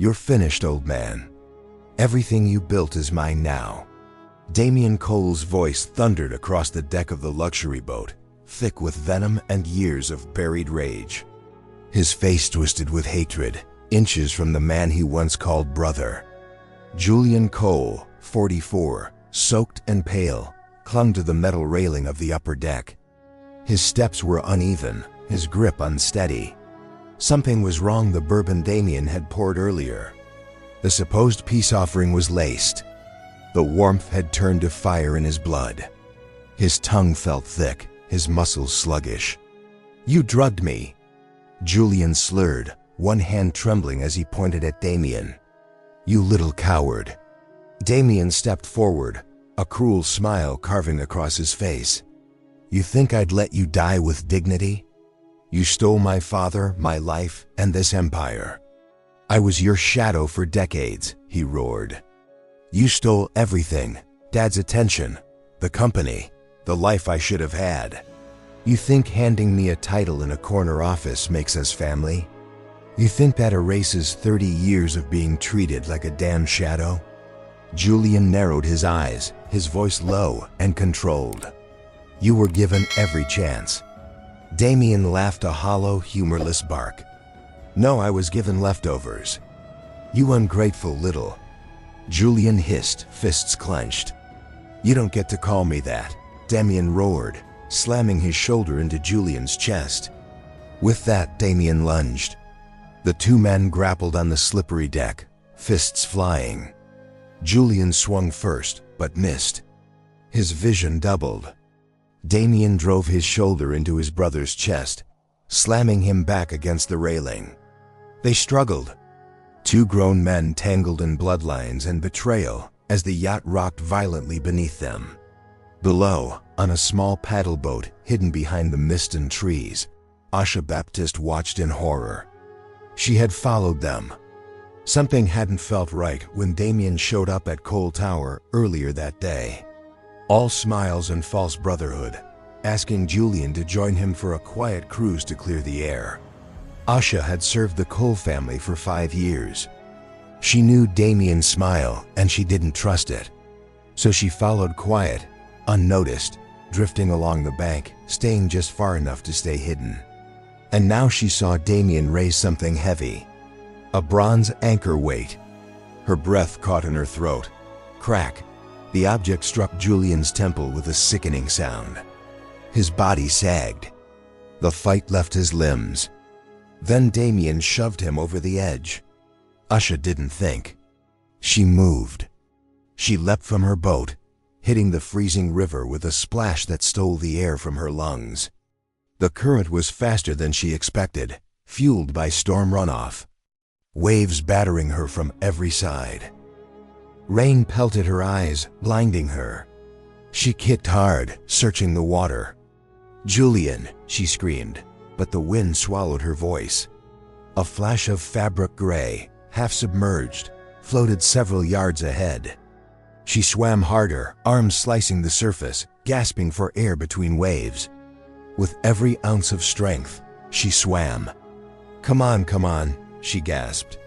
"You're finished, old man. Everything you built is mine now." Damien Cole's voice thundered across the deck of the luxury boat, thick with venom and years of buried rage. His face twisted with hatred, inches from the man he once called brother. Julian Cole, 44, soaked and pale, clung to the metal railing of the upper deck. His steps were uneven, his grip unsteady. Something was wrong. The bourbon Damien had poured earlier. The supposed peace offering was laced. The warmth had turned to fire in his blood. His tongue felt thick, his muscles sluggish. "You drugged me," Julian slurred, one hand trembling as he pointed at Damien. "You little coward." Damien stepped forward, a cruel smile carving across his face. "You think I'd let you die with dignity? You stole my father, my life, and this empire. I was your shadow for decades," he roared. "You stole everything, Dad's attention, the company, the life I should have had. You think handing me a title in a corner office makes us family? You think that erases 30 years of being treated like a damn shadow?" Julian narrowed his eyes, his voice low and controlled. "You were given every chance." Damien laughed a hollow, humorless bark. "No, I was given leftovers." "You ungrateful little..." Julian hissed, fists clenched. "You don't get to call me that," Damien roared, slamming his shoulder into Julian's chest. With that, Damien lunged. The two men grappled on the slippery deck, fists flying. Julian swung first, but missed. His vision doubled. Damien drove his shoulder into his brother's chest, slamming him back against the railing. They struggled. Two grown men tangled in bloodlines and betrayal as the yacht rocked violently beneath them. Below, on a small paddle boat hidden behind the mist and trees, Asha Baptiste watched in horror. She had followed them. Something hadn't felt right when Damien showed up at Cole Tower earlier that day. All smiles and false brotherhood, asking Julian to join him for a quiet cruise to clear the air. Asha had served the Cole family for 5 years. She knew Damien's smile and she didn't trust it. So she followed quiet, unnoticed, drifting along the bank, staying just far enough to stay hidden. And now she saw Damien raise something heavy. A bronze anchor weight. Her breath caught in her throat. Crack. The object struck Julian's temple with a sickening sound. His body sagged. The fight left his limbs. Then Damien shoved him over the edge. Asha didn't think. She moved. She leapt from her boat, hitting the freezing river with a splash that stole the air from her lungs. The current was faster than she expected, fueled by storm runoff. Waves battering her from every side. Rain pelted her eyes, blinding her. She kicked hard, searching the water. "Julian," she screamed, but the wind swallowed her voice. A flash of fabric gray, half submerged, floated several yards ahead. She swam harder, arms slicing the surface, gasping for air between waves. With every ounce of strength, she swam. Come on," she gasped.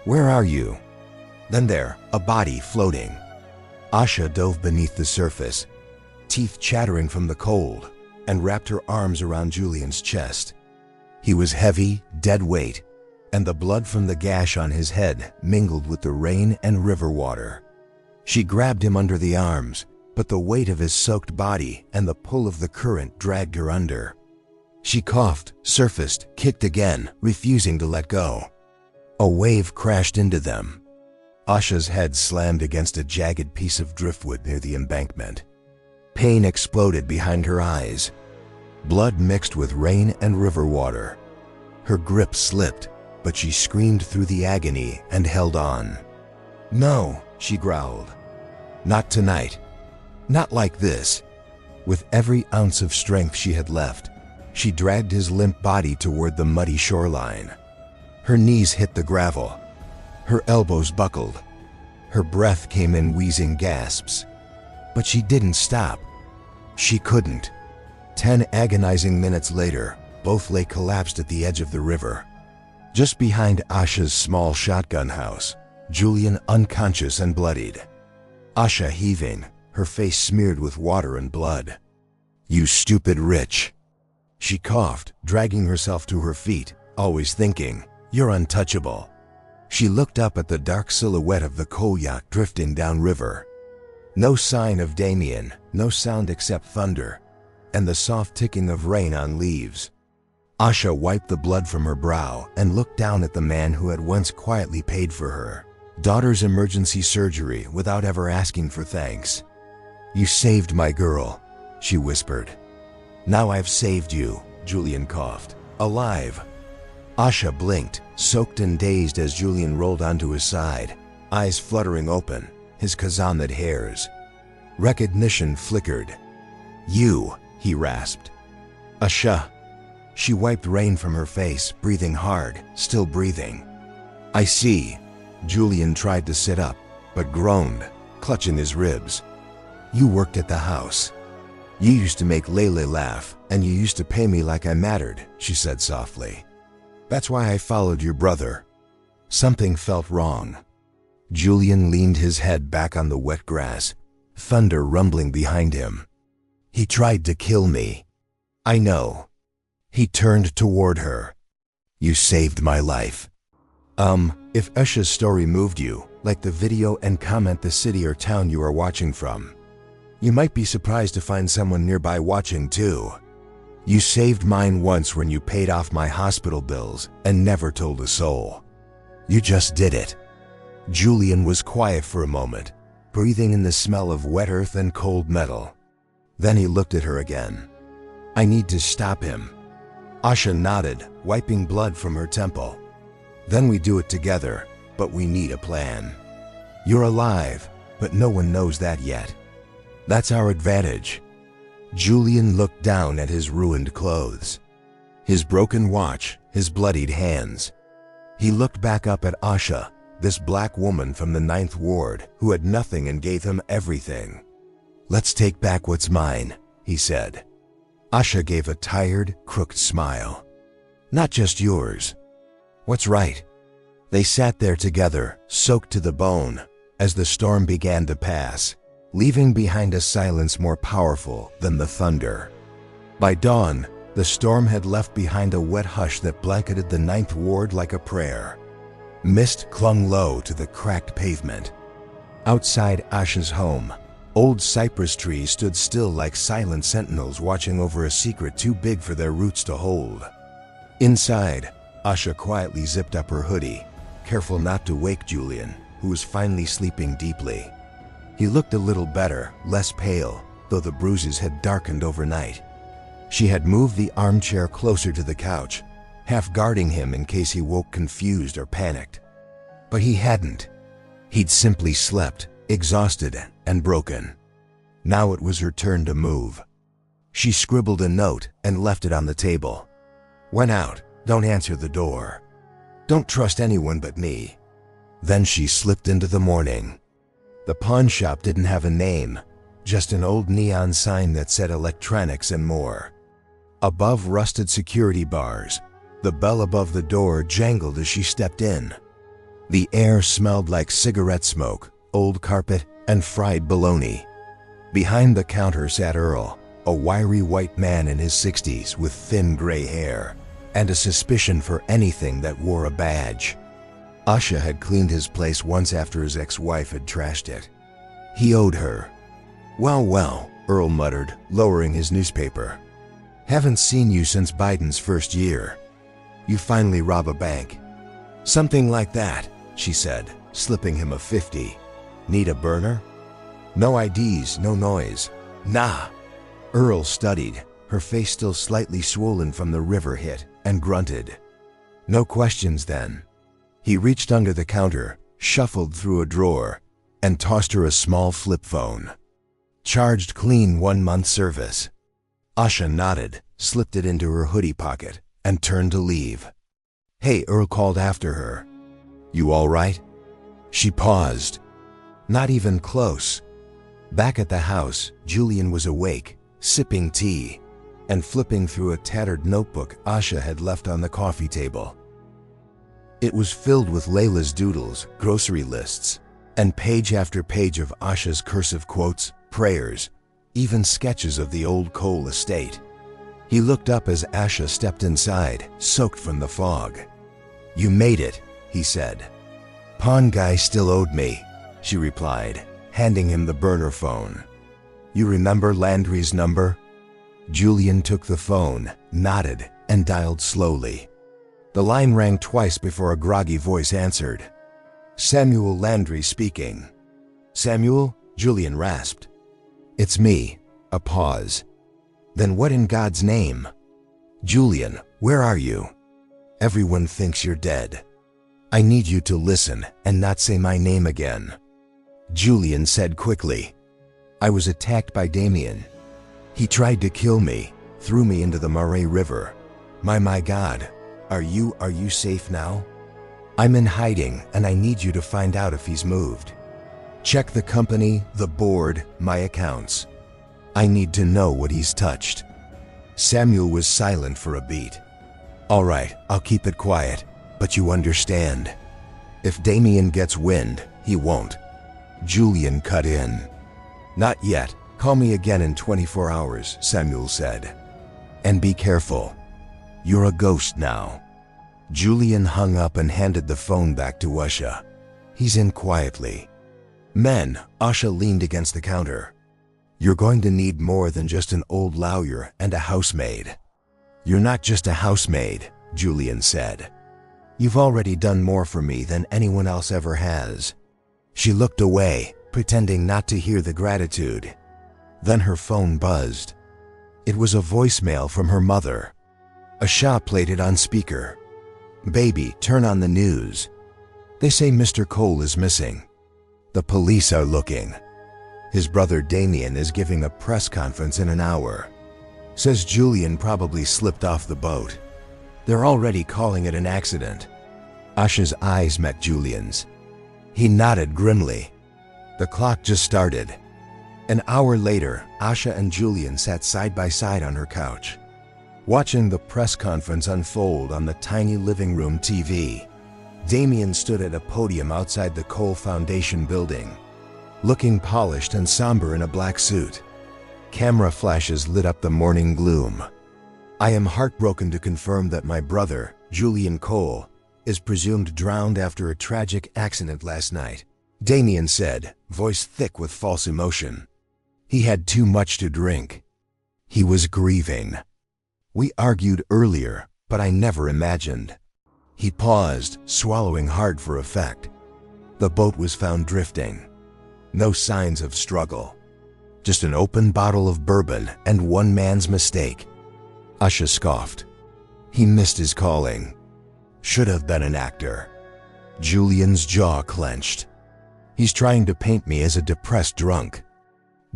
"Where are you?" Then there, a body floating. Asha dove beneath the surface, teeth chattering from the cold, and wrapped her arms around Julian's chest. He was heavy, dead weight, and the blood from the gash on his head mingled with the rain and river water. She grabbed him under the arms, but the weight of his soaked body and the pull of the current dragged her under. She coughed, surfaced, kicked again, refusing to let go. A wave crashed into them. Asha's head slammed against a jagged piece of driftwood near the embankment. Pain exploded behind her eyes. Blood mixed with rain and river water. Her grip slipped, but she screamed through the agony and held on. "No," she growled. "Not tonight. Not like this." With every ounce of strength she had left, she dragged his limp body toward the muddy shoreline. Her knees hit the gravel. Her elbows buckled. Her breath came in wheezing gasps. But she didn't stop. She couldn't. 10 agonizing minutes later, both lay collapsed at the edge of the river. Just behind Asha's small shotgun house, Julian unconscious and bloodied. Asha heaving, her face smeared with water and blood. "You stupid rich." She coughed, dragging herself to her feet, always thinking, "You're untouchable." She looked up at the dark silhouette of the coal yacht drifting downriver. No sign of Damien, no sound except thunder, and the soft ticking of rain on leaves. Asha wiped the blood from her brow and looked down at the man who had once quietly paid for her daughter's emergency surgery without ever asking for thanks. "You saved my girl," she whispered. "Now I've saved you," Julian coughed. "Alive." Asha blinked, soaked and dazed as Julian rolled onto his side, eyes fluttering open, his kazamid hairs. Recognition flickered. "You," he rasped. "Asha." She wiped rain from her face, breathing hard, still breathing. "I see." Julian tried to sit up, but groaned, clutching his ribs. "You worked at the house. You used to make Lele laugh, and you used to pay me like I mattered," she said softly. "That's why I followed your brother." Something felt wrong. Julian leaned his head back on the wet grass, thunder rumbling behind him. "He tried to kill me." "I know." He turned toward her. "You saved my life." If Asha's story moved you, like the video and comment the city or town you are watching from. You might be surprised to find someone nearby watching too. You saved mine once when you paid off my hospital bills and never told a soul. You just did it. Julian was quiet for a moment, breathing in the smell of wet earth and cold metal. Then he looked at her again. "I need to stop him." Asha nodded, wiping blood from her temple. "Then we do it together, but we need a plan. You're alive, but no one knows that yet. That's our advantage." Julian looked down at his ruined clothes, his broken watch, his bloodied hands. He looked back up at Asha, this black woman from the 9th Ward who had nothing and gave him everything. "Let's take back what's mine," he said. Asha gave a tired, crooked smile. "Not just yours." "What's right?" They sat there together, soaked to the bone, as the storm began to pass, leaving behind a silence more powerful than the thunder. By dawn, the storm had left behind a wet hush that blanketed the 9th Ward like a prayer. Mist clung low to the cracked pavement. Outside Asha's home, old cypress trees stood still like silent sentinels watching over a secret too big for their roots to hold. Inside, Asha quietly zipped up her hoodie, careful not to wake Julian, who was finally sleeping deeply. He looked a little better, less pale, though the bruises had darkened overnight. She had moved the armchair closer to the couch, half guarding him in case he woke confused or panicked. But he hadn't. He'd simply slept, exhausted and broken. Now it was her turn to move. She scribbled a note and left it on the table. "Went out. Don't answer the door. Don't trust anyone but me." Then she slipped into the morning. The pawn shop didn't have a name, just an old neon sign that said electronics and more. Above rusted security bars, the bell above the door jangled as she stepped in. The air smelled like cigarette smoke, old carpet, and fried bologna. Behind the counter sat Earl, a wiry white man in his 60s with thin gray hair, and a suspicion for anything that wore a badge. Asha had cleaned his place once after his ex-wife had trashed it. He owed her. "Well, well," Earl muttered, lowering his newspaper. "Haven't seen you since Biden's first year. You finally rob a bank." "Something like that," she said, slipping him a 50. "Need a burner?" "No IDs, no noise." "Nah." Earl studied, her face still slightly swollen from the river hit, and grunted. "No questions then." He reached under the counter, shuffled through a drawer, and tossed her a small flip phone. "Charged clean 1-month service." Asha nodded, slipped it into her hoodie pocket, and turned to leave. "Hey," Earl called after her. "You all right?" She paused. Not even close. Back at the house, Julian was awake, sipping tea, and flipping through a tattered notebook Asha had left on the coffee table. It was filled with Layla's doodles, grocery lists, and page after page of Asha's cursive quotes, prayers, even sketches of the old Cole estate. He looked up as Asha stepped inside, soaked from the fog. "You made it," he said. "Pawn guy still owed me," she replied, handing him the burner phone. "You remember Landry's number?" Julian took the phone, nodded, and dialed slowly. The line rang twice before a groggy voice answered. "Samuel Landry speaking." "Samuel?" Julian rasped. "It's me." A pause. "Then what in God's name?" "Julian, where are you?" "Everyone thinks you're dead. I need you to listen and not say my name again." Julian said quickly, "I was attacked by Damien. He tried to kill me, threw me into the Murray River. My God, are you safe now? I'm in hiding and I need you to find out if he's moved. Check the company, the board, my accounts. I need to know what he's touched." Samuel was silent for a beat. "All right, I'll keep it quiet, but you understand. If Damien gets wind, he won't." Julian cut in. "Not yet. Call me again in 24 hours, Samuel said. "And be careful. You're a ghost now." Julian hung up and handed the phone back to Asha. "He's in quietly." "Men," Asha leaned against the counter. "You're going to need more than just an old lawyer and a housemaid." "You're not just a housemaid," Julian said. "You've already done more for me than anyone else ever has." She looked away, pretending not to hear the gratitude. Then her phone buzzed. It was a voicemail from her mother. Asha played it on speaker. "Baby, turn on the news. They say Mr. Cole is missing. The police are looking. His brother Damien is giving a press conference in an hour. Says Julian probably slipped off the boat. They're already calling it an accident." Asha's eyes met Julian's. He nodded grimly. The clock just started. An hour later, Asha and Julian sat side by side on her couch, watching the press conference unfold on the tiny living room TV. Damien stood at a podium outside the Cole Foundation building, looking polished and somber in a black suit. Camera flashes lit up the morning gloom. "I am heartbroken to confirm that my brother, Julian Cole, is presumed drowned after a tragic accident last night," Damien said, voice thick with false emotion. "He had too much to drink. He was grieving. We argued earlier, but I never imagined." He paused, swallowing hard for effect. The boat was found drifting. No signs of struggle. Just an open bottle of bourbon and one man's mistake. Asha scoffed. "He missed his calling. Should have been an actor." Julian's jaw clenched. "He's trying to paint me as a depressed drunk.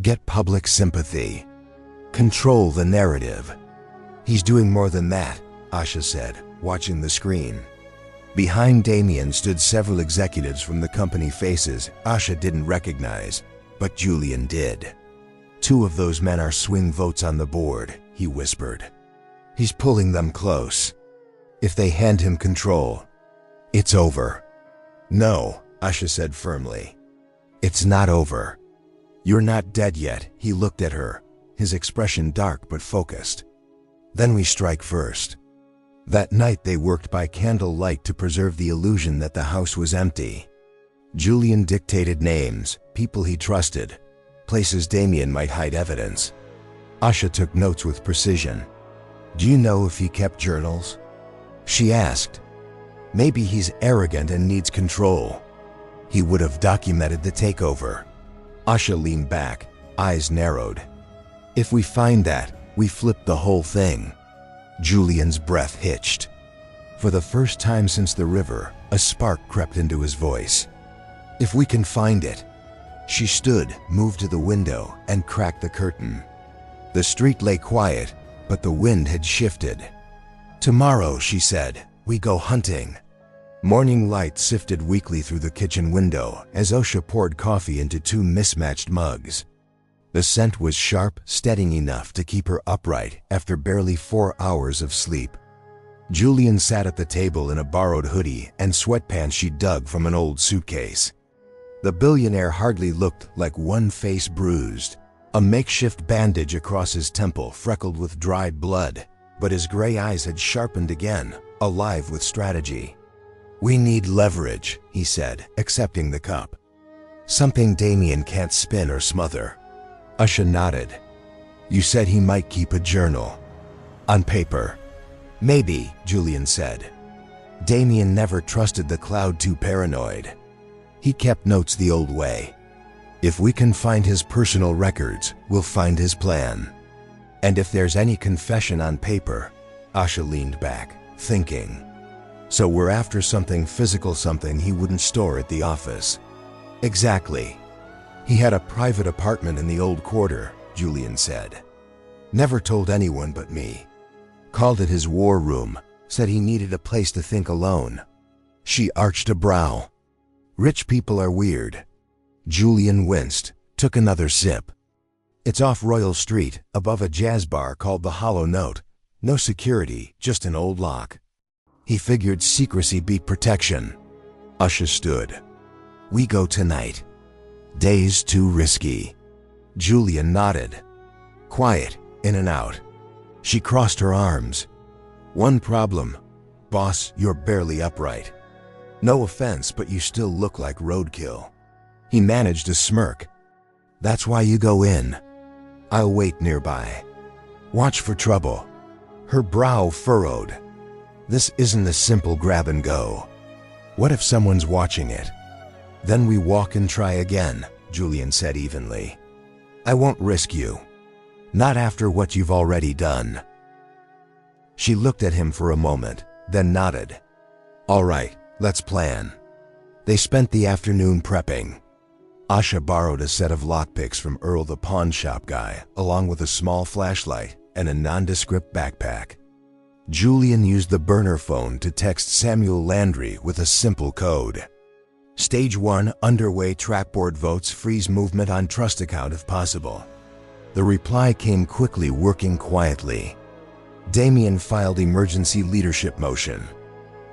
Get public sympathy. Control the narrative." "He's doing more than that," Asha said, watching the screen. Behind Damien stood several executives from the company, faces Asha didn't recognize, but Julian did. "Two of those men are swing votes on the board," he whispered. "He's pulling them close. If they hand him control, it's over." "No," Asha said firmly. "It's not over. You're not dead yet." He looked at her, his expression dark but focused. "Then we strike first." That night they worked by candlelight to preserve the illusion that the house was empty. Julian dictated names, people he trusted, places Damien might hide evidence. Asha took notes with precision. "Do you know if he kept journals?" she asked. "Maybe he's arrogant and needs control. He would have documented the takeover." Asha leaned back, eyes narrowed. "If we find that, we flip the whole thing." Julian's breath hitched. For the first time since the river, a spark crept into his voice. "If we can find it." She stood, moved to the window, and cracked the curtain. The street lay quiet, but the wind had shifted. "Tomorrow," she said, "we go hunting." Morning light sifted weakly through the kitchen window as Asha poured coffee into two mismatched mugs. The scent was sharp, steadying enough to keep her upright after barely 4 hours of sleep. Julian sat at the table in a borrowed hoodie and sweatpants she dug from an old suitcase. The billionaire hardly looked like one face bruised, a makeshift bandage across his temple freckled with dried blood, but his gray eyes had sharpened again, alive with strategy. "We need leverage," he said, accepting the cup. "Something Damien can't spin or smother." Usha nodded. "You said he might keep a journal." "On paper." "Maybe," Julian said. Damien never trusted the cloud too paranoid. He kept notes the old way. If we can find his personal records, we'll find his plan. And if there's any confession on paper, Asha leaned back, thinking. So we're after something physical, something he wouldn't store at the office. Exactly. He had a private apartment in the old quarter, Julian said. Never told anyone but me. Called it his war room, said he needed a place to think alone. She arched a brow. Rich people are weird. Julian winced, took another sip. It's off Royal Street, above a jazz bar called the Hollow Note. No security, just an old lock. He figured secrecy beat protection. Usha stood. We go tonight. Day's too risky. Julian nodded. Quiet, in and out. She crossed her arms. One problem. Boss, you're barely upright. No offense, but you still look like roadkill. He managed a smirk. That's why you go in. I'll wait nearby. Watch for trouble. Her brow furrowed. This isn't a simple grab and go. What if someone's watching it? Then we walk and try again, Julian said evenly. I won't risk you. Not after what you've already done. She looked at him for a moment, then nodded. All right, let's plan. They spent the afternoon prepping. Asha borrowed a set of lockpicks from Earl the pawn shop guy, along with a small flashlight and a nondescript backpack. Julian used the burner phone to text Samuel Landry with a simple code. Stage 1 underway, trapboard votes freeze movement on trust account if possible. The reply came quickly, working quietly. Damien filed emergency leadership motion.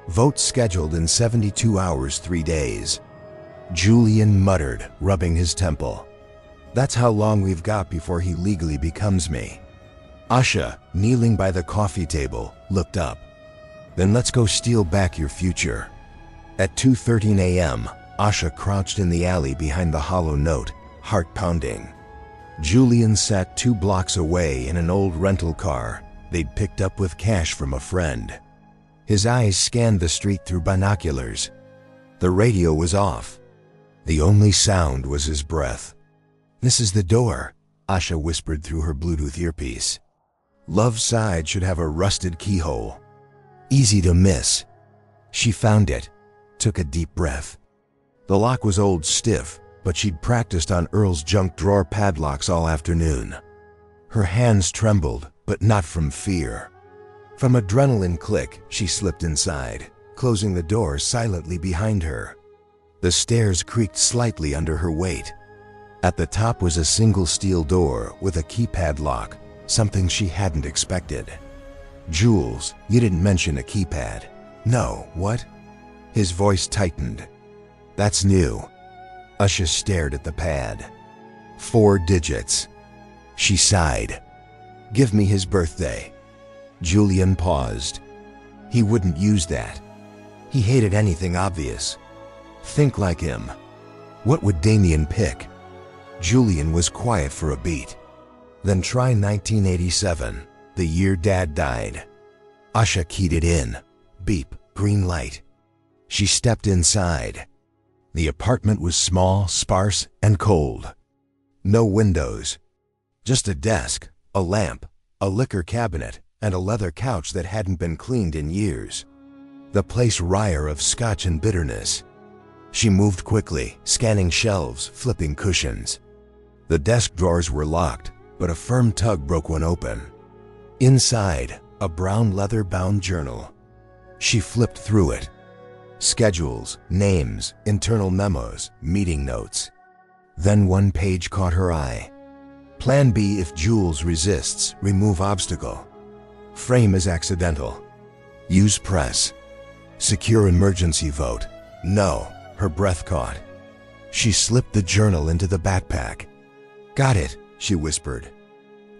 Vote scheduled in 72 hours, 3 days. Julian muttered, rubbing his temple. That's how long we've got before he legally becomes me. Asha, kneeling by the coffee table, looked up. Then let's go steal back your future. At 2:13 a.m., Asha crouched in the alley behind the Hollow Note, heart pounding. Julian sat 2 blocks away in an old rental car they'd picked up with cash from a friend. His eyes scanned the street through binoculars. The radio was off. The only sound was his breath. This is the door, Asha whispered through her Bluetooth earpiece. Love's side should have a rusted keyhole. Easy to miss. She found it, took a deep breath. The lock was old, stiff, but she'd practiced on Earl's junk drawer padlocks all afternoon. Her hands trembled, but not from fear. From adrenaline click, she slipped inside, closing the door silently behind her. The stairs creaked slightly under her weight. At the top was a single steel door with a keypad lock, something she hadn't expected. Jules, you didn't mention a keypad. No, what? His voice tightened. That's new. Usha stared at the pad. 4 digits. She sighed. Give me his birthday. Julian paused. He wouldn't use that. He hated anything obvious. Think like him. What would Damien pick? Julian was quiet for a beat. Then try 1987, the year Dad died. Asha keyed it in. Beep, green light. She stepped inside. The apartment was small, sparse, and cold. No windows. Just a desk, a lamp, a liquor cabinet, and a leather couch that hadn't been cleaned in years. The place wryer of scotch and bitterness. She moved quickly, scanning shelves, flipping cushions. The desk drawers were locked, but a firm tug broke one open. Inside, a brown leather-bound journal. She flipped through it. Schedules, names, internal memos, meeting notes. Then one page caught her eye. Plan B if Jules resists, remove obstacle. Frame is accidental. Use press. Secure emergency vote. No, her breath caught. She slipped the journal into the backpack. Got it, she whispered.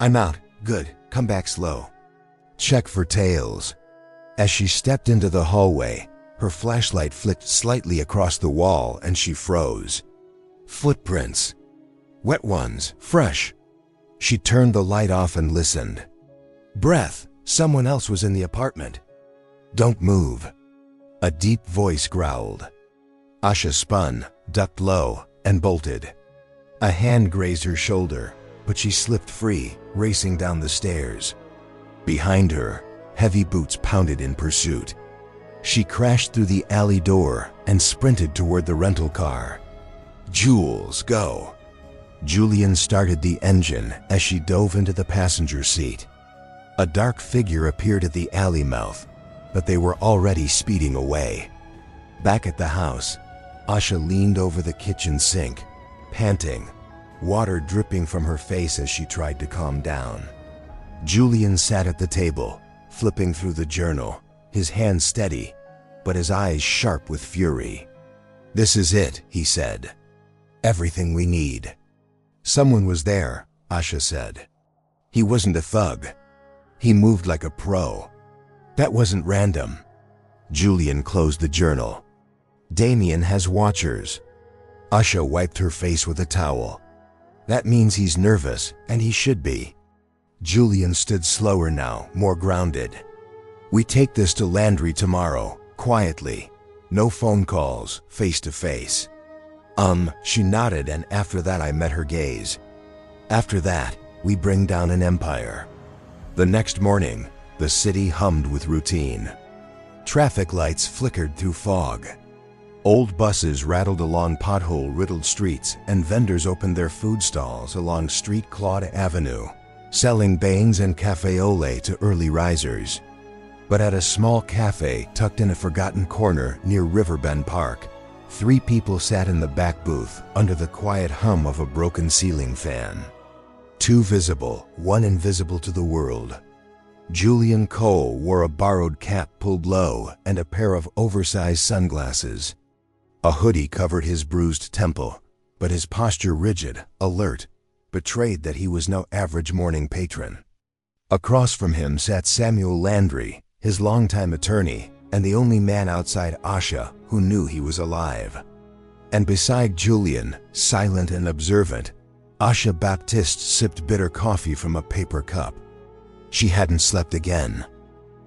I'm out. Good, come back slow. Check for tails. As she stepped into the hallway, her flashlight flicked slightly across the wall and she froze. Footprints. Wet ones, fresh. She turned the light off and listened. Breath. Someone else was in the apartment. Don't move. A deep voice growled. Asha spun, ducked low, and bolted. A hand grazed her shoulder, but she slipped free, racing down the stairs. Behind her, heavy boots pounded in pursuit. She crashed through the alley door and sprinted toward the rental car. Jules, go. Julian started the engine as she dove into the passenger seat. A dark figure appeared at the alley mouth, but they were already speeding away. Back at the house, Asha leaned over the kitchen sink, panting, water dripping from her face as she tried to calm down. Julian sat at the table, flipping through the journal, his hands steady, but his eyes sharp with fury. This is it, he said. Everything we need. Someone was there, Asha said. He wasn't a thug. He moved like a pro. That wasn't random. Julian closed the journal. Damien has watchers. Asha wiped her face with a towel. That means he's nervous, and he should be. Julian stood slower now, more grounded. We take this to Landry tomorrow, quietly. No phone calls, face to face. She nodded, and after that I met her gaze. After that, we bring down an empire. The next morning, the city hummed with routine. Traffic lights flickered through fog. Old buses rattled along pothole-riddled streets, and vendors opened their food stalls along Street Claude Avenue, selling bangs and cafe au lait to early risers. But at a small cafe tucked in a forgotten corner near Riverbend Park, 3 people sat in the back booth under the quiet hum of a broken ceiling fan. 2 visible, 1 invisible to the world. Julian Cole wore a borrowed cap pulled low and a pair of oversized sunglasses. A hoodie covered his bruised temple, but his posture rigid, alert, betrayed that he was no average morning patron. Across from him sat Samuel Landry, his longtime attorney, and the only man outside Asha who knew he was alive. And beside Julian, silent and observant, Asha Baptiste sipped bitter coffee from a paper cup. She hadn't slept again.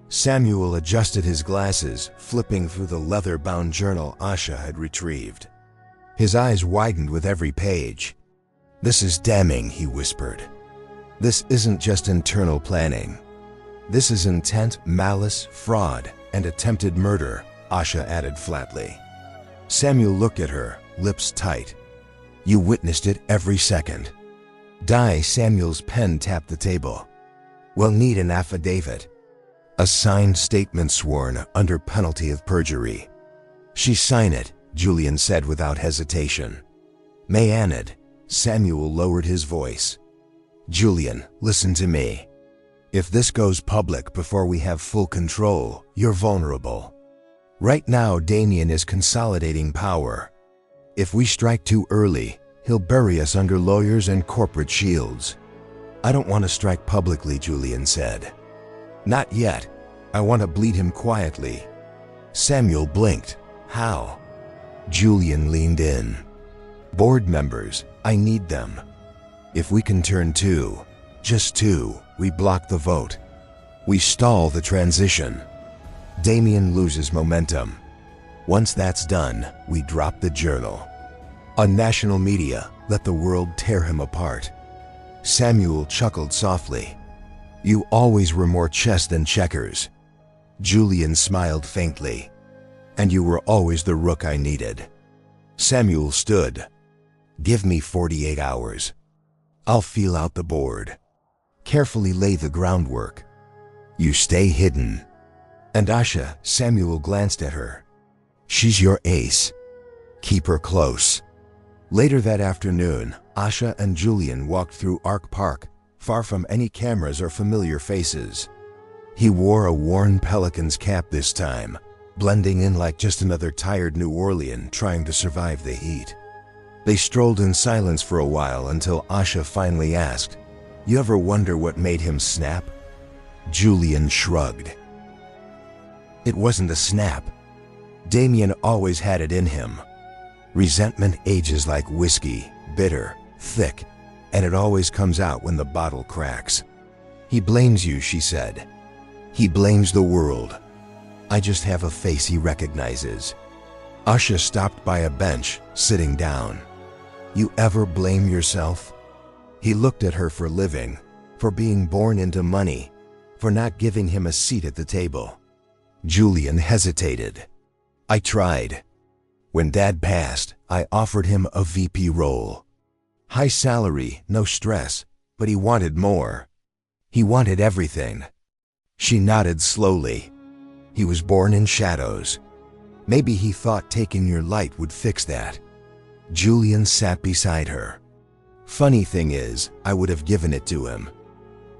Samuel adjusted his glasses, flipping through the leather-bound journal Asha had retrieved. His eyes widened with every page. This is damning, he whispered. This isn't just internal planning. This is intent, malice, fraud, and attempted murder, Asha added flatly. Samuel looked at her, lips tight. You witnessed it every second. Samuel's pen tapped the table. We'll need an affidavit. A signed statement sworn under penalty of perjury. She sign it, Julian said without hesitation. Mayanid. Samuel lowered his voice. Julian, listen to me. If this goes public before we have full control, you're vulnerable. Right now, Damien is consolidating power. If we strike too early, he'll bury us under lawyers and corporate shields. I don't want to strike publicly, Julian said. Not yet. I want to bleed him quietly. Samuel blinked. How? Julian leaned in. Board members, I need them. If we can turn 2, just 2, we block the vote. We stall the transition. Damien loses momentum. Once that's done, we drop the journal. On national media, let the world tear him apart. Samuel chuckled softly. You always were more chess than checkers. Julian smiled faintly. And you were always the rook I needed. Samuel stood. Give me 48 hours. I'll feel out the board. Carefully lay the groundwork. You stay hidden. And Asha, Samuel glanced at her. She's your ace. Keep her close. Later that afternoon, Asha and Julian walked through Ark Park, far from any cameras or familiar faces. He wore a worn Pelican's cap this time, blending in like just another tired New Orleans trying to survive the heat. They strolled in silence for a while until Asha finally asked, "You ever wonder what made him snap?" Julian shrugged. It wasn't a snap. Damien always had it in him. Resentment ages like whiskey, bitter, thick, and it always comes out when the bottle cracks. "He blames you," she said. "He blames the world. I just have a face he recognizes." Asha stopped by a bench, sitting down. "You ever blame yourself?" He looked at her for living, for being born into money, for not giving him a seat at the table. Julian hesitated. "I tried. When Dad passed, I offered him a VP role. High salary, no stress, but he wanted more. He wanted everything." She nodded slowly. "He was born in shadows. Maybe he thought taking your light would fix that." Julian sat beside her. "Funny thing is, I would have given it to him.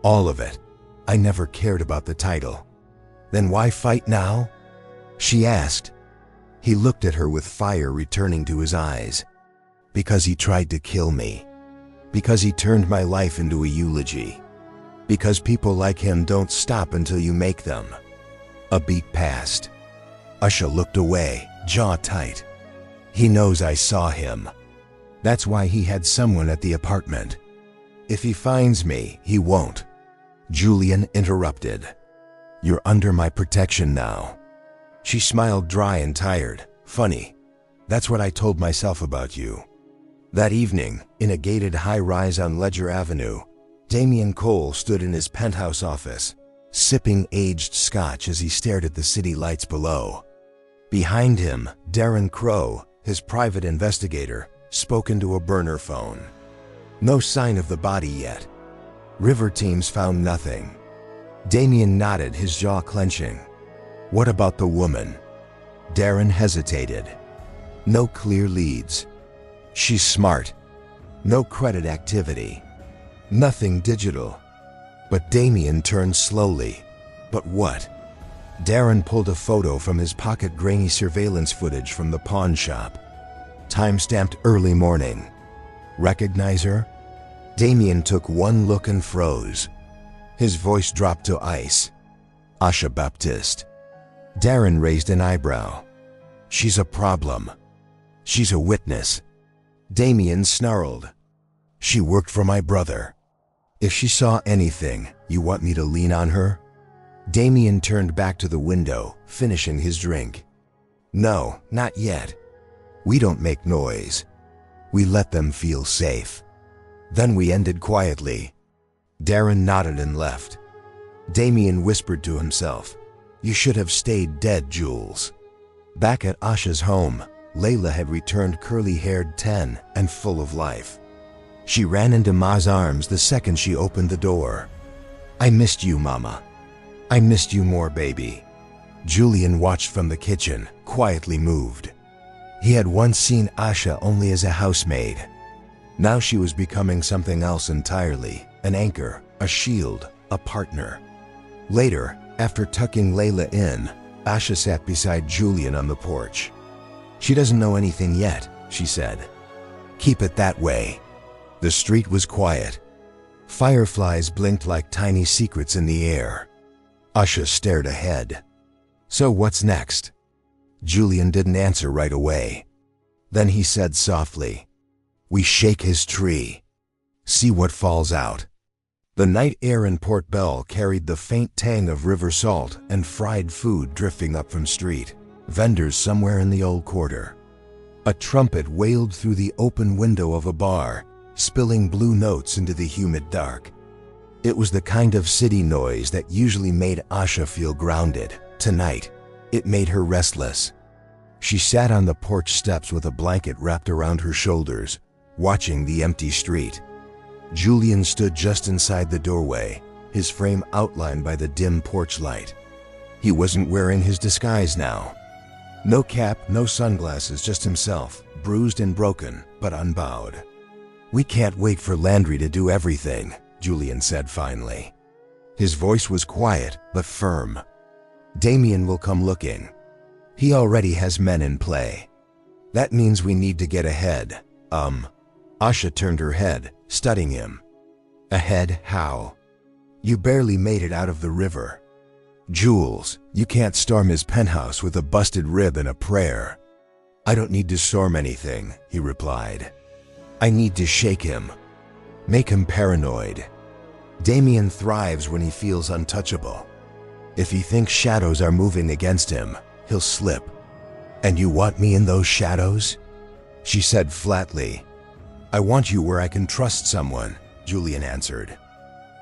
All of it. I never cared about the title." "Then why fight now?" she asked. He looked at her with fire returning to his eyes. "Because he tried to kill me. Because he turned my life into a eulogy. Because people like him don't stop until you make them." A beat passed. Asha looked away, jaw tight. "He knows I saw him. That's why he had someone at the apartment. If he finds me, he won't." Julian interrupted. "You're under my protection now." She smiled dry and tired. "Funny. That's what I told myself about you." That evening, in a gated high-rise on Ledger Avenue, Damien Cole stood in his penthouse office, sipping aged scotch as he stared at the city lights below. Behind him, Darren Crow, his private investigator, spoke into a burner phone. No sign of the body yet. River teams found nothing. Damien nodded, his jaw clenching. "What about the woman?" Darren hesitated. "No clear leads. She's smart. No credit activity. Nothing digital." But Damien turned slowly. "But what?" Darren pulled a photo from his pocket, grainy surveillance footage from the pawn shop. Time-stamped early morning. "Recognize her?" Damien took one look and froze. His voice dropped to ice. "Asha Baptiste." Darren raised an eyebrow. "She's a problem. She's a witness." Damien snarled. "She worked for my brother. If she saw anything, you want me to lean on her?" Damien turned back to the window, finishing his drink. "No, not yet. We don't make noise. We let them feel safe." Then we ended quietly. Darren nodded and left. Damien whispered to himself, "You should have stayed dead, Jules." Back at Asha's home, Layla had returned, curly-haired, 10, and full of life. She ran into Ma's arms the second she opened the door. "I missed you, Mama. I missed you more, baby." Julian watched from the kitchen, quietly moved. He had once seen Asha only as a housemaid. Now she was becoming something else entirely, an anchor, a shield, a partner. Later, after tucking Layla in, Asha sat beside Julian on the porch. "She doesn't know anything yet," she said. "Keep it that way." The street was quiet. Fireflies blinked like tiny secrets in the air. Asha stared ahead. "So what's next?" Julian didn't answer right away. Then he said softly, "We shake his tree. See what falls out." The night air in Port Bell carried the faint tang of river salt and fried food drifting up from street vendors somewhere in the old quarter. A trumpet wailed through the open window of a bar, spilling blue notes into the humid dark. It was the kind of city noise that usually made Asha feel grounded. Tonight, it made her restless. She sat on the porch steps with a blanket wrapped around her shoulders, watching the empty street. Julian stood just inside the doorway, his frame outlined by the dim porch light. He wasn't wearing his disguise now. No cap, no sunglasses, just himself, bruised and broken, but unbowed. "We can't wait for Landry to do everything," Julian said finally. His voice was quiet but firm. Damien will come looking. He already has men in play. That means we need to get ahead. Asha turned her head, studying him. Ahead? How? You barely made it out of the river. Jules, you can't storm his penthouse with a busted rib and a prayer. I don't need to storm anything, he replied. I need to shake him. Make him paranoid. Damien thrives when he feels untouchable. If he thinks shadows are moving against him, he'll slip. And you want me in those shadows? She said flatly. I want you where I can trust someone, Julian answered.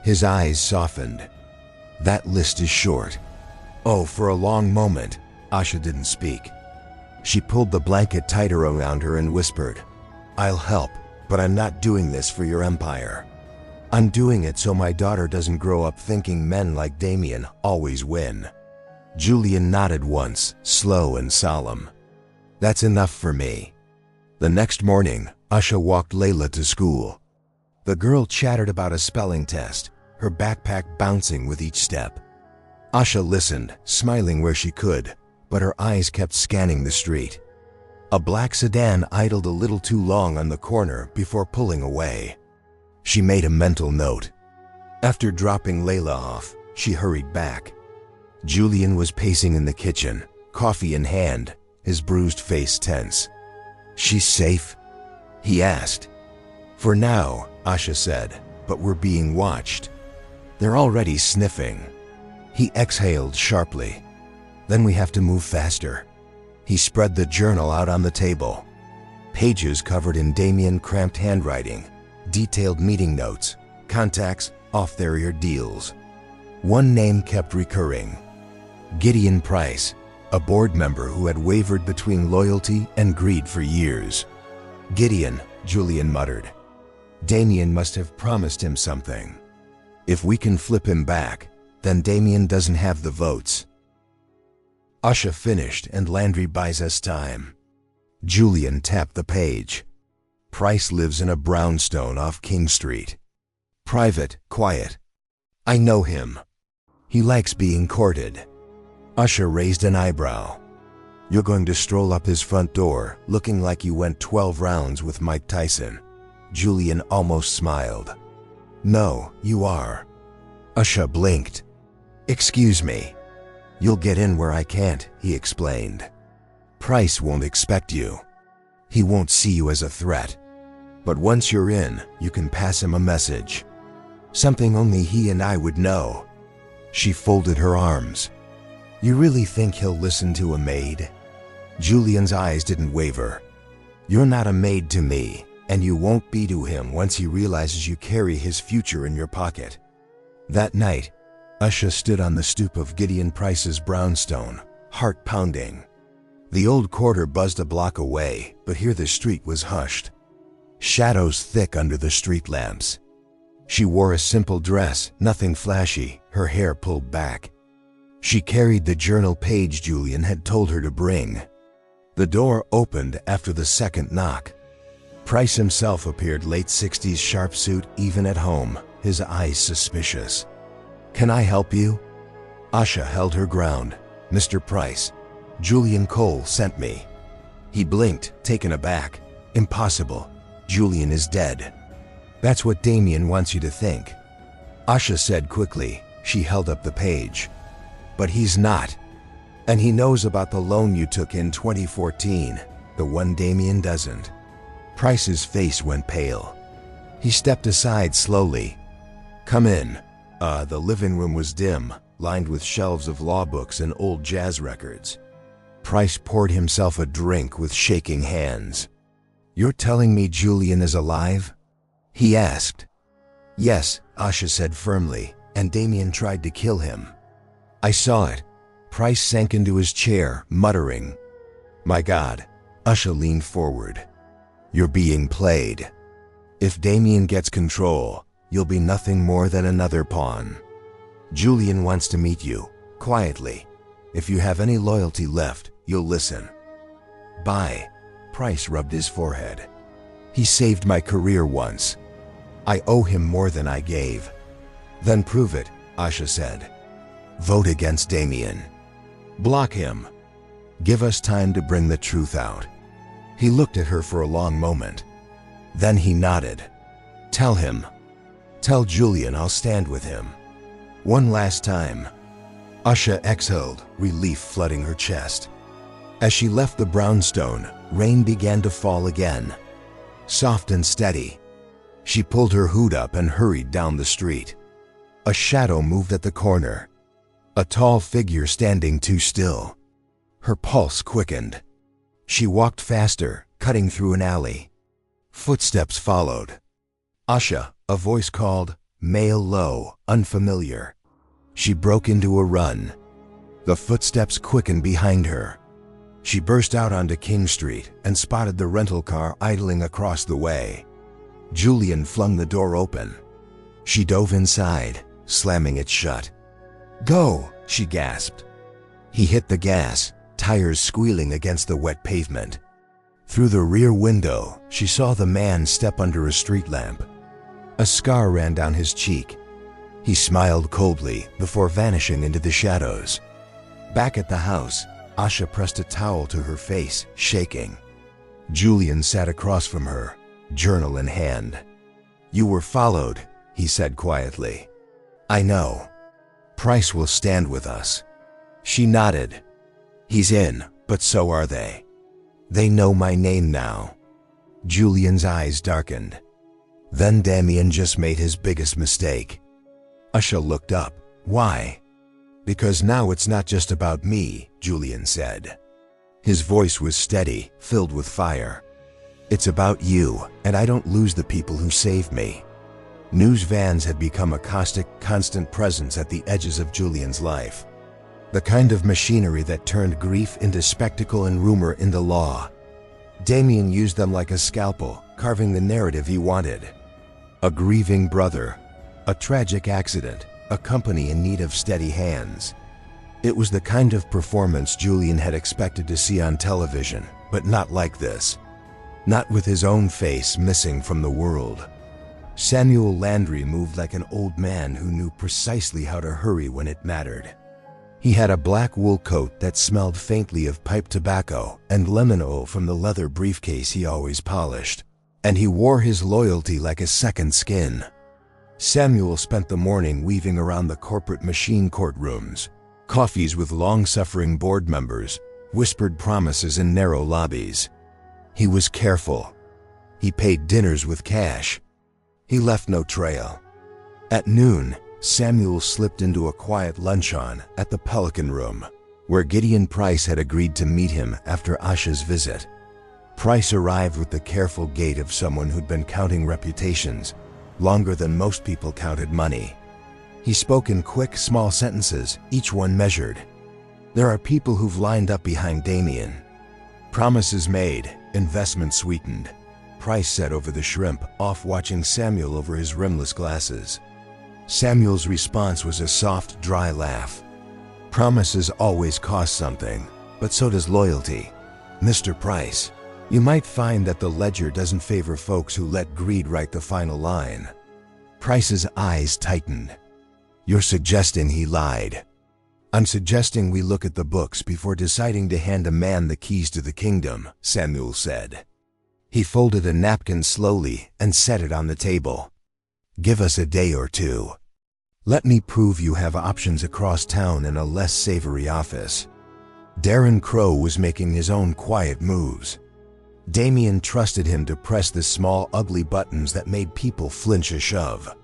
His eyes softened. That list is short. Oh, for a long moment, Asha didn't speak. She pulled the blanket tighter around her and whispered, I'll help, but I'm not doing this for your empire. I'm doing it so my daughter doesn't grow up thinking men like Damien always win. Julian nodded once, slow and solemn. That's enough for me. The next morning, Asha walked Layla to school. The girl chattered about a spelling test, her backpack bouncing with each step. Asha listened, smiling where she could, but her eyes kept scanning the street. A black sedan idled a little too long on the corner before pulling away. She made a mental note. After dropping Layla off, she hurried back. Julian was pacing in the kitchen, coffee in hand, his bruised face tense. She's safe? He asked. For now, Asha said, but we're being watched. They're already sniffing. He exhaled sharply. Then we have to move faster. He spread the journal out on the table. Pages covered in Damien cramped handwriting, detailed meeting notes, contacts, off-their-ear deals. One name kept recurring. Gideon Price, a board member who had wavered between loyalty and greed for years. Gideon, Julian muttered. Damien must have promised him something. If we can flip him back, then Damien doesn't have the votes. Asha finished and Landry buys us time. Julian tapped the page. Price lives in a brownstone off King Street. Private, quiet. I know him. He likes being courted. Asha raised an eyebrow. You're going to stroll up his front door, looking like you went 12 rounds with Mike Tyson. Julian almost smiled. No, you are. Asha blinked. Excuse me. You'll get in where I can't, he explained. Price won't expect you. He won't see you as a threat. But once you're in, you can pass him a message. Something only he and I would know. She folded her arms. You really think he'll listen to a maid? Julian's eyes didn't waver. You're not a maid to me, and you won't be to him once he realizes you carry his future in your pocket. That night, Asha stood on the stoop of Gideon Price's brownstone, heart pounding. The old quarter buzzed a block away, but here the street was hushed. Shadows thick under the street lamps. She wore a simple dress, nothing flashy, her hair pulled back. She carried the journal page Julian had told her to bring. The door opened after the second knock. Price himself appeared, late 60s sharp suit, even at home, his eyes suspicious. Can I help you? Asha held her ground. Mr. Price, Julian Cole sent me. He blinked, taken aback. Impossible. Julian is dead. That's what Damien wants you to think. Asha said quickly. She held up the page. But he's not. And he knows about the loan you took in 2014, the one Damien doesn't. Price's face went pale. He stepped aside slowly. Come in. The living room was dim, lined with shelves of law books and old jazz records. Price poured himself a drink with shaking hands. You're telling me Julian is alive? He asked. Yes, Asha said firmly, and Damien tried to kill him. I saw it. Price sank into his chair, muttering. My God. Asha leaned forward. You're being played. If Damien gets control, you'll be nothing more than another pawn. Julian wants to meet you, quietly. If you have any loyalty left, you'll listen. Bye. Price rubbed his forehead. He saved my career once. I owe him more than I gave. Then prove it, Asha said. Vote against Damien. Block him. Give us time to bring the truth out. He looked at her for a long moment. Then he nodded. Tell him. Tell Julian I'll stand with him. One last time. Asha exhaled, relief flooding her chest. As she left the brownstone, rain began to fall again. Soft and steady. She pulled her hood up and hurried down the street. A shadow moved at the corner. A tall figure standing too still. Her pulse quickened. She walked faster, cutting through an alley. Footsteps followed. Asha, a voice called, male low, unfamiliar. She broke into a run. The footsteps quickened behind her. She burst out onto King Street and spotted the rental car idling across the way. Julian flung the door open. She dove inside, slamming it shut. Go, she gasped. He hit the gas, tires squealing against the wet pavement. Through the rear window, she saw the man step under a street lamp. A scar ran down his cheek. He smiled coldly before vanishing into the shadows. Back at the house, Asha pressed a towel to her face, shaking. Julian sat across from her, journal in hand. You were followed, he said quietly. I know. Price will stand with us. She nodded. He's in, but so are they. They know my name now. Julian's eyes darkened. Then Damien just made his biggest mistake. Asha looked up. Why? Because now it's not just about me, Julian said. His voice was steady, filled with fire. It's about you, and I don't lose the people who saved me. News vans had become a caustic, constant presence at the edges of Julian's life. The kind of machinery that turned grief into spectacle and rumor into law. Damien used them like a scalpel, carving the narrative he wanted. A grieving brother, a tragic accident, a company in need of steady hands. It was the kind of performance Julian had expected to see on television, but not like this. Not with his own face missing from the world. Samuel Landry moved like an old man who knew precisely how to hurry when it mattered. He had a black wool coat that smelled faintly of pipe tobacco and lemon oil from the leather briefcase he always polished, and he wore his loyalty like a second skin. Samuel spent the morning weaving around the corporate machine courtrooms, coffees with long-suffering board members, whispered promises in narrow lobbies. He was careful. He paid dinners with cash. He left no trail. At noon, Samuel slipped into a quiet luncheon at the Pelican Room, where Gideon Price had agreed to meet him after Asha's visit. Price arrived with the careful gait of someone who'd been counting reputations, longer than most people counted money. He spoke in quick, small sentences, each one measured. There are people who've lined up behind Damien. Promises made, investment sweetened, Price said over the shrimp, off watching Samuel over his rimless glasses. Samuel's response was a soft, dry laugh. Promises always cost something, but so does loyalty. Mr. Price, you might find that the ledger doesn't favor folks who let greed write the final line. Price's eyes tightened. You're suggesting he lied. I'm suggesting we look at the books before deciding to hand a man the keys to the kingdom, Samuel said. He folded a napkin slowly and set it on the table. Give us a day or two. Let me prove you have options across town in a less savory office. Darren Crow was making his own quiet moves. Damien trusted him to press the small, ugly buttons that made people flinch a shove.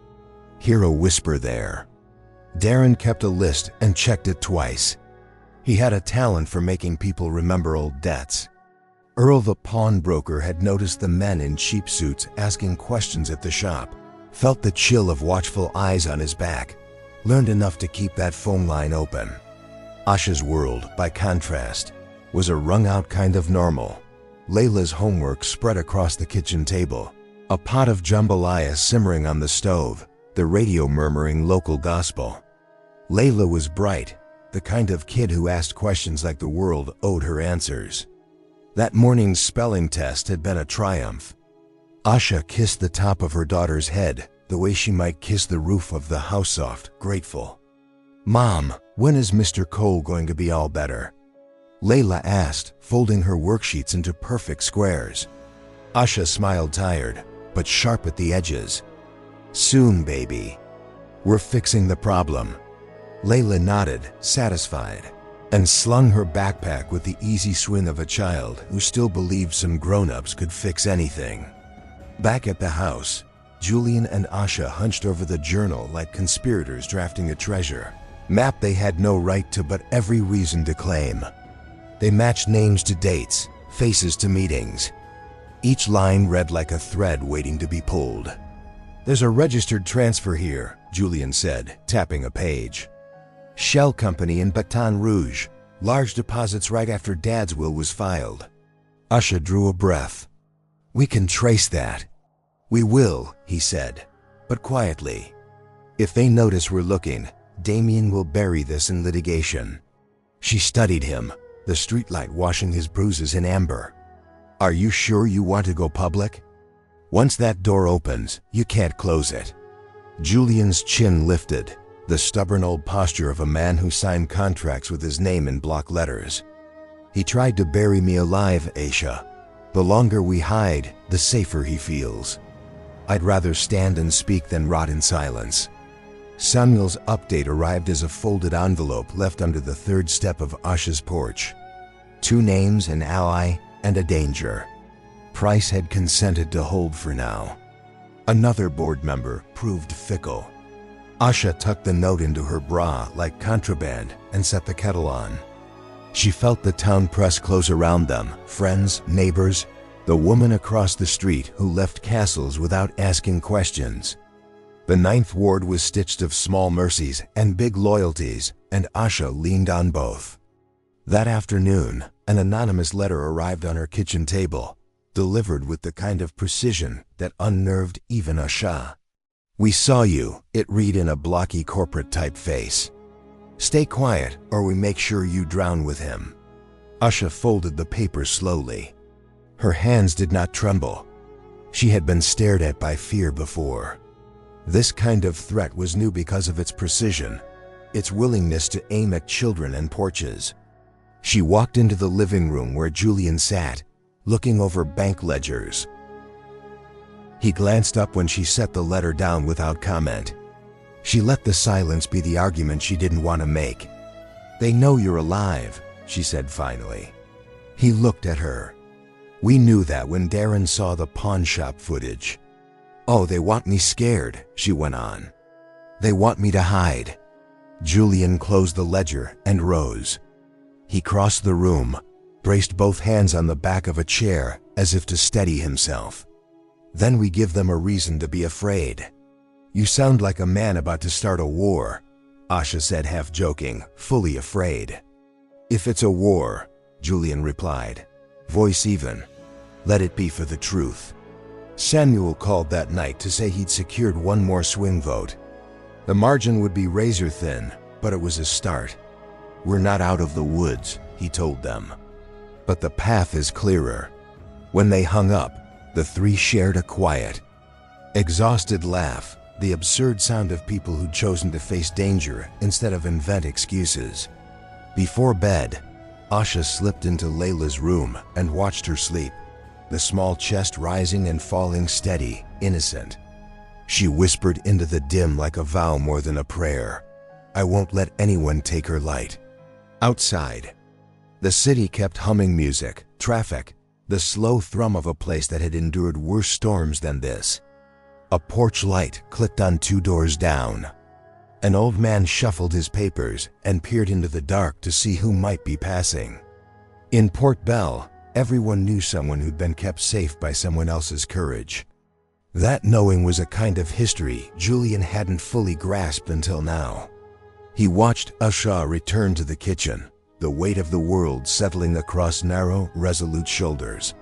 Hear a whisper there. Darren kept a list and checked it twice. He had a talent for making people remember old debts. Earl the pawnbroker had noticed the men in cheap suits asking questions at the shop, felt the chill of watchful eyes on his back, learned enough to keep that phone line open. Asha's world, by contrast, was a wrung-out kind of normal. Layla's homework spread across the kitchen table, a pot of jambalaya simmering on the stove, the radio murmuring local gospel. Layla was bright, the kind of kid who asked questions like the world owed her answers. That morning's spelling test had been a triumph. Asha kissed the top of her daughter's head the way she might kiss the roof of the house, soft, grateful. "Mom, when is Mr. Cole going to be all better?" Layla asked, folding her worksheets into perfect squares. Asha smiled, tired, but sharp at the edges. "Soon, baby. We're fixing the problem." Layla nodded, satisfied, and slung her backpack with the easy swing of a child who still believed some grown-ups could fix anything. Back at the house, Julian and Asha hunched over the journal like conspirators drafting a treasure map they had no right to but every reason to claim. They matched names to dates, faces to meetings. Each line read like a thread waiting to be pulled. "There's a registered transfer here," Julian said, tapping a page. "Shell Company in Baton Rouge. Large deposits right after Dad's will was filed." Asha drew a breath. "We can trace that." "We will," he said, but quietly. "If they notice we're looking, Damien will bury this in litigation." She studied him, the streetlight washing his bruises in amber. "Are you sure you want to go public? Once that door opens, you can't close it." Julian's chin lifted, the stubborn old posture of a man who signed contracts with his name in block letters. "He tried to bury me alive, Aisha. The longer we hide, the safer he feels. I'd rather stand and speak than rot in silence." Samuel's update arrived as a folded envelope left under the third step of Asha's porch. 2 names, an ally, and a danger. Price had consented to hold for now. Another board member proved fickle. Asha tucked the note into her bra like contraband and set the kettle on. She felt the town press close around them, friends, neighbors, the woman across the street who left castles without asking questions. The 9th Ward was stitched of small mercies and big loyalties, and Asha leaned on both. That afternoon, an anonymous letter arrived on her kitchen table, delivered with the kind of precision that unnerved even Asha. "We saw you," it read in a blocky corporate typeface. "Stay quiet or we make sure you drown with him." Asha folded the paper slowly. Her hands did not tremble. She had been stared at by fear before. This kind of threat was new because of its precision, its willingness to aim at children and porches. She walked into the living room where Julian sat, looking over bank ledgers. He glanced up when she set the letter down without comment. She let the silence be the argument she didn't want to make. "They know you're alive," she said finally. He looked at her. "We knew that when Darren saw the pawn shop footage." "Oh, they want me scared," she went on. "They want me to hide." Julian closed the ledger and rose. He crossed the room, braced both hands on the back of a chair as if to steady himself. "Then we give them a reason to be afraid." "You sound like a man about to start a war," Asha said, half joking, fully afraid. "If it's a war," Julian replied, voice even, "let it be for the truth." Samuel called that night to say he'd secured one more swing vote. The margin would be razor thin, but it was a start. "We're not out of the woods," he told them, "but the path is clearer." When they hung up, the 3 shared a quiet, exhausted laugh, the absurd sound of people who'd chosen to face danger instead of invent excuses. Before bed, Asha slipped into Layla's room and watched her sleep, the small chest rising and falling steady, innocent. She whispered into the dim like a vow more than a prayer, "I won't let anyone take her light." Outside, the city kept humming music, traffic, the slow thrum of a place that had endured worse storms than this. A porch light clicked on 2 doors down. An old man shuffled his papers and peered into the dark to see who might be passing. In Port Bell, everyone knew someone who'd been kept safe by someone else's courage. That knowing was a kind of history Julian hadn't fully grasped until now. He watched Asha return to the kitchen, the weight of the world settling across narrow, resolute shoulders.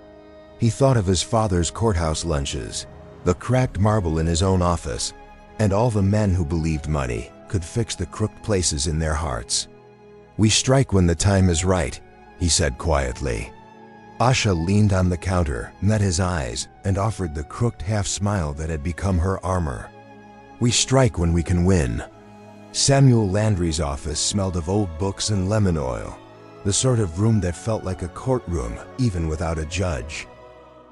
He thought of his father's courthouse lunches, the cracked marble in his own office, and all the men who believed money could fix the crooked places in their hearts. "We strike when the time is right," he said quietly. Asha leaned on the counter, met his eyes, and offered the crooked half-smile that had become her armor. "We strike when we can win." Samuel Landry's office smelled of old books and lemon oil, the sort of room that felt like a courtroom even without a judge.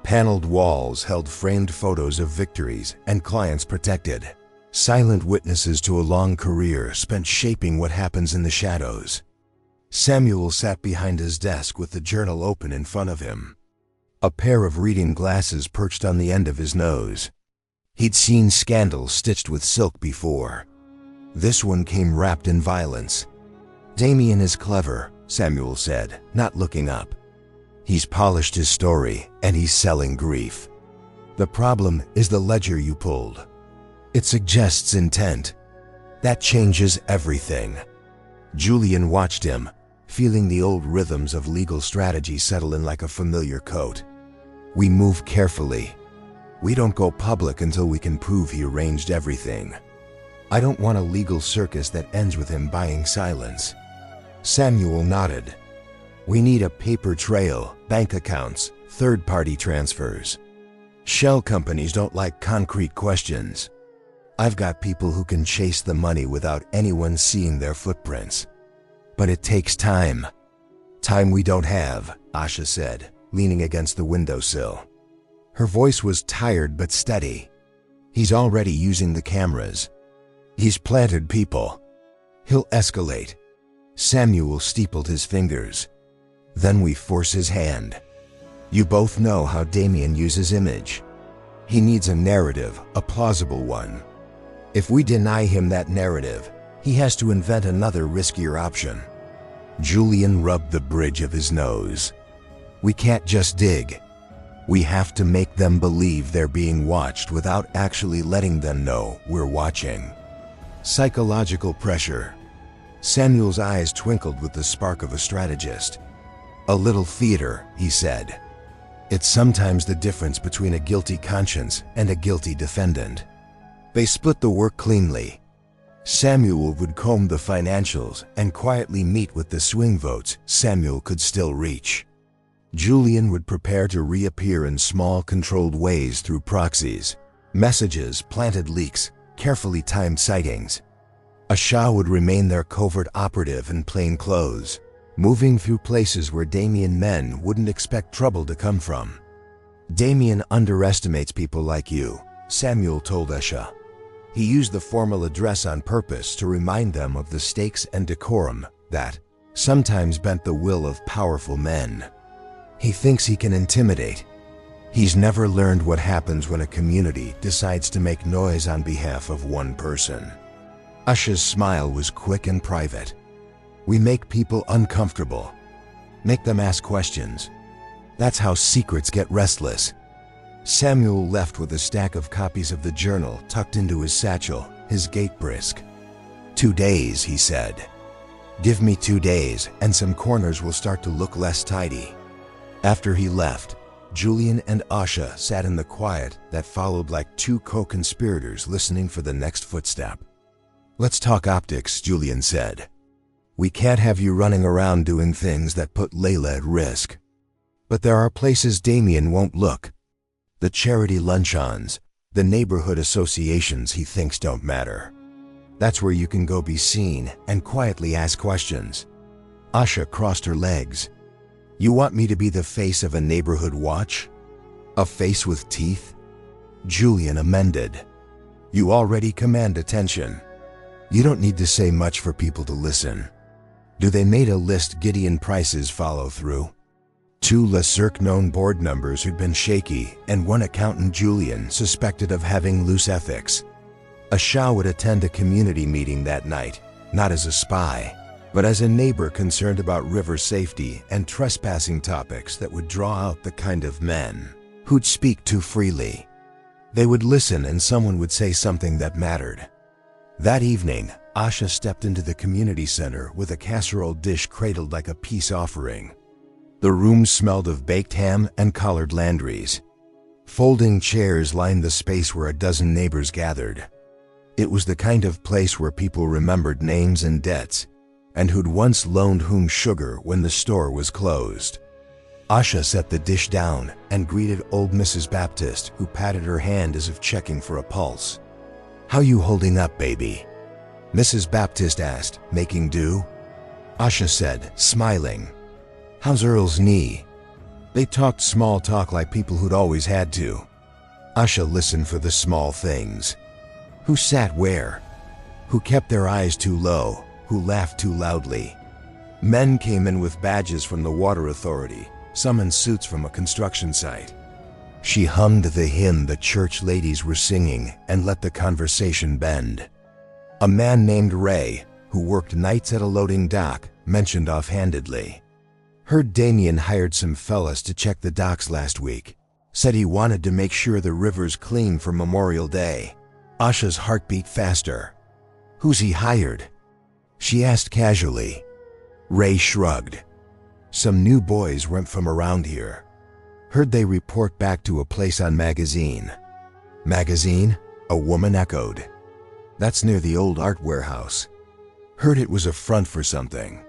Paneled walls held framed photos of victories and clients protected, silent witnesses to a long career spent shaping what happens in the shadows. Samuel sat behind his desk with the journal open in front of him, a pair of reading glasses perched on the end of his nose. He'd seen scandals stitched with silk before. This one came wrapped in violence. "Damien is clever," Samuel said, not looking up. "He's polished his story, and he's selling grief. The problem is the ledger you pulled. It suggests intent. That changes everything." Julian watched him, feeling the old rhythms of legal strategy settle in like a familiar coat. "We move carefully. We don't go public until we can prove he arranged everything. I don't want a legal circus that ends with him buying silence." Samuel nodded. "We need a paper trail, bank accounts, third-party transfers. Shell companies don't like concrete questions. I've got people who can chase the money without anyone seeing their footprints. But it takes time. Time we don't have," Asha said, leaning against the windowsill. Her voice was tired but steady. "He's already using the cameras. He's planted people. He'll escalate." Samuel steepled his fingers. "Then we force his hand. You both know how Damien uses image. He needs a narrative, a plausible one. If we deny him that narrative, he has to invent another riskier option." Julian rubbed the bridge of his nose. "We can't just dig. We have to make them believe they're being watched without actually letting them know we're watching." Psychological pressure. Samuel's eyes twinkled with the spark of a strategist. "A little theater," he said. "It's sometimes the difference between a guilty conscience and a guilty defendant." They split the work cleanly. Samuel would comb the financials and quietly meet with the swing votes Samuel could still reach. Julian would prepare to reappear in small, controlled ways through proxies, messages, planted leaks, carefully timed sightings. Asha would remain their covert operative in plain clothes, moving through places where Damien men wouldn't expect trouble to come from. "Damien underestimates people like you," Samuel told Asha. He used the formal address on purpose to remind them of the stakes and decorum that sometimes bent the will of powerful men. "He thinks he can intimidate. He's never learned what happens when a community decides to make noise on behalf of one person." Asha's smile was quick and private. "We make people uncomfortable. Make them ask questions. That's how secrets get restless." Samuel left with a stack of copies of the journal tucked into his satchel, his gait brisk. 2 days, he said. "Give me 2 days, and some corners will start to look less tidy." After he left, Julian and Asha sat in the quiet that followed like two co-conspirators listening for the next footstep. "Let's talk optics," Julian said. "We can't have you running around doing things that put Layla at risk. But there are places Damien won't look. The charity luncheons, the neighborhood associations he thinks don't matter. That's where you can go be seen and quietly ask questions." Asha crossed her legs. "You want me to be the face of a neighborhood watch? A face with teeth?" Julian amended. "You already command attention. You don't need to say much for people to listen. Do they made a list Gideon Price's follow through? 2 Le Cirque-known board members who'd been shaky, and 1 accountant Julian suspected of having loose ethics. Asha would attend a community meeting that night, not as a spy, but as a neighbor concerned about river safety and trespassing topics that would draw out the kind of men who'd speak too freely. They would listen and someone would say something that mattered. That evening, Asha stepped into the community center with a casserole dish cradled like a peace offering. The room smelled of baked ham and collared Landry's. Folding chairs lined the space where a dozen neighbors gathered. It was the kind of place where people remembered names and debts, and who'd once loaned whom sugar when the store was closed. Asha set the dish down and greeted old Mrs. Baptist, who patted her hand as if checking for a pulse. "How you holding up, baby?" Mrs. Baptist asked, making do. Asha said, smiling. How's Earl's knee? They talked small talk like people who'd always had to. Asha listened for the small things. Who sat where? Who kept their eyes too low? Who laughed too loudly? Men came in with badges from the water authority, some in suits from a construction site. She hummed the hymn the church ladies were singing and let the conversation bend. A man named Ray, who worked nights at a loading dock, mentioned offhandedly. Heard Damien hired some fellas to check the docks last week. Said he wanted to make sure the river's clean for Memorial Day. Asha's heart beat faster. Who's he hired? She asked casually. Ray shrugged. Some new boys went from around here. Heard they report back to a place on Magazine. Magazine? A woman echoed. That's near the old art warehouse. Heard it was a front for something.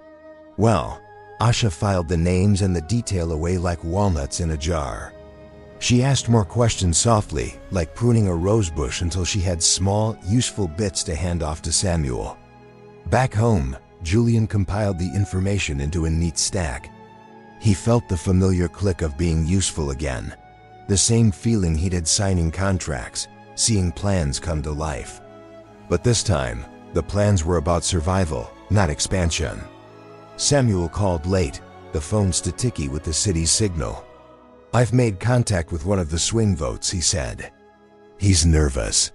Well, Asha filed the names and the detail away like walnuts in a jar. She asked more questions softly, like pruning a rosebush until she had small, useful bits to hand off to Samuel. Back home, Julian compiled the information into a neat stack. He felt the familiar click of being useful again, the same feeling he'd had signing contracts, seeing plans come to life. But this time, the plans were about survival, not expansion. Samuel called late, the phone staticky with the city's signal. I've made contact with one of the swing votes, he said. He's nervous.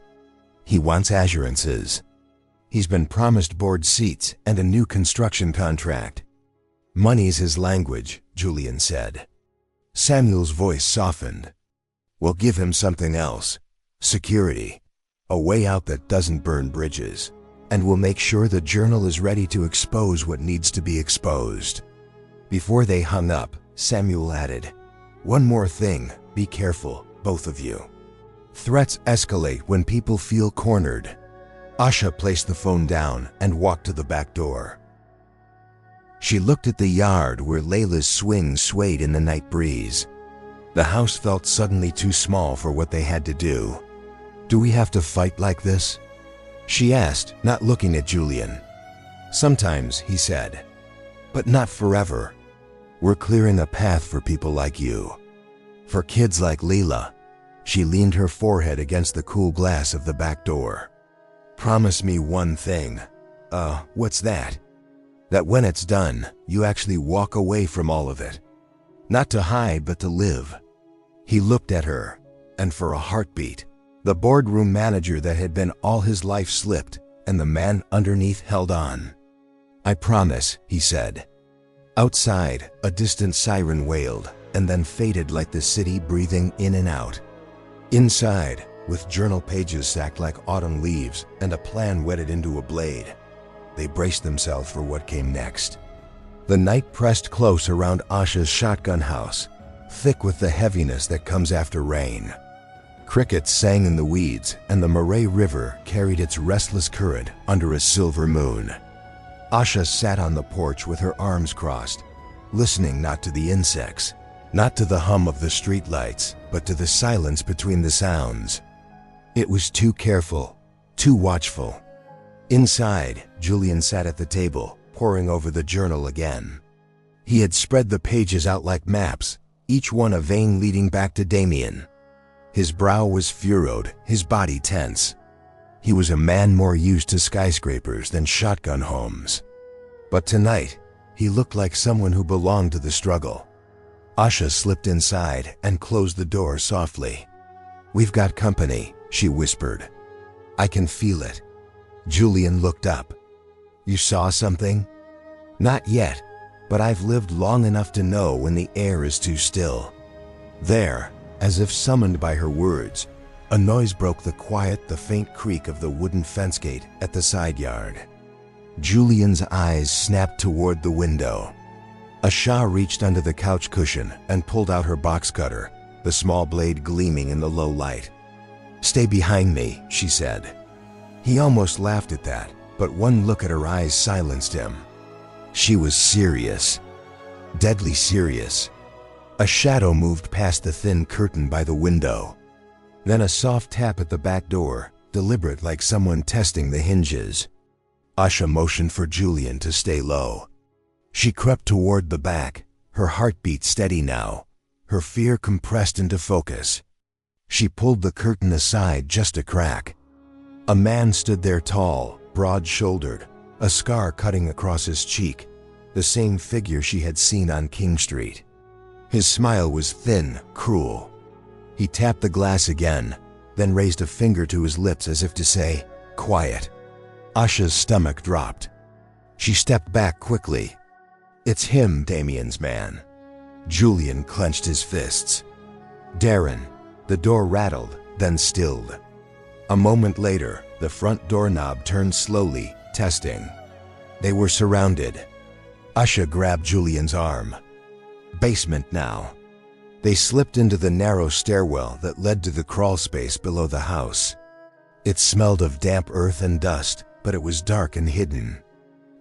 He wants assurances. He's been promised board seats and a new construction contract. Money's his language, Julian said. Samuel's voice softened. We'll give him something else. Security. A way out that doesn't burn bridges. And we'll make sure the Journal is ready to expose what needs to be exposed. Before they hung up, Samuel added, one more thing, be careful, both of you. Threats escalate when people feel cornered. Asha placed the phone down and walked to the back door. She looked at the yard where Layla's swing swayed in the night breeze. The house felt suddenly too small for what they had to do. Do we have to fight like this? She asked, not looking at Julian. Sometimes, he said, but not forever. We're clearing a path for people like you. For kids like Leela. She leaned her forehead against the cool glass of the back door. Promise me one thing. What's that? That when it's done, you actually walk away from all of it. Not to hide, but to live. He looked at her, and for a heartbeat, the boardroom manager that had been all his life slipped, and the man underneath held on. I promise, he said. Outside, a distant siren wailed, and then faded like the city breathing in and out. Inside, with journal pages sacked like autumn leaves and a plan wetted into a blade, they braced themselves for what came next. The night pressed close around Asha's shotgun house, thick with the heaviness that comes after rain. Crickets sang in the weeds, and the Murray River carried its restless current under a silver moon. Asha sat on the porch with her arms crossed, listening not to the insects, not to the hum of the streetlights, but to the silence between the sounds. It was too careful, too watchful. Inside, Julian sat at the table, poring over the journal again. He had spread the pages out like maps, each one a vein leading back to Damien. His brow was furrowed, his body tense. He was a man more used to skyscrapers than shotgun homes. But tonight, he looked like someone who belonged to the struggle. Asha slipped inside and closed the door softly. We've got company, she whispered. I can feel it. Julian looked up. You saw something? Not yet, but I've lived long enough to know when the air is too still. There, as if summoned by her words, a noise broke the quiet, the faint creak of the wooden fence gate at the side yard. Julian's eyes snapped toward the window. Asha reached under the couch cushion and pulled out her box cutter, the small blade gleaming in the low light. Stay behind me, she said. He almost laughed at that, but one look at her eyes silenced him. She was serious. Deadly serious. A shadow moved past the thin curtain by the window. Then a soft tap at the back door, deliberate like someone testing the hinges. Asha motioned for Julian to stay low. She crept toward the back, her heartbeat steady now, her fear compressed into focus. She pulled the curtain aside just a crack. A man stood there tall, broad-shouldered, a scar cutting across his cheek, the same figure she had seen on King Street. His smile was thin, cruel. He tapped the glass again, then raised a finger to his lips as if to say, "Quiet." Asha's stomach dropped. She stepped back quickly. "It's him, Damien's man." Julian clenched his fists. "Darren." The door rattled, then stilled. A moment later, the front doorknob turned slowly, testing. They were surrounded. Asha grabbed Julian's arm. Basement now. They slipped into the narrow stairwell that led to the crawl space below the house. It smelled of damp earth and dust, but it was dark and hidden.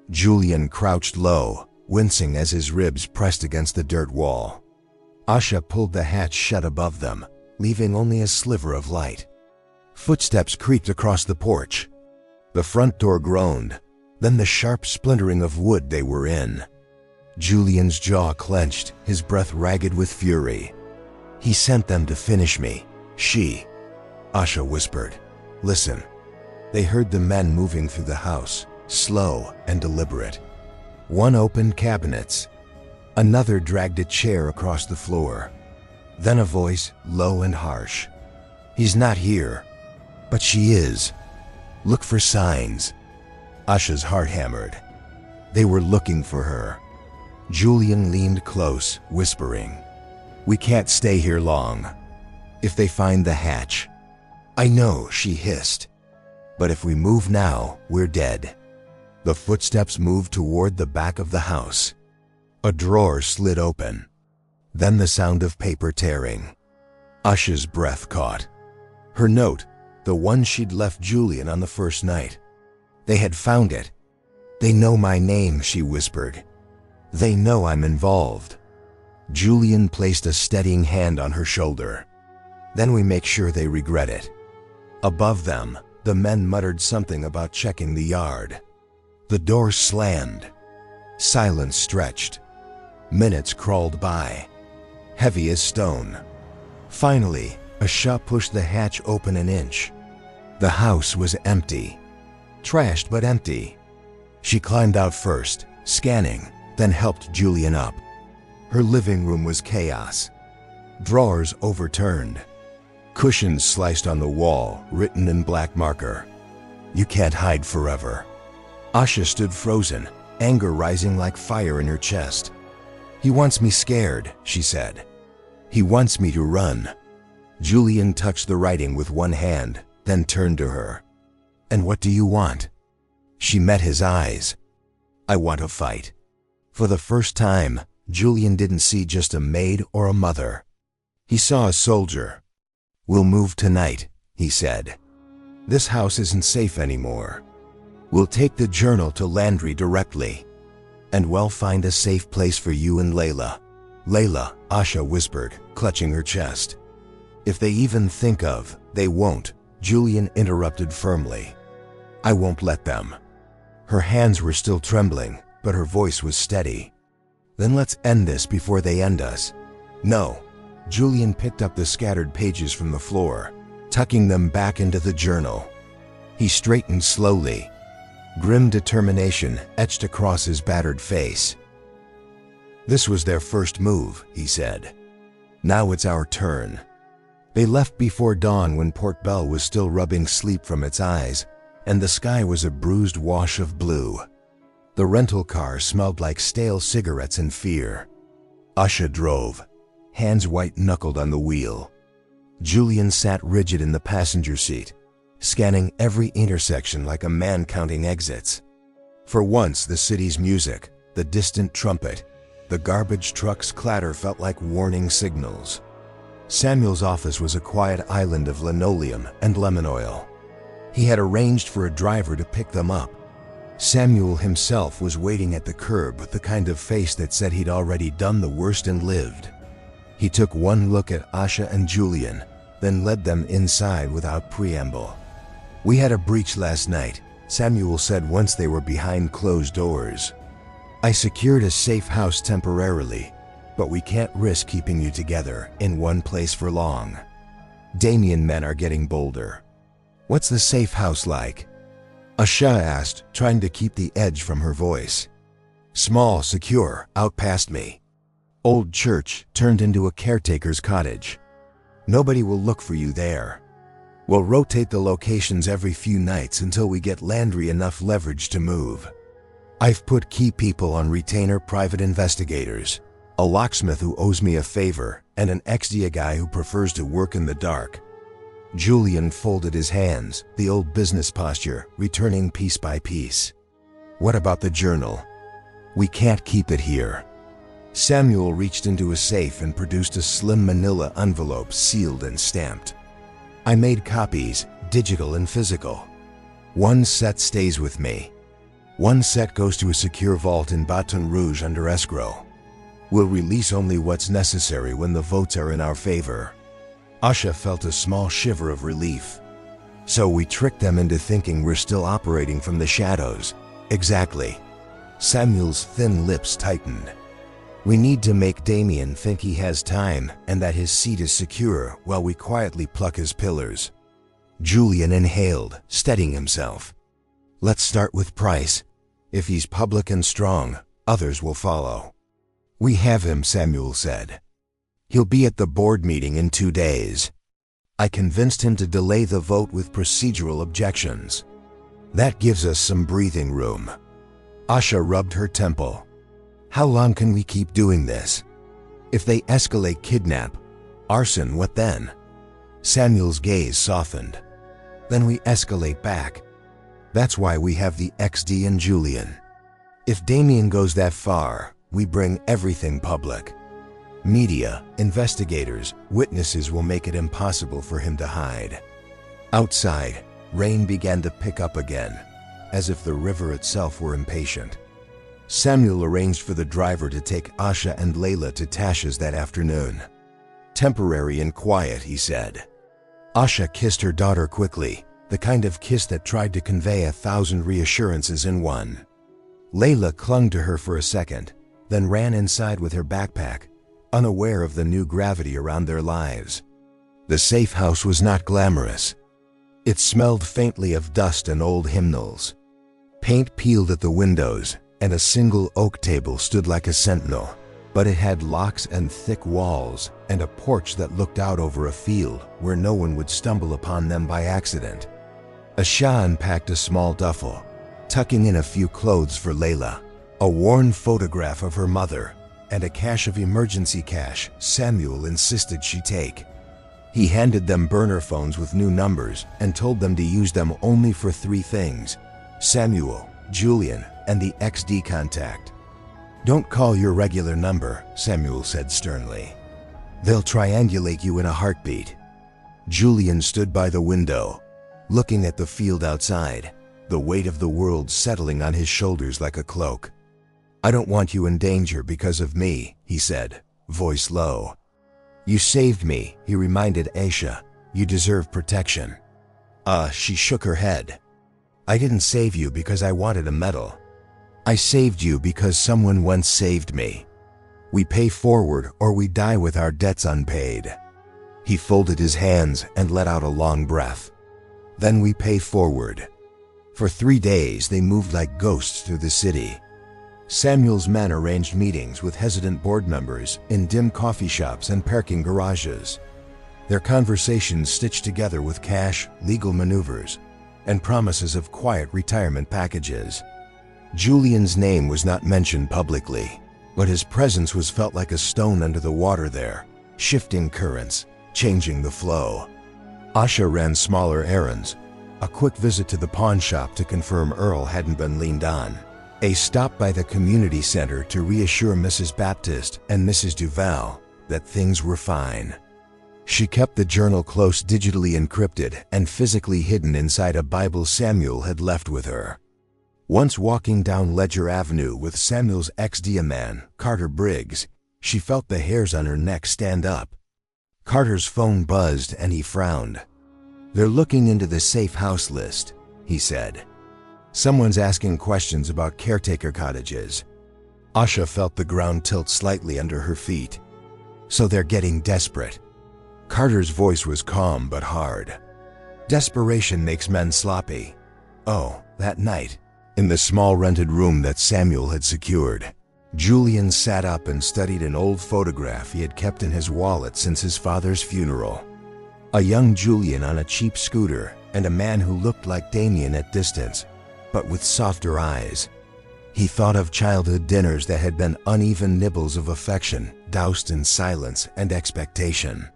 Julian crouched low, wincing as his ribs pressed against the dirt wall. Asha pulled the hatch shut above them, leaving only a sliver of light. Footsteps creaked across the porch. The front door groaned, then the sharp splintering of wood they were in. Julian's jaw clenched, his breath ragged with fury. "He sent them to finish me. She." Asha whispered, "Listen." They heard the men moving through the house, slow and deliberate. One opened cabinets. Another dragged a chair across the floor. Then a voice, low and harsh. "He's not here." "But she is. Look for signs." Asha's heart hammered. They were looking for her. Julian leaned close, whispering, "We can't stay here long. If they find the hatch." "I know," she hissed. "But if we move now, we're dead." The footsteps moved toward the back of the house. A drawer slid open. Then the sound of paper tearing. Asha's breath caught. Her note, the one she'd left Julian on the first night. They had found it. "They know my name," she whispered. "They know I'm involved." Julian placed a steadying hand on her shoulder. "Then we make sure they regret it." Above them, the men muttered something about checking the yard. The door slammed. Silence stretched. Minutes crawled by, heavy as stone. Finally, a shot pushed the hatch open an inch. The house was empty. Trashed but empty. She climbed out first, scanning, then helped Julian up. Her living room was chaos. Drawers overturned. Cushions sliced on the wall, written in black marker. "You can't hide forever." Asha stood frozen, anger rising like fire in her chest. "He wants me scared," she said. "He wants me to run." Julian touched the writing with one hand, then turned to her. "And what do you want?" She met his eyes. "I want to fight." For the first time, Julian didn't see just a maid or a mother. He saw a soldier. "We'll move tonight," he said. "This house isn't safe anymore. We'll take the journal to Landry directly. And we'll find a safe place for you and Layla." "Layla," Asha whispered, clutching her chest. "If they even think of, they won't," Julian interrupted firmly. "I won't let them." Her hands were still trembling, but her voice was steady. "Then let's end this before they end us." "No." Julian picked up the scattered pages from the floor, tucking them back into the journal. He straightened slowly. Grim determination etched across his battered face. "This was their first move," he said. "Now it's our turn." They left before dawn when Port Bell was still rubbing sleep from its eyes, and the sky was a bruised wash of blue. The rental car smelled like stale cigarettes and fear. Asha drove, hands white-knuckled on the wheel. Julian sat rigid in the passenger seat, scanning every intersection like a man counting exits. For once, the city's music, the distant trumpet, the garbage truck's clatter felt like warning signals. Samuel's office was a quiet island of linoleum and lemon oil. He had arranged for a driver to pick them up. Samuel himself was waiting at the curb with the kind of face that said he'd already done the worst and lived. He took one look at Asha and Julian, then led them inside without preamble. "We had a breach last night," Samuel said once they were behind closed doors. "I secured a safe house temporarily, but we can't risk keeping you together in one place for long." Damien men are getting bolder. "What's the safe house like?" Asha asked, trying to keep the edge from her voice. "Small, secure, out past me. Old church turned into a caretaker's cottage. Nobody will look for you there. We'll rotate the locations every few nights until we get Landry enough leverage to move. I've put key people on retainer private investigators, a locksmith who owes me a favor, and an XD guy who prefers to work in the dark." Julian folded his hands, the old business posture, returning piece by piece. "What about the journal?" "We can't keep it here." Samuel reached into a safe and produced a slim manila envelope sealed and stamped. "I made copies, digital and physical. One set stays with me. One set goes to a secure vault in Baton Rouge under escrow. We'll release only what's necessary when the votes are in our favor." Asha felt a small shiver of relief. "So we tricked them into thinking we're still operating from the shadows." "Exactly." Samuel's thin lips tightened. "We need to make Damien think he has time and that his seat is secure while we quietly pluck his pillars." Julian inhaled, steadying himself. "Let's start with Price. If he's public and strong, others will follow." "We have him," Samuel said. "He'll be at the board meeting in 2 days. I convinced him to delay the vote with procedural objections. That gives us some breathing room." Asha rubbed her temple. "How long can we keep doing this? If they escalate kidnap, arson, what then?" Samuel's gaze softened. "Then we escalate back. That's why we have the XD and Julian. If Damien goes that far, we bring everything public. Media, investigators, witnesses will make it impossible for him to hide." Outside, rain began to pick up again, as if the river itself were impatient. Samuel arranged for the driver to take Asha and Layla to Tasha's that afternoon. "Temporary and quiet," he said. Asha kissed her daughter quickly, the kind of kiss that tried to convey 1,000 reassurances in one. Layla clung to her for a second, then ran inside with her backpack, unaware of the new gravity around their lives. The safe house was not glamorous. It smelled faintly of dust and old hymnals. Paint peeled at the windows, and a single oak table stood like a sentinel, but it had locks and thick walls, and a porch that looked out over a field where no one would stumble upon them by accident. Asha unpacked a small duffel, tucking in a few clothes for Layla, a worn photograph of her mother, and a cache of emergency cash Samuel insisted she take. He handed them burner phones with new numbers and told them to use them only for 3 things: Samuel, Julian, and the XD contact. "Don't call your regular number," Samuel said sternly. "They'll triangulate you in a heartbeat." Julian stood by the window, looking at the field outside, the weight of the world settling on his shoulders like a cloak. "I don't want you in danger because of me," he said, voice low. "You saved me," he reminded Asha. "You deserve protection." She shook her head. "I didn't save you because I wanted a medal. I saved you because someone once saved me. We pay forward or we die with our debts unpaid." He folded his hands and let out a long breath. "Then we pay forward." For 3 days they moved like ghosts through the city. Samuel's men arranged meetings with hesitant board members in dim coffee shops and parking garages. Their conversations stitched together with cash, legal maneuvers, and promises of quiet retirement packages. Julian's name was not mentioned publicly, but his presence was felt like a stone under the water there, shifting currents, changing the flow. Asha ran smaller errands, a quick visit to the pawn shop to confirm Earl hadn't been leaned on, a stop by the community center to reassure Mrs. Baptist and Mrs. Duval that things were fine. She kept the journal close, digitally encrypted and physically hidden inside a Bible Samuel had left with her. Once walking down Ledger Avenue with Samuel's ex-dia man, Carter Briggs, she felt the hairs on her neck stand up. Carter's phone buzzed and he frowned. "They're looking into the safe house list," he said. Someone's asking questions about caretaker cottages. Asha felt the ground tilt slightly under her feet. So they're getting desperate. Carter's voice was calm but hard. Desperation makes men sloppy. Oh, that night, in the small rented room that Samuel had secured, Julian sat up and studied an old photograph he had kept in his wallet since his father's funeral. A young Julian on a cheap scooter and a man who looked like Damien at distance, but with softer eyes. He thought of childhood dinners that had been uneven nibbles of affection, doused in silence and expectation.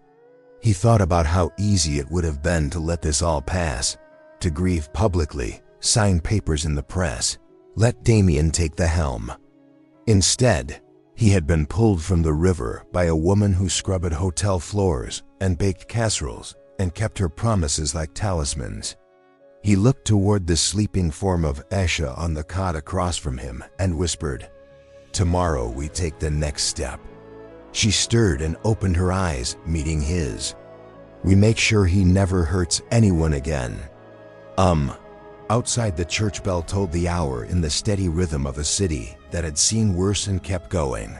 He thought about how easy it would have been to let this all pass, to grieve publicly, sign papers in the press, let Damien take the helm. Instead, he had been pulled from the river by a woman who scrubbed hotel floors and baked casseroles and kept her promises like talismans. He looked toward the sleeping form of Asha on the cot across from him and whispered, "Tomorrow we take the next step." She stirred and opened her eyes, meeting his. "We make sure he never hurts anyone again." Outside, the church bell tolled the hour in the steady rhythm of a city that had seen worse and kept going.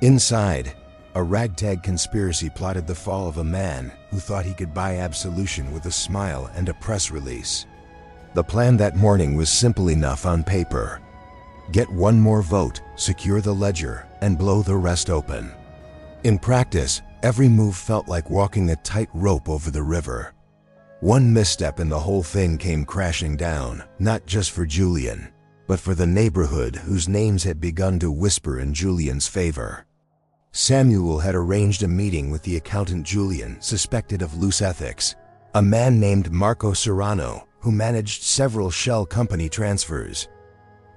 Inside, a ragtag conspiracy plotted the fall of a man who thought he could buy absolution with a smile and a press release. The plan that morning was simple enough on paper. Get one more vote, secure the ledger, and blow the rest open. In practice, every move felt like walking a tight rope over the river. One misstep and the whole thing came crashing down, not just for Julian, but for the neighborhood whose names had begun to whisper in Julian's favor. Samuel had arranged a meeting with the accountant Julian suspected of loose ethics, a man named Marco Serrano who managed several shell company transfers.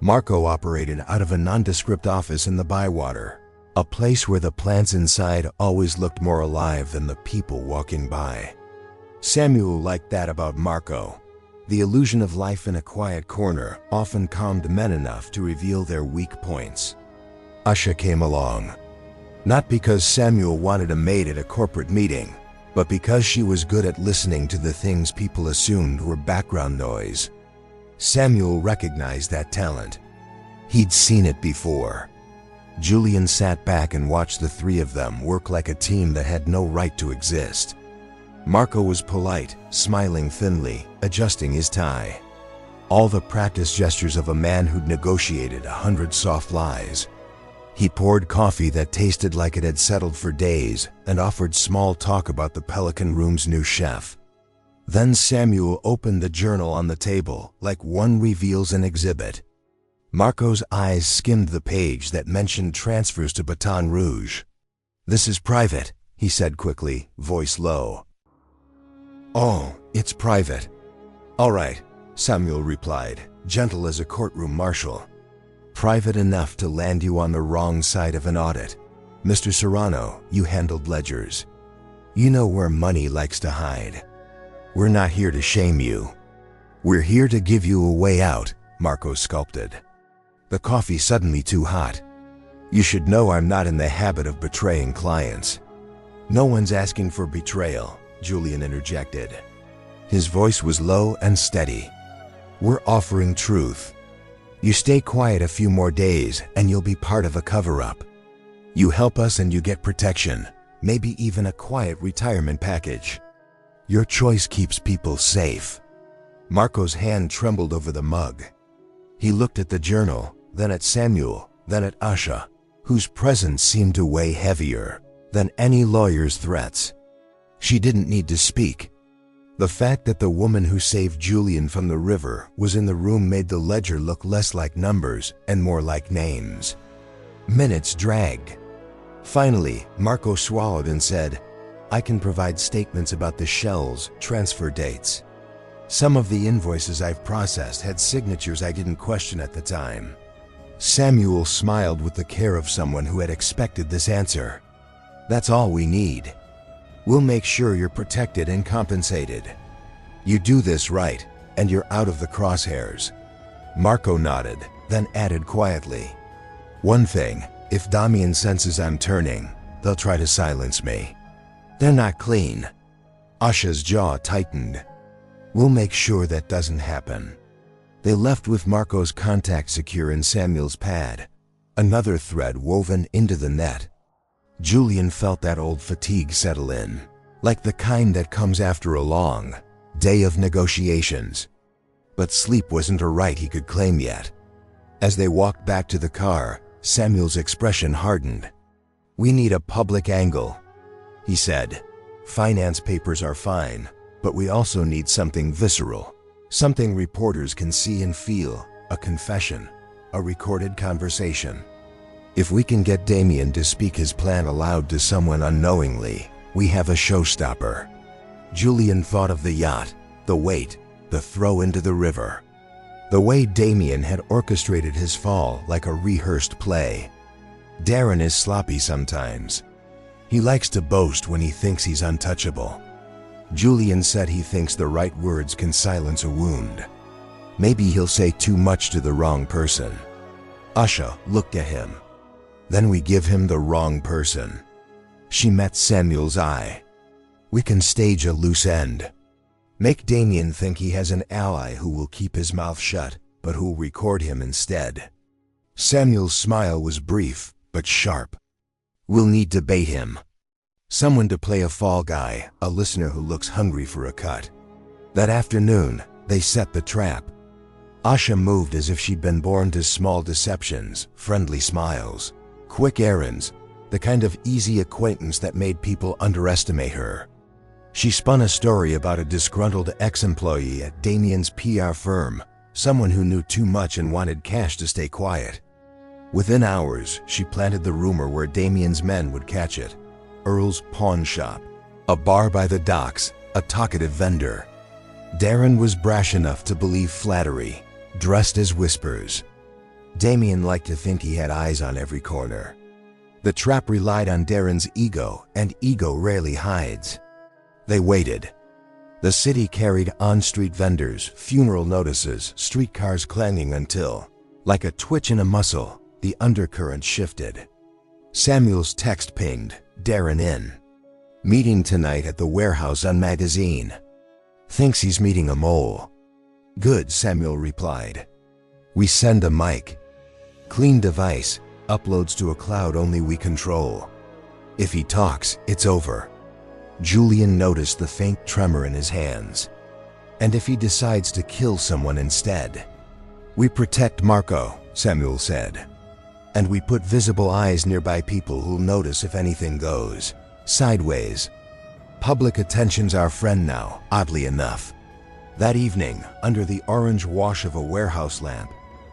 Marco operated out of a nondescript office in the Bywater, a place where the plants inside always looked more alive than the people walking by. Samuel liked that about Marco. The illusion of life in a quiet corner often calmed men enough to reveal their weak points. Asha came along. Not because Samuel wanted a maid at a corporate meeting, but because she was good at listening to the things people assumed were background noise. Samuel recognized that talent. He'd seen it before. Julian sat back and watched the three of them work like a team that had no right to exist. Marco was polite, smiling thinly, adjusting his tie. All the practice gestures of a man who'd negotiated 100 soft lies. He poured coffee that tasted like it had settled for days and offered small talk about the Pelican Room's new chef. Then Samuel opened the journal on the table like one reveals an exhibit. Marco's eyes skimmed the page that mentioned transfers to Baton Rouge. "This is private," he said quickly, voice low. "Oh, it's private." "All right," Samuel replied, gentle as a courtroom marshal. "Private enough to land you on the wrong side of an audit. Mr. Serrano, you handled ledgers. You know where money likes to hide. We're not here to shame you. We're here to give you a way out," Marco sculpted. The coffee suddenly too hot. "You should know I'm not in the habit of betraying clients." "No one's asking for betrayal," Julian interjected. His voice was low and steady. "We're offering truth. You stay quiet a few more days and you'll be part of a cover-up. You help us and you get protection, maybe even a quiet retirement package. Your choice keeps people safe." Marco's hand trembled over the mug. He looked at the journal, then at Samuel, then at Asha, whose presence seemed to weigh heavier than any lawyer's threats. She didn't need to speak. The fact that the woman who saved Julian from the river was in the room made the ledger look less like numbers and more like names. Minutes dragged. Finally, Marco swallowed and said, "I can provide statements about the shells, transfer dates. Some of the invoices I've processed had signatures I didn't question at the time." Samuel smiled with the care of someone who had expected this answer. "That's all we need. We'll make sure you're protected and compensated. You do this right, and you're out of the crosshairs." Marco nodded, then added quietly, "One thing, if Damien senses I'm turning, they'll try to silence me. They're not clean." Asha's jaw tightened. "We'll make sure that doesn't happen." They left with Marco's contact secure in Samuel's pad, another thread woven into the net. Julian felt that old fatigue settle in, like the kind that comes after a long day of negotiations. But sleep wasn't a right he could claim yet. As they walked back to the car, Samuel's expression hardened. "We need a public angle," he said. "Finance papers are fine, but we also need something visceral, something reporters can see and feel, a confession, a recorded conversation. If we can get Damien to speak his plan aloud to someone unknowingly, we have a showstopper." Julian thought of the yacht, the weight, the throw into the river. The way Damien had orchestrated his fall like a rehearsed play. Darren is sloppy sometimes. He likes to boast when he thinks he's untouchable. Julian said he thinks the right words can silence a wound. Maybe he'll say too much to the wrong person. Asha looked at him. Then we give him the wrong person. She met Samuel's eye. We can stage a loose end. Make Damien think he has an ally who will keep his mouth shut, but who'll record him instead. Samuel's smile was brief, but sharp. We'll need to bait him. Someone to play a fall guy, a listener who looks hungry for a cut. That afternoon, they set the trap. Asha moved as if she'd been born to small deceptions, friendly smiles, quick errands, the kind of easy acquaintance that made people underestimate her. She spun a story about a disgruntled ex-employee at Damien's PR firm, someone who knew too much and wanted cash to stay quiet. Within hours, she planted the rumor where Damien's men would catch it. Earl's pawn shop, a bar by the docks, a talkative vendor. Darren was brash enough to believe flattery, dressed as whispers. Damien liked to think he had eyes on every corner. The trap relied on Darren's ego, and ego rarely hides. They waited. The city carried on-street vendors, funeral notices, streetcars clanging until, like a twitch in a muscle, the undercurrent shifted. Samuel's text pinged, Darren in. Meeting tonight at the warehouse on Magazine. Thinks he's meeting a mole. Good, Samuel replied. We send a mic. Clean device, uploads to a cloud only we control. If he talks, it's over. Julian noticed the faint tremor in his hands. And if he decides to kill someone instead? We protect Marco, Samuel said. And we put visible eyes nearby people who'll notice if anything goes sideways. Public attention's our friend now, oddly enough. That evening, under the orange wash of a warehouse lamp,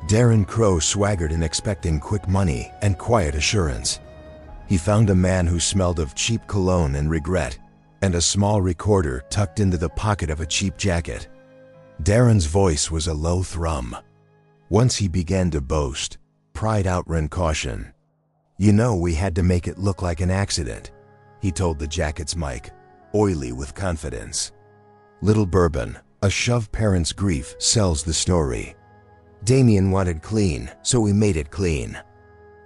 Darren Crow swaggered in expecting quick money and quiet assurance. He found a man who smelled of cheap cologne and regret, and a small recorder tucked into the pocket of a cheap jacket. Darren's voice was a low thrum. Once he began to boast, pride outran caution. You know, we had to make it look like an accident, he told the jacket's mic, oily with confidence. Little bourbon, a shove parent's grief, sells the story. Damien wanted clean, so we made it clean.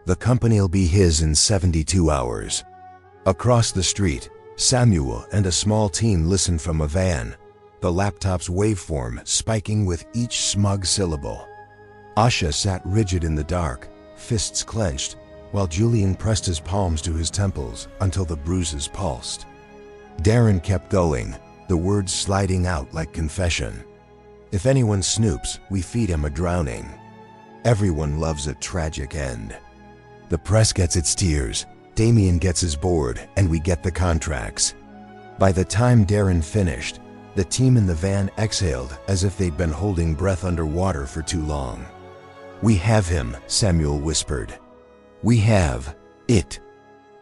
The company'll be his in 72 hours. Across the street, Samuel and a small team listened from a van, the laptop's waveform spiking with each smug syllable. Asha sat rigid in the dark, fists clenched, while Julian pressed his palms to his temples until the bruises pulsed. Darren kept going, the words sliding out like confession. If anyone snoops, we feed him a drowning. Everyone loves a tragic end. The press gets its tears, Damien gets his board, and we get the contracts. By the time Darren finished, the team in the van exhaled as if they'd been holding breath underwater for too long. We have him, Samuel whispered. We have it.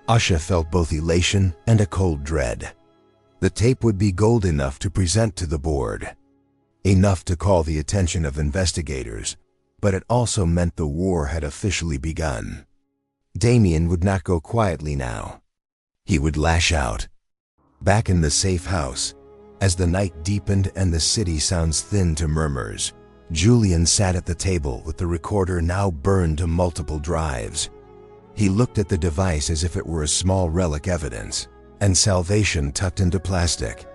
Asha felt both elation and a cold dread. The tape would be gold enough to present to the board. Enough to call the attention of investigators, but it also meant the war had officially begun. Damien would not go quietly now. He would lash out. Back in the safe house, as the night deepened and the city sounds thinned to murmurs, Julian sat at the table with the recorder now burned to multiple drives. He looked at the device as if it were a small relic evidence, and salvation tucked into plastic.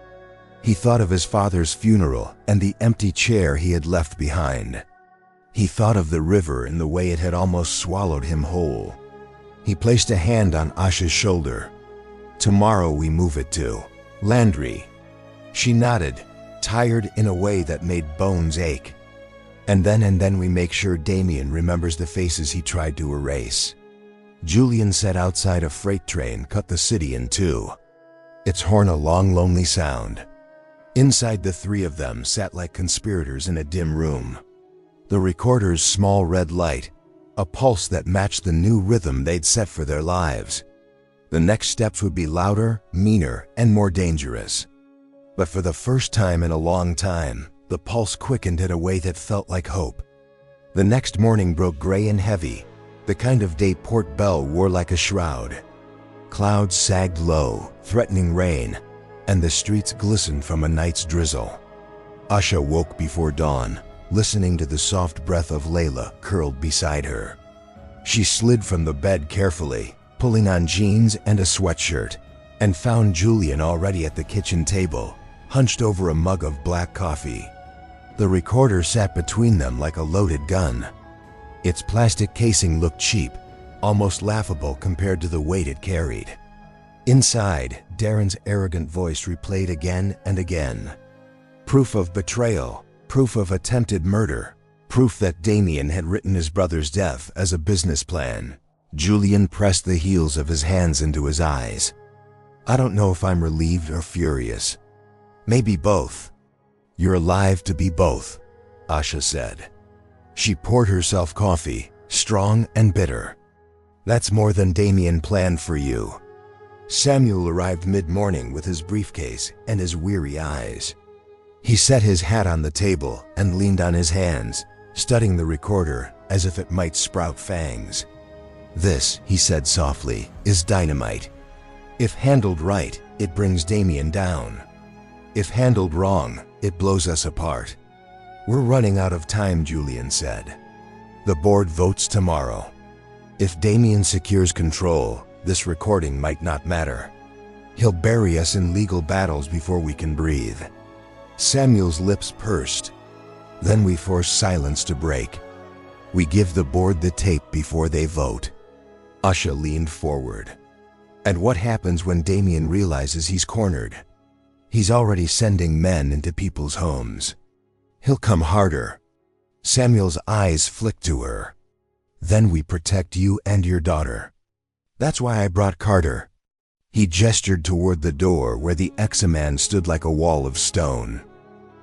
He thought of his father's funeral and the empty chair he had left behind. He thought of the river and the way it had almost swallowed him whole. He placed a hand on Asha's shoulder. "Tomorrow we move it to Landry." She nodded, tired in a way that made bones ache. And then we make sure Damien remembers the faces he tried to erase." Julian sat outside a freight train cut the city in two, its horn a long, lonely sound. Inside, the three of them sat like conspirators in a dim room. The recorder's small red light, a pulse that matched the new rhythm they'd set for their lives. The next steps would be louder, meaner, and more dangerous. But for the first time in a long time, the pulse quickened in a way that felt like hope. The next morning broke gray and heavy, the kind of day Port Bell wore like a shroud. Clouds sagged low, threatening rain, and the streets glistened from a night's drizzle. Asha woke before dawn, listening to the soft breath of Layla curled beside her. She slid from the bed carefully, pulling on jeans and a sweatshirt, and found Julian already at the kitchen table, hunched over a mug of black coffee. The recorder sat between them like a loaded gun. Its plastic casing looked cheap, almost laughable compared to the weight it carried. Inside, Darren's arrogant voice replayed again and again. Proof of betrayal, proof of attempted murder, proof that Damien had written his brother's death as a business plan. Julian pressed the heels of his hands into his eyes. "I don't know if I'm relieved or furious. Maybe both." "You're alive to be both," Asha said. She poured herself coffee, strong and bitter. "That's more than Damien planned for you." Samuel arrived mid-morning with his briefcase and his weary eyes. He set his hat on the table and leaned on his hands, studying the recorder as if it might sprout fangs. "This," he said softly, "is dynamite. If handled right, it brings Damien down. If handled wrong, it blows us apart." "We're running out of time," Julian said. "The board votes tomorrow. If Damien secures control, this recording might not matter. He'll bury us in legal battles before we can breathe." Samuel's lips pursed. "Then we force silence to break. We give the board the tape before they vote." Asha leaned forward. "And what happens when Damien realizes he's cornered? He's already sending men into people's homes. He'll come harder." Samuel's eyes flicked to her. "Then we protect you and your daughter. That's why I brought Carter." He gestured toward the door where the ex-man stood like a wall of stone.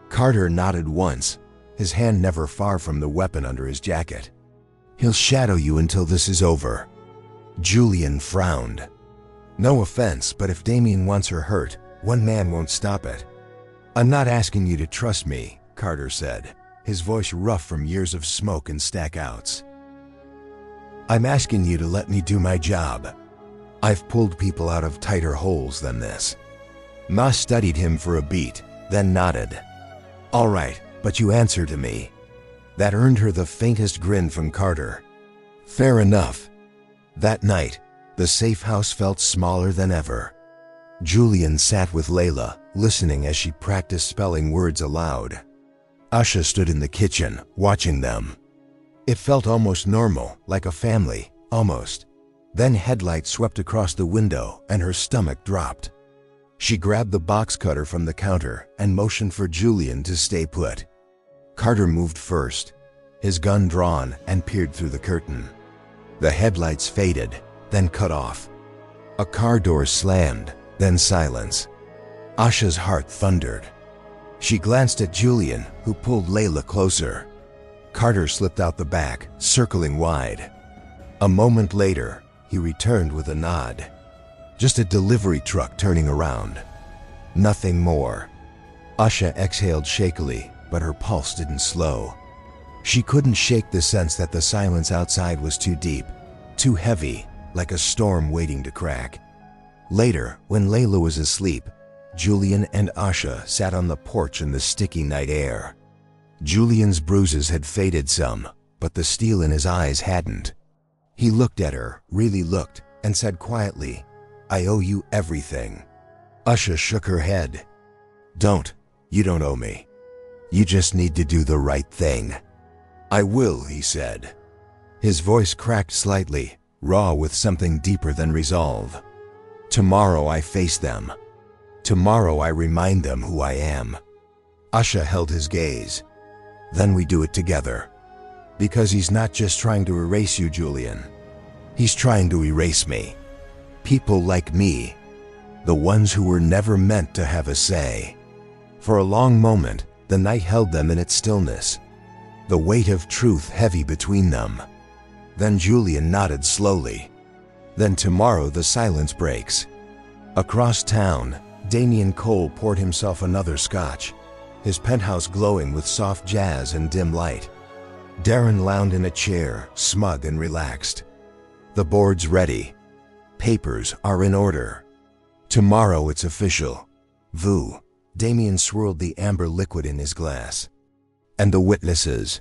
Carter nodded once, his hand never far from the weapon under his jacket. "He'll shadow you until this is over." Julian frowned. "No offense, but if Damien wants her hurt, one man won't stop it." "I'm not asking you to trust me," Carter said, his voice rough from years of smoke and stackouts. "I'm asking you to let me do my job. I've pulled people out of tighter holes than this." Ma studied him for a beat, then nodded. "All right, but you answer to me." That earned her the faintest grin from Carter. "Fair enough." That night, the safe house felt smaller than ever. Julian sat with Layla, listening as she practiced spelling words aloud. Asha stood in the kitchen, watching them. It felt almost normal, like a family, almost. Then headlights swept across the window and her stomach dropped. She grabbed the box cutter from the counter and motioned for Julian to stay put. Carter moved first, his gun drawn, and peered through the curtain. The headlights faded, then cut off. A car door slammed, then silence. Asha's heart thundered. She glanced at Julian, who pulled Layla closer. Carter slipped out the back, circling wide. A moment later, he returned with a nod. Just a delivery truck turning around. Nothing more. Asha exhaled shakily, but her pulse didn't slow. She couldn't shake the sense that the silence outside was too deep, too heavy, like a storm waiting to crack. Later, when Layla was asleep, Julian and Asha sat on the porch in the sticky night air. Julian's bruises had faded some, but the steel in his eyes hadn't. He looked at her, really looked, and said quietly, "I owe you everything." Asha shook her head. "You don't owe me. You just need to do the right thing." "I will," he said. His voice cracked slightly, raw with something deeper than resolve. "Tomorrow I face them. Tomorrow I remind them who I am." Asha held his gaze. "Then we do it together. Because he's not just trying to erase you, Julian. He's trying to erase me. People like me. The ones who were never meant to have a say." For a long moment, the night held them in its stillness, the weight of truth heavy between them. Then Julian nodded slowly. "Then tomorrow the silence breaks." Across town, Damian Cole poured himself another scotch, his penthouse glowing with soft jazz and dim light. Darren lounged in a chair, smug and relaxed. "The board's ready. Papers are in order. Tomorrow it's official. Vu." Damian swirled the amber liquid in his glass. "And the witnesses?"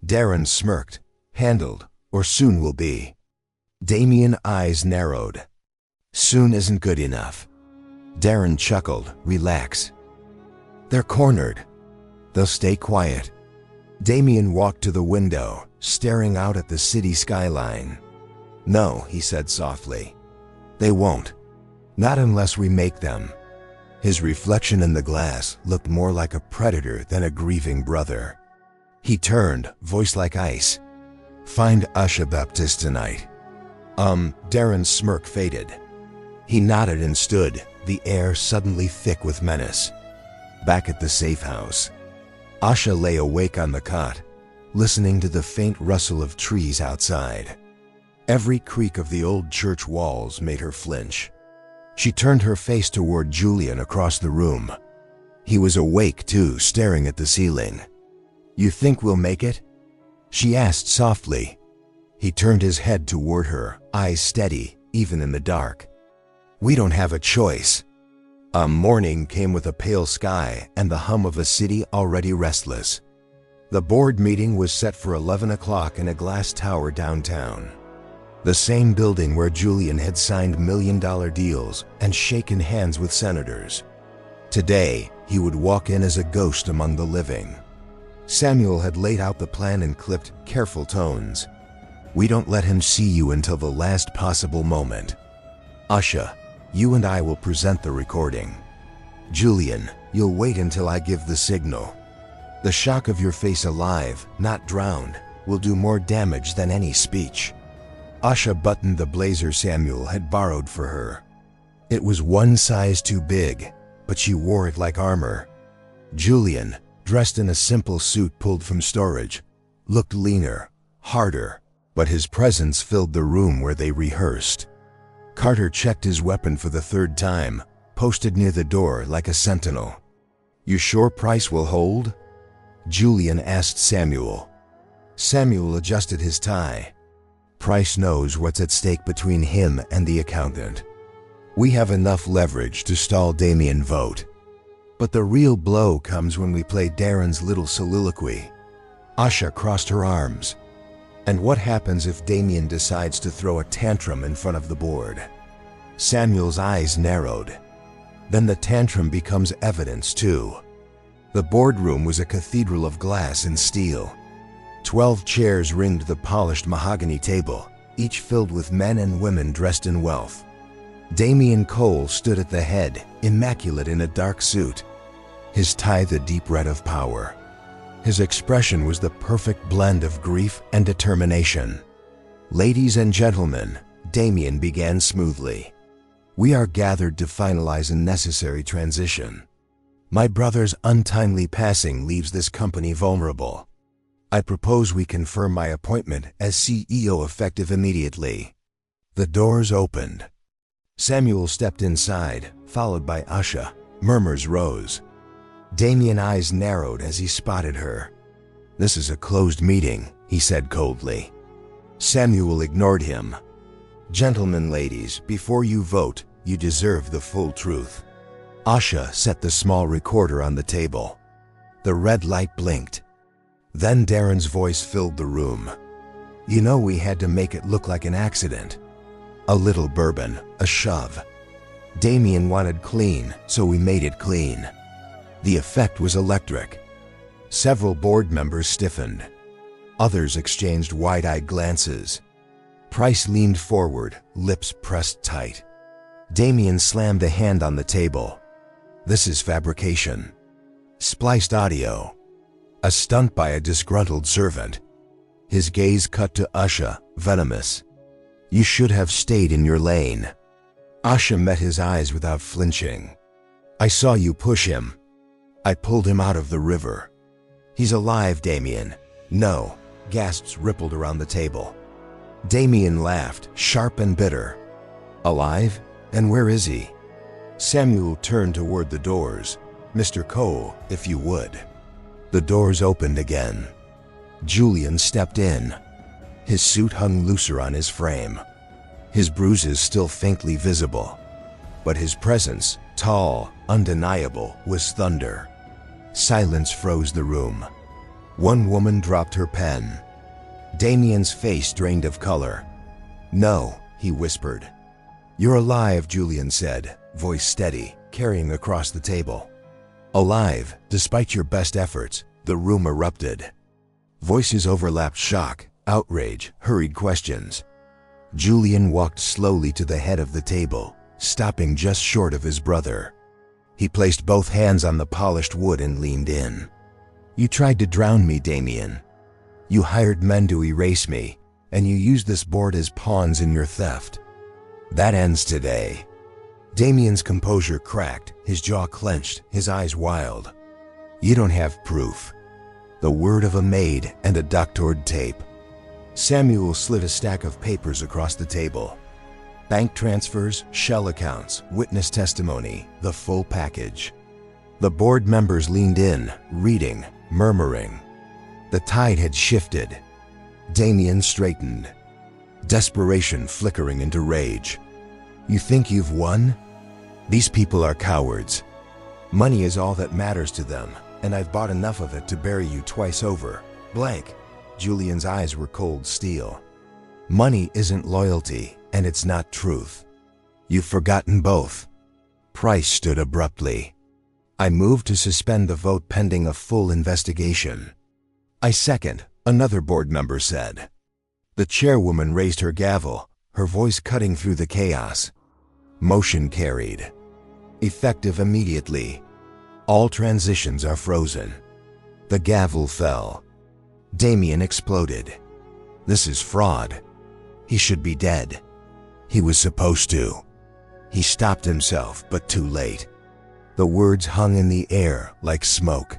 Darren smirked. "Handled, or soon will be." Damian's eyes narrowed. "Soon isn't good enough." Darren chuckled. "Relax. They're cornered. They'll stay quiet." Damian walked to the window, staring out at the city skyline. "No," he said softly. "They won't. Not unless we make them." His reflection in the glass looked more like a predator than a grieving brother. He turned, voice like ice. "Find Asha Baptiste tonight." Darren's smirk faded. He nodded and stood, the air suddenly thick with menace. Back at the safe house, Asha lay awake on the cot, listening to the faint rustle of trees outside. Every creak of the old church walls made her flinch. She turned her face toward Julian across the room. He was awake too, staring at the ceiling. "You think we'll make it?" she asked softly. He turned his head toward her, eyes steady, even in the dark. "We don't have a choice." Morning came with a pale sky and the hum of a city already restless. The board meeting was set for 11 o'clock in a glass tower downtown. The same building where Julian had signed million-dollar deals and shaken hands with senators. Today, he would walk in as a ghost among the living. Samuel had laid out the plan in clipped, careful tones. "We don't let him see you until the last possible moment. Asha, you and I will present the recording. Julian, you'll wait until I give the signal. The shock of your face alive, not drowned, will do more damage than any speech." Asha buttoned the blazer Samuel had borrowed for her. It was one size too big, but she wore it like armor. Julian, dressed in a simple suit pulled from storage, looked leaner, harder, but his presence filled the room where they rehearsed. Carter checked his weapon for the third time, posted near the door like a sentinel. "You sure Price will hold?" Julian asked Samuel. Samuel adjusted his tie. "Price knows what's at stake between him and the accountant. We have enough leverage to stall Damian's vote. But the real blow comes when we play Darren's little soliloquy." Asha crossed her arms. "And what happens if Damian decides to throw a tantrum in front of the board?" Samuel's eyes narrowed. "Then the tantrum becomes evidence too." The boardroom was a cathedral of glass and steel. 12 chairs ringed the polished mahogany table, each filled with men and women dressed in wealth. Damian Cole stood at the head, immaculate in a dark suit, his tie the deep red of power. His expression was the perfect blend of grief and determination. "Ladies and gentlemen," Damian began smoothly, "we are gathered to finalize a necessary transition. My brother's untimely passing leaves this company vulnerable. I propose we confirm my appointment as CEO effective immediately." The doors opened. Samuel stepped inside, followed by Asha. Murmurs rose. Damian's eyes narrowed as he spotted her. "This is a closed meeting," he said coldly. Samuel ignored him. "Gentlemen, ladies, before you vote, you deserve the full truth." Asha set the small recorder on the table. The red light blinked. Then Darren's voice filled the room. "You know we had to make it look like an accident. A little bourbon, a shove. Damian wanted clean, so we made it clean." The effect was electric. Several board members stiffened. Others exchanged wide-eyed glances. Price leaned forward, lips pressed tight. Damien slammed a hand on the table. This is fabrication. Spliced audio. A stunt by a disgruntled servant. His gaze cut to Usha, venomous. You should have stayed in your lane. Usha met his eyes without flinching. I saw you push him. I pulled him out of the river. He's alive, Damien. No, gasps rippled around the table. Damien laughed, sharp and bitter. Alive? And where is he? Samuel turned toward the doors. Mr. Cole, if you would. The doors opened again. Julian stepped in. His suit hung looser on his frame. His bruises still faintly visible. But his presence, tall, undeniable, was thunder. Silence froze the room. One woman dropped her pen. Damien's face drained of color. No, he whispered. You're alive, Julian said, voice steady, carrying across the table. Alive, despite your best efforts, the room erupted. Voices overlapped shock, outrage, hurried questions. Julian walked slowly to the head of the table, stopping just short of his brother. He placed both hands on the polished wood and leaned in. You tried to drown me, Damien. You hired men to erase me, and you used this board as pawns in your theft. That ends today. Damien's composure cracked, his jaw clenched, his eyes wild. You don't have proof. The word of a maid and a doctored tape. Samuel slid a stack of papers across the table. Bank transfers, shell accounts, witness testimony, the full package. The board members leaned in, reading, murmuring. The tide had shifted. Damien straightened. Desperation flickering into rage. You think you've won? These people are cowards. Money is all that matters to them, and I've bought enough of it to bury you twice over. Blank. Julian's eyes were cold steel. Money isn't loyalty, and it's not truth. You've forgotten both. Price stood abruptly. I moved to suspend the vote pending a full investigation. I second, another board member said. The chairwoman raised her gavel, her voice cutting through the chaos. Motion carried. Effective immediately. All transitions are frozen. The gavel fell. Damien exploded. This is fraud. He should be dead. He was supposed to. He stopped himself, but too late. The words hung in the air like smoke.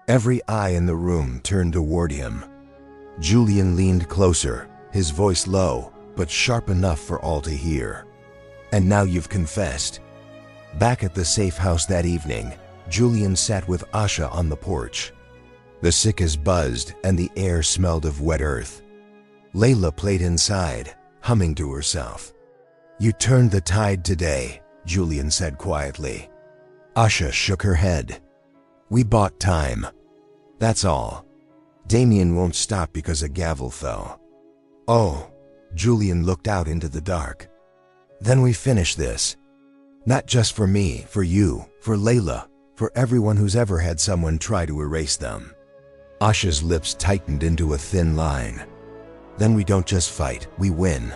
Every eye in the room turned toward him. Julian leaned closer, his voice low, but sharp enough for all to hear. And now you've confessed. Back at the safe house that evening, Julian sat with Usha on the porch. The cicadas buzzed and the air smelled of wet earth. Layla played inside, humming to herself. You turned the tide today, Julian said quietly. Usha shook her head. We bought time. That's all. Damien won't stop because a gavel fell. Oh, Julian looked out into the dark. Then we finish this. Not just for me, for you, for Layla, for everyone who's ever had someone try to erase them. Usha's lips tightened into a thin line. Then we don't just fight, we win.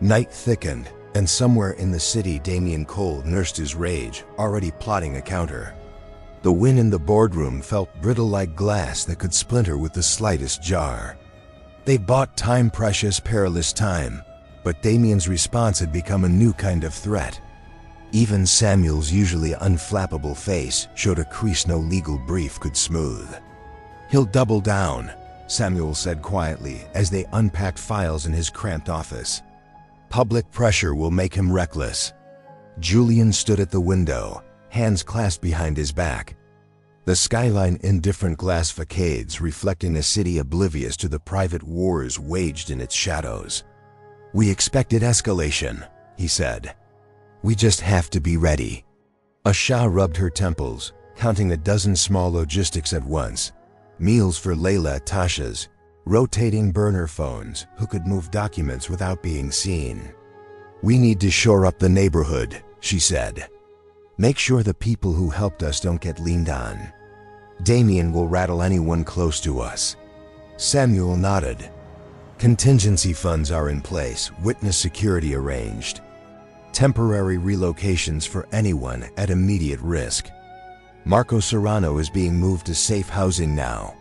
Night thickened, and somewhere in the city Damien Cole nursed his rage, already plotting a counter. The wind in the boardroom felt brittle like glass that could splinter with the slightest jar. They bought time, precious, perilous time, but Damien's response had become a new kind of threat. Even Samuel's usually unflappable face showed a crease no legal brief could smooth. He'll double down, Samuel said quietly as they unpacked files in his cramped office. Public pressure will make him reckless. Julian stood at the window, hands clasped behind his back. The skyline in different glass facades reflecting a city oblivious to the private wars waged in its shadows. We expected escalation, he said. We just have to be ready. Usha rubbed her temples, counting a dozen small logistics at once. Meals for Layla at Tasha's, rotating burner phones who could move documents without being seen. We need to shore up the neighborhood, she said. Make sure the people who helped us don't get leaned on. Damien will rattle anyone close to us. Samuel nodded. Contingency funds are in place, witness security arranged. Temporary relocations for anyone at immediate risk. Marco Serrano is being moved to safe housing now.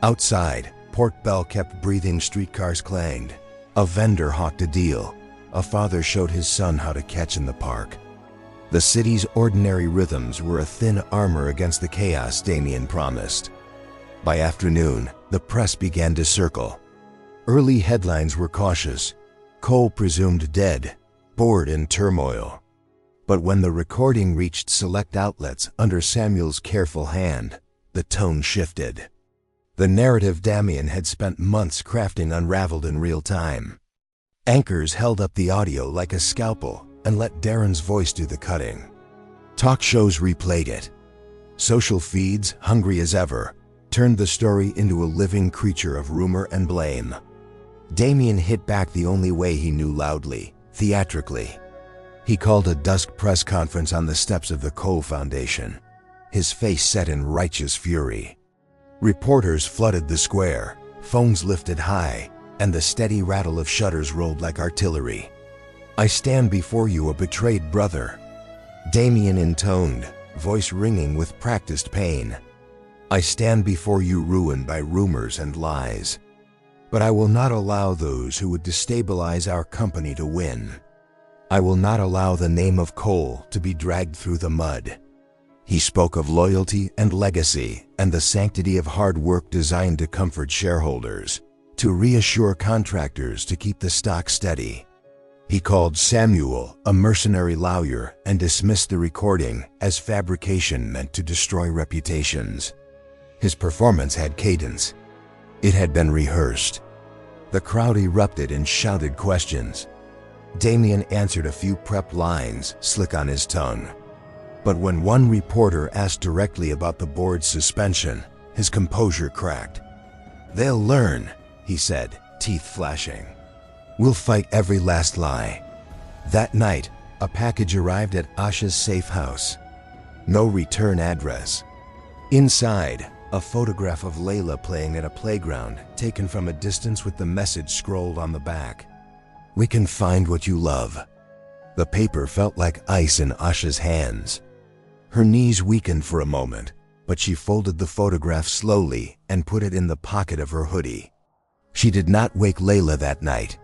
Outside, Port Bell kept breathing, streetcars clanged. A vendor hawked a deal. A father showed his son how to catch in the park. The city's ordinary rhythms were a thin armor against the chaos Damien promised. By afternoon, the press began to circle. Early headlines were cautious. Cole presumed dead, bored in turmoil. But when the recording reached select outlets under Samuel's careful hand, the tone shifted. The narrative Damien had spent months crafting unraveled in real time. Anchors held up the audio like a scalpel and let Darren's voice do the cutting. Talk shows replayed it. Social feeds, hungry as ever, turned the story into a living creature of rumor and blame. Damien hit back the only way he knew, loudly, theatrically. He called a dusk press conference on the steps of the Cole Foundation, his face set in righteous fury. Reporters flooded the square, phones lifted high, and the steady rattle of shutters rolled like artillery. "I stand before you a betrayed brother," Damien intoned, voice ringing with practiced pain. "I stand before you ruined by rumors and lies. But I will not allow those who would destabilize our company to win. I will not allow the name of Cole to be dragged through the mud." He spoke of loyalty and legacy and the sanctity of hard work designed to comfort shareholders, to reassure contractors, to keep the stock steady. He called Samuel a mercenary lawyer and dismissed the recording as fabrication meant to destroy reputations. His performance had cadence. It had been rehearsed. The crowd erupted in shouted questions. Damien answered a few prep lines, slick on his tongue. But when one reporter asked directly about the board's suspension, his composure cracked. "They'll learn," he said, teeth flashing. "We'll fight every last lie." That night, a package arrived at Asha's safe house. No return address. Inside, a photograph of Layla playing at a playground, taken from a distance with the message scrolled on the back. "We can find what you love." The paper felt like ice in Asha's hands. Her knees weakened for a moment, but she folded the photograph slowly and put it in the pocket of her hoodie. She did not wake Layla that night.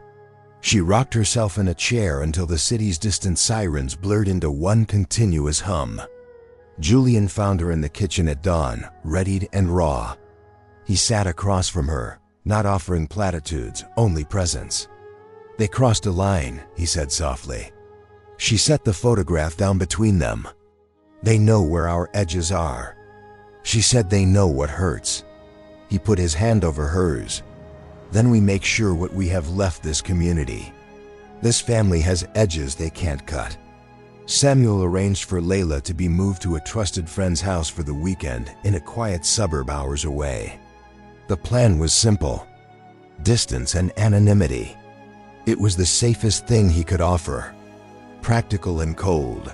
She rocked herself in a chair until the city's distant sirens blurred into one continuous hum. Julian found her in the kitchen at dawn, readied and raw. He sat across from her, not offering platitudes, only presence. "They crossed a line," he said softly. She set the photograph down between them. "They know where our edges are." She said, "They know what hurts." He put his hand over hers. "Then we make sure what we have left this community. This family has edges they can't cut." Samuel arranged for Layla to be moved to a trusted friend's house for the weekend in a quiet suburb hours away. The plan was simple: distance and anonymity. It was the safest thing he could offer. Practical and cold.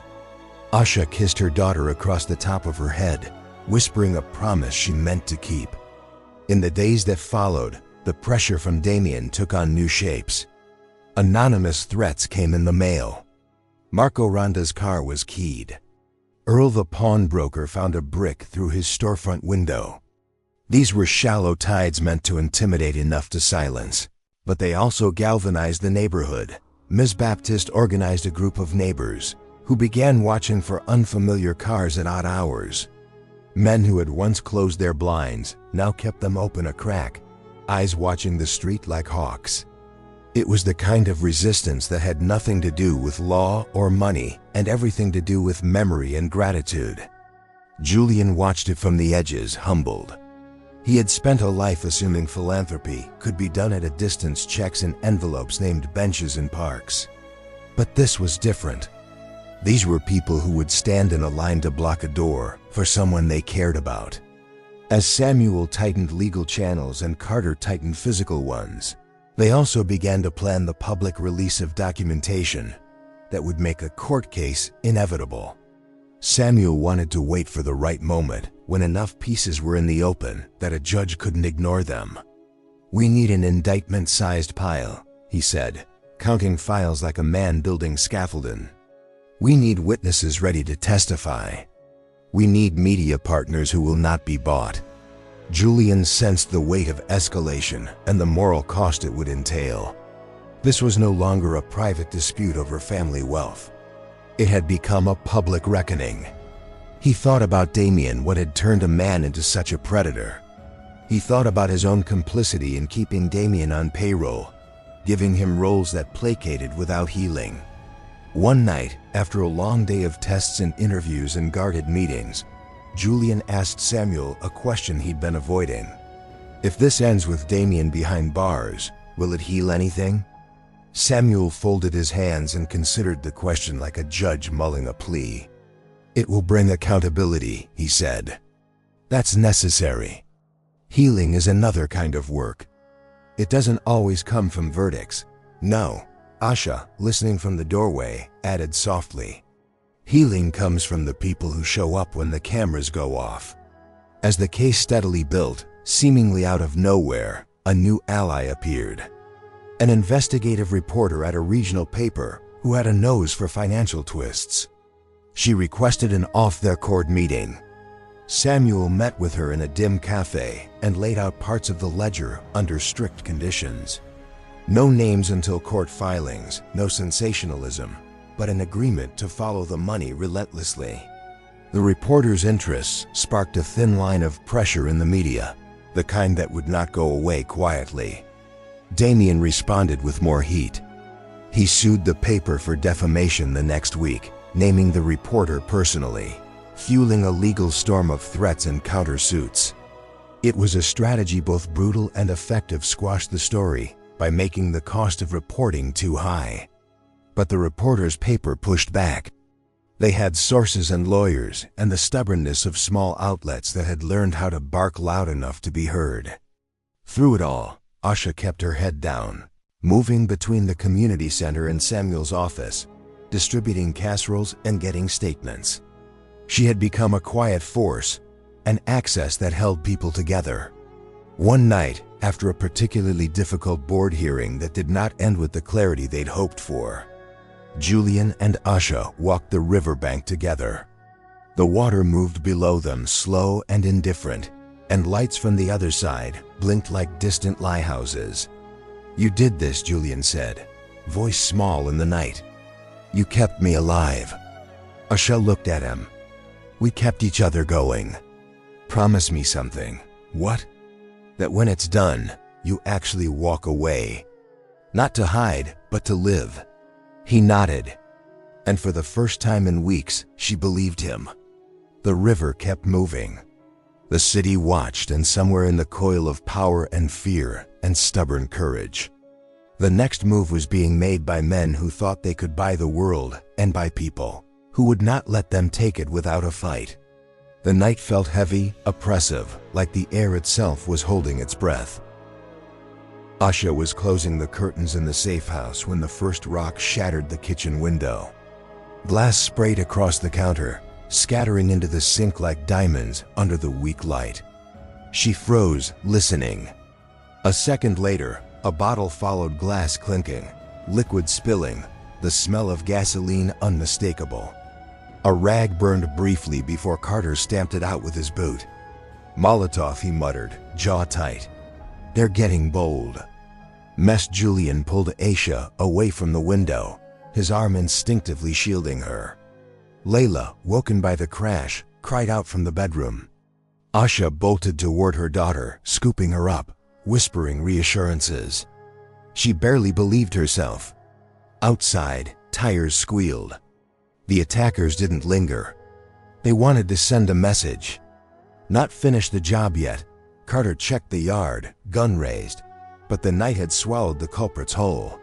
Asha kissed her daughter across the top of her head, whispering a promise she meant to keep. In the days that followed, the pressure from Damien took on new shapes. Anonymous threats came in the mail. Marco Ronda's car was keyed. Earl the pawnbroker found a brick through his storefront window. These were shallow tides meant to intimidate enough to silence, but they also galvanized the neighborhood. Ms. Baptiste organized a group of neighbors who began watching for unfamiliar cars at odd hours. Men who had once closed their blinds now kept them open a crack, eyes watching the street like hawks. It was the kind of resistance that had nothing to do with law or money and everything to do with memory and gratitude. Julian watched it from the edges, humbled. He had spent a life assuming philanthropy could be done at a distance, checks in envelopes named benches in parks. But this was different. These were people who would stand in a line to block a door for someone they cared about. As Samuel tightened legal channels and Carter tightened physical ones, they also began to plan the public release of documentation that would make a court case inevitable. Samuel wanted to wait for the right moment when enough pieces were in the open that a judge couldn't ignore them. "We need an indictment-sized pile," he said, counting files like a man building scaffolding. "We need witnesses ready to testify. We need media partners who will not be bought." Julian sensed the weight of escalation and the moral cost it would entail. This was no longer a private dispute over family wealth. It had become a public reckoning. He thought about Damien, what had turned a man into such a predator. He thought about his own complicity in keeping Damien on payroll, giving him roles that placated without healing. One night, after a long day of tests and interviews and guarded meetings, Julian asked Samuel a question he'd been avoiding. "If this ends with Damien behind bars, will it heal anything?" Samuel folded his hands and considered the question like a judge mulling a plea. "It will bring accountability," he said. "That's necessary. Healing is another kind of work. It doesn't always come from verdicts." "No," Asha, listening from the doorway, added softly. "Healing comes from the people who show up when the cameras go off." As the case steadily built, seemingly out of nowhere, a new ally appeared. An investigative reporter at a regional paper who had a nose for financial twists. She requested an off-the-record meeting. Samuel met with her in a dim cafe and laid out parts of the ledger under strict conditions. No names until court filings, no sensationalism, but an agreement to follow the money relentlessly. The reporter's interests sparked a thin line of pressure in the media, the kind that would not go away quietly. Damien responded with more heat. He sued the paper for defamation the next week, naming the reporter personally, fueling a legal storm of threats and countersuits. It was a strategy both brutal and effective. Squashed the story by making the cost of reporting too high. But the reporter's paper pushed back. They had sources and lawyers and the stubbornness of small outlets that had learned how to bark loud enough to be heard. Through it all, Asha kept her head down, moving between the community center and Samuel's office, distributing casseroles and getting statements. She had become a quiet force, an access that held people together. One night, after a particularly difficult board hearing that did not end with the clarity they'd hoped for, Julian and Asha walked the riverbank together. The water moved below them, slow and indifferent, and lights from the other side blinked like distant lighthouses. "You did this," Julian said, voice small in the night. "You kept me alive." Asha looked at him. "We kept each other going. Promise me something." "What?" "That when it's done, you actually walk away. Not to hide, but to live." He nodded, and for the first time in weeks, she believed him. The river kept moving. The city watched, and somewhere in the coil of power and fear and stubborn courage, the next move was being made by men who thought they could buy the world, and by people who would not let them take it without a fight. The night felt heavy, oppressive, like the air itself was holding its breath. Asha was closing the curtains in the safe house when the first rock shattered the kitchen window. Glass sprayed across the counter, scattering into the sink like diamonds under the weak light. She froze, listening. A second later, a bottle followed, glass clinking, liquid spilling, the smell of gasoline unmistakable. A rag burned briefly before Carter stamped it out with his boot. "Molotov," he muttered, jaw tight. "They're getting bold." Julian pulled Asha away from the window, his arm instinctively shielding her. Layla, woken by the crash, cried out from the bedroom. Asha bolted toward her daughter, scooping her up, whispering reassurances. She barely believed herself. Outside, tires squealed. The attackers didn't linger. They wanted to send a message. Not finished the job yet, Carter checked the yard, gun raised, but the night had swallowed the culprits whole.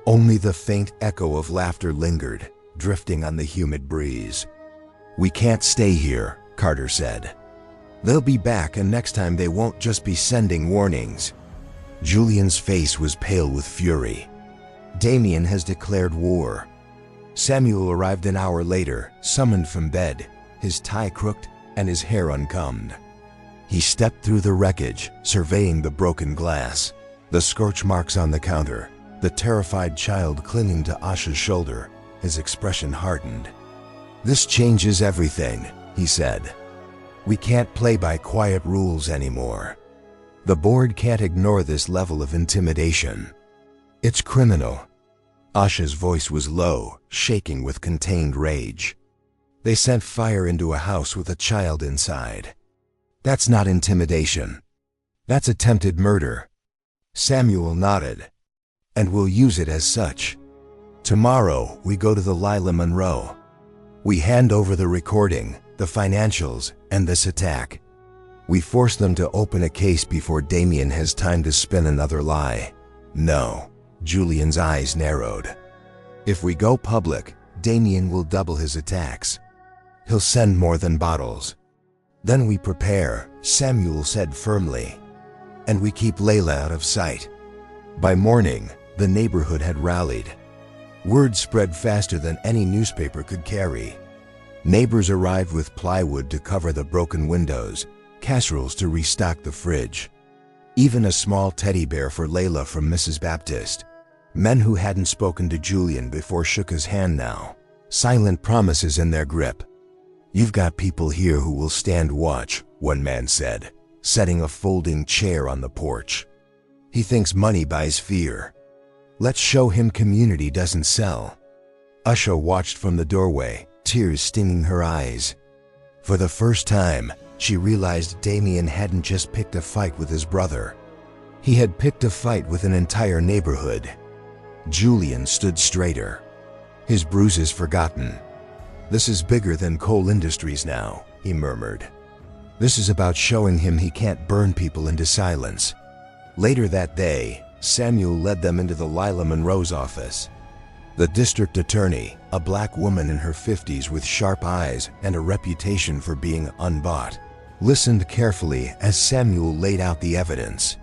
Only the faint echo of laughter lingered, drifting on the humid breeze. "We can't stay here," Carter said. "They'll be back, and next time they won't just be sending warnings." Julian's face was pale with fury. "Damien has declared war." Samuel arrived an hour later, summoned from bed, his tie crooked and his hair uncombed. He stepped through the wreckage, surveying the broken glass. The scorch marks on the counter, the terrified child clinging to Asha's shoulder, his expression hardened. "This changes everything," he said. "We can't play by quiet rules anymore. The board can't ignore this level of intimidation. It's criminal." Asha's voice was low, shaking with contained rage. "They sent fire into a house with a child inside. That's not intimidation. That's attempted murder." Samuel nodded. "And we'll use it as such. Tomorrow, we go to the Lila Monroe. We hand over the recording, the financials, and this attack. We force them to open a case before Damien has time to spin another lie." "No." Julian's eyes narrowed. "If we go public, Damien will double his attacks. He'll send more than bottles. Then we prepare," Samuel said firmly. "And we keep Layla out of sight." By morning, the neighborhood had rallied. Word spread faster than any newspaper could carry. Neighbors arrived with plywood to cover the broken windows, casseroles to restock the fridge. Even a small teddy bear for Layla from Mrs. Baptist. Men who hadn't spoken to Julian before shook his hand now, silent promises in their grip. "You've got people here who will stand watch," one man said, setting a folding chair on the porch. "He thinks money buys fear. Let's show him community doesn't sell." Asha watched from the doorway, tears stinging her eyes. For the first time, she realized Damien hadn't just picked a fight with his brother. He had picked a fight with an entire neighborhood. Julian stood straighter, his bruises forgotten. "This is bigger than coal industries now," he murmured. "This is about showing him he can't burn people into silence." Later that day, Samuel led them into the Lila Monroe's office. The district attorney, a black woman in her 50s with sharp eyes and a reputation for being unbought, listened carefully as Samuel laid out the evidence.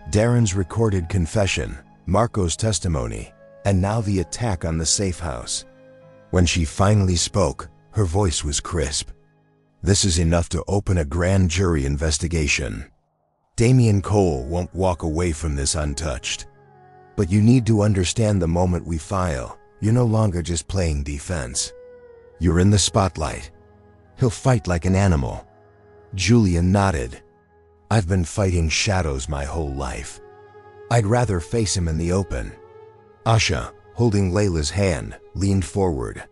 Darren's recorded confession, Marco's testimony, and now the attack on the safe house. When she finally spoke, her voice was crisp. "This is enough to open a grand jury investigation. Damien Cole won't walk away from this untouched. But you need to understand the moment we file, you're no longer just playing defense. You're in the spotlight. He'll fight like an animal." Julian nodded. "I've been fighting shadows my whole life. I'd rather face him in the open." Asha, holding Layla's hand, leaned forward.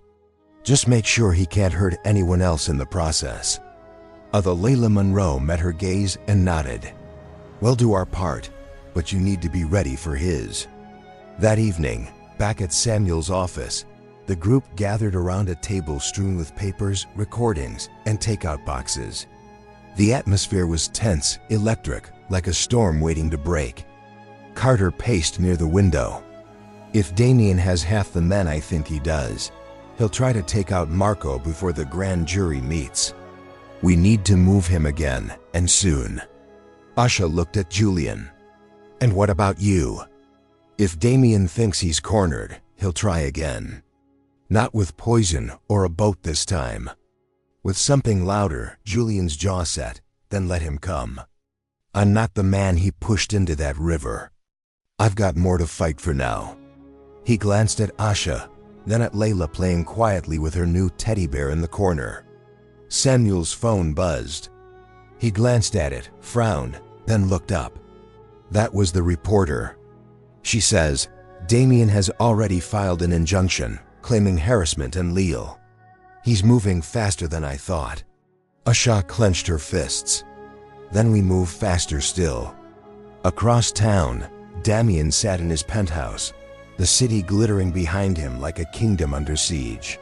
"Just make sure he can't hurt anyone else in the process." The Layla Monroe met her gaze and nodded. "We'll do our part, but you need to be ready for his." That evening, back at Samuel's office, the group gathered around a table strewn with papers, recordings, and takeout boxes. The atmosphere was tense, electric, like a storm waiting to break. Carter paced near the window. "If Damien has half the men I think he does, he'll try to take out Marco before the grand jury meets. We need to move him again, and soon." Asha looked at Julian. "And what about you? If Damien thinks he's cornered, he'll try again. Not with poison or a boat this time. With something louder." Julian's jaw set. "Then let him come. I'm not the man he pushed into that river. I've got more to fight for now." He glanced at Asha, then at Layla playing quietly with her new teddy bear in the corner. Samuel's phone buzzed. He glanced at it, frowned, then looked up. That was the reporter. "She says, Damien has already filed an injunction, claiming harassment and leal. He's moving faster than I thought." Asha clenched her fists. "Then we move faster still." Across town, Damien sat in his penthouse, the city glittering behind him like a kingdom under siege.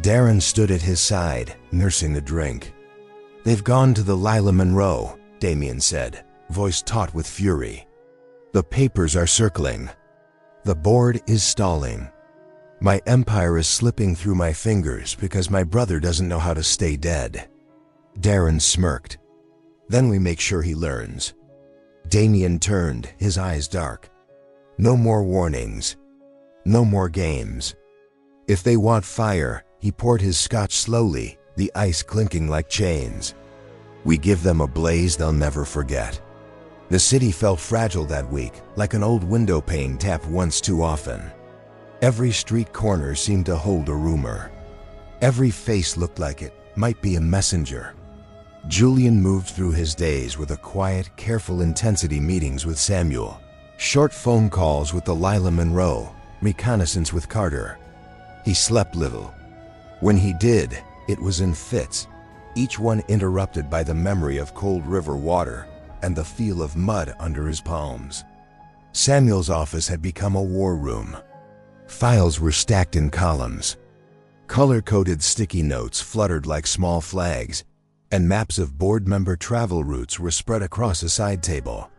Darren stood at his side, nursing a drink. "They've gone to the Lila Monroe," Damien said, voice taut with fury. "The papers are circling. The board is stalling. My empire is slipping through my fingers because my brother doesn't know how to stay dead." Darren smirked. "Then we make sure he learns." Damien turned, his eyes dark. "No more warnings. No more games. If they want fire," he poured his scotch slowly, the ice clinking like chains. "We give them a blaze they'll never forget. The city felt fragile that week, like an old window pane tapped once too often. Every street corner seemed to hold a rumor. Every face looked like it might be a messenger. Julian moved through his days with a quiet, careful intensity: meetings with Samuel, short phone calls with Delilah Monroe, reconnaissance with Carter. He slept little. When he did, it was in fits, each one interrupted by the memory of cold river water and the feel of mud under his palms. Samuel's office had become a war room. Files were stacked in columns. Color-coded sticky notes fluttered like small flags, and maps of board member travel routes were spread across a side table.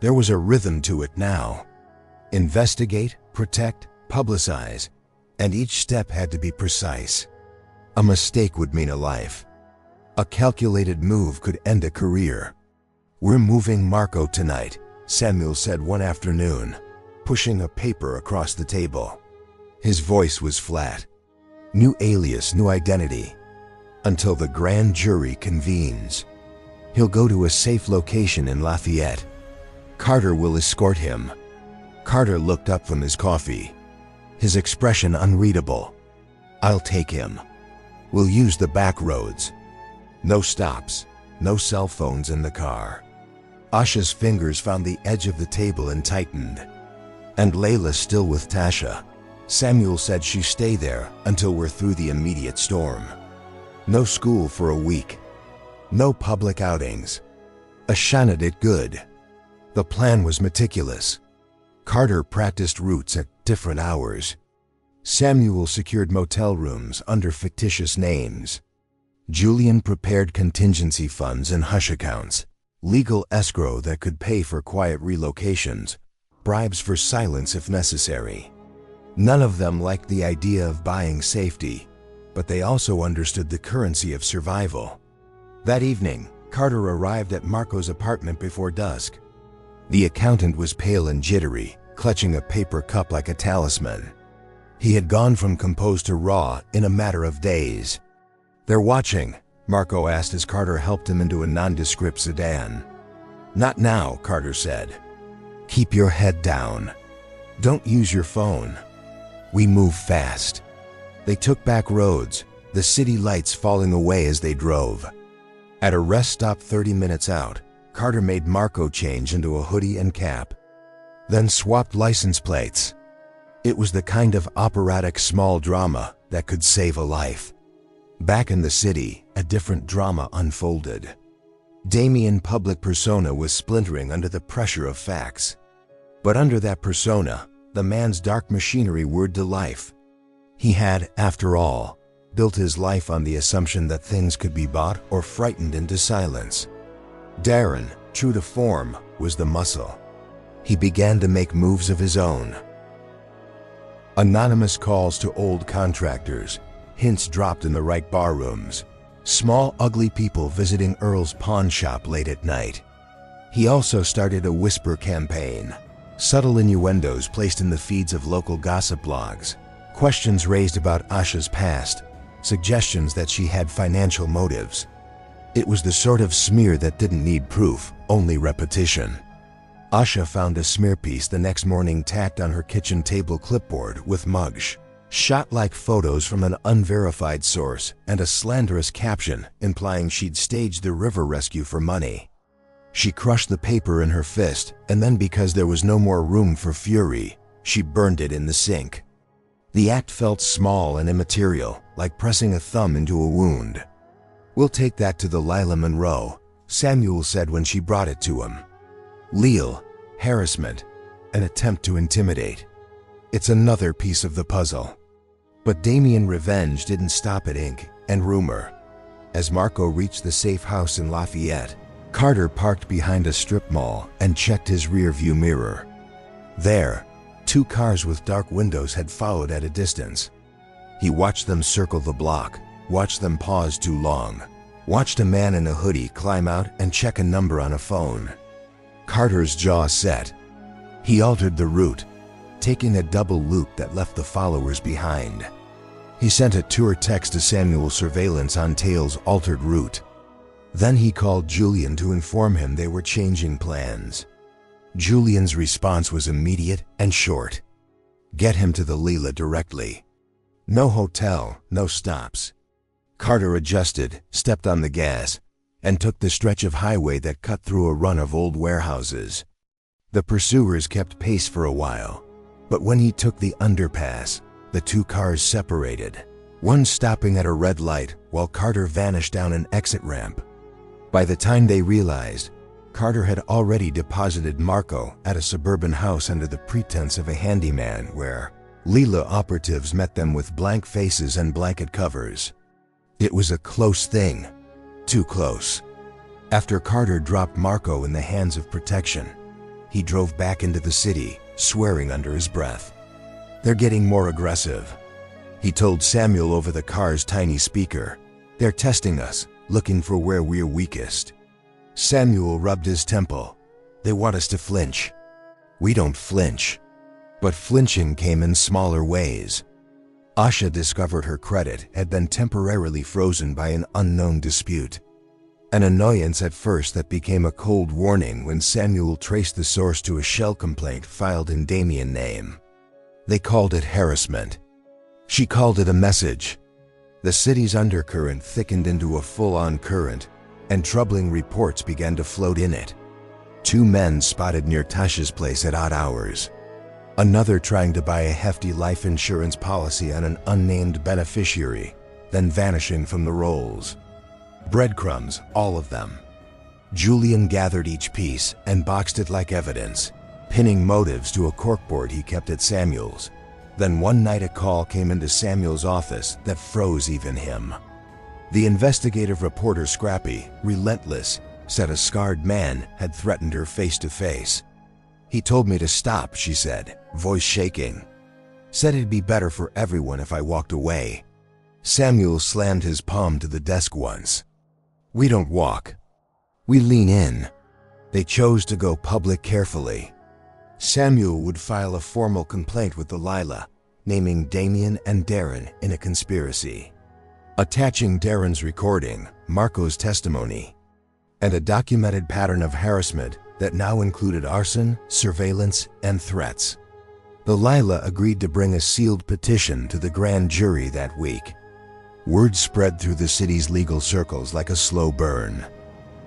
There was a rhythm to it now. Investigate, protect, publicize, and each step had to be precise. A mistake would mean a life. A calculated move could end a career. "We're moving Marco tonight," Samuel said one afternoon, pushing a paper across the table. His voice was flat. New alias, new identity. "Until the grand jury convenes. He'll go to a safe location in Lafayette. Carter will escort him." Carter looked up from his coffee, his expression unreadable. "I'll take him. We'll use the back roads. No stops, no cell phones in the car." Asha's fingers found the edge of the table and tightened. "And Layla's still with Tasha. Samuel said she stay there until we're through the immediate storm. No school for a week. No public outings. Ashana did good." The plan was meticulous. Carter practiced routes at different hours. Samuel secured motel rooms under fictitious names. Julian prepared contingency funds and hush accounts, legal escrow that could pay for quiet relocations, bribes for silence if necessary. None of them liked the idea of buying safety, but they also understood the currency of survival. That evening, Carter arrived at Marco's apartment before dusk. The accountant was pale and jittery, clutching a paper cup like a talisman. He had gone from composed to raw in a matter of days. "They're watching," Marco asked as Carter helped him into a nondescript sedan. "Not now," Carter said. "Keep your head down. Don't use your phone. We move fast." They took back roads, the city lights falling away as they drove. At a rest stop 30 minutes out, Carter made Marco change into a hoodie and cap, then swapped license plates. It was the kind of operatic small drama that could save a life. Back in the city, a different drama unfolded. Damien's public persona was splintering under the pressure of facts. But under that persona, the man's dark machinery whirred to life. He had, after all, built his life on the assumption that things could be bought or frightened into silence. Darren, true to form, was the muscle. He began to make moves of his own. Anonymous calls to old contractors, hints dropped in the right barrooms, small ugly people visiting Earl's pawn shop late at night. He also started a whisper campaign, subtle innuendos placed in the feeds of local gossip blogs, questions raised about Asha's past, suggestions that she had financial motives. It was the sort of smear that didn't need proof, only repetition. Asha found a smear piece the next morning tacked on her kitchen table clipboard with mugs, shot-like photos from an unverified source, and a slanderous caption implying she'd staged the river rescue for money. She crushed the paper in her fist, and then, because there was no more room for fury, she burned it in the sink. The act felt small and immaterial, like pressing a thumb into a wound. "We'll take that to Delilah Monroe," Samuel said when she brought it to him. "Leal, harassment, an attempt to intimidate. It's another piece of the puzzle." But Damien revenge didn't stop at ink and rumor. As Marco reached the safe house in Lafayette, Carter parked behind a strip mall and checked his rear-view mirror. There, 2 cars with dark windows had followed at a distance. He watched them circle the block, watched them pause too long, watched a man in a hoodie climb out and check a number on a phone. Carter's jaw set. He altered the route, taking a double loop that left the followers behind. He sent a tour text to Samuel's surveillance on Tail's altered route. Then he called Julian to inform him they were changing plans. Julian's response was immediate and short. Get him to the Leela directly. No hotel, no stops. Carter adjusted, stepped on the gas, and took the stretch of highway that cut through a run of old warehouses. The pursuers kept pace for a while, but when he took the underpass, the two cars separated, one stopping at a red light while Carter vanished down an exit ramp. By the time they realized, Carter had already deposited Marco at a suburban house under the pretense of a handyman where Leela operatives met them with blank faces and blanket covers. It was a close thing. Too close. After Carter dropped Marco in the hands of protection, he drove back into the city, swearing under his breath. They're getting more aggressive. He told Samuel over the car's tiny speaker. They're testing us, looking for where we're weakest. Samuel rubbed his temple. They want us to flinch. We don't flinch. But flinching came in smaller ways. Asha discovered her credit had been temporarily frozen by an unknown dispute. An annoyance at first that became a cold warning when Samuel traced the source to a shell complaint filed in Damien's name. They called it harassment. She called it a message. The city's undercurrent thickened into a full-on current, and troubling reports began to float in it. 2 men spotted near Tasha's place at odd hours. Another trying to buy a hefty life insurance policy on an unnamed beneficiary, then vanishing from the rolls. Breadcrumbs, all of them. Julian gathered each piece and boxed it like evidence, pinning motives to a corkboard he kept at Samuel's. Then one night a call came into Samuel's office that froze even him. The investigative reporter Scrappy, relentless, said a scarred man had threatened her face to face. He told me to stop, she said, voice shaking. Said it'd be better for everyone if I walked away. Samuel slammed his palm to the desk once. We don't walk. We lean in. They chose to go public carefully. Samuel would file a formal complaint with Delilah, naming Damien and Darren in a conspiracy, attaching Darren's recording, Marco's testimony, and a documented pattern of harassment that now included arson, surveillance, and threats. Delilah agreed to bring a sealed petition to the grand jury that week. Word spread through the city's legal circles like a slow burn.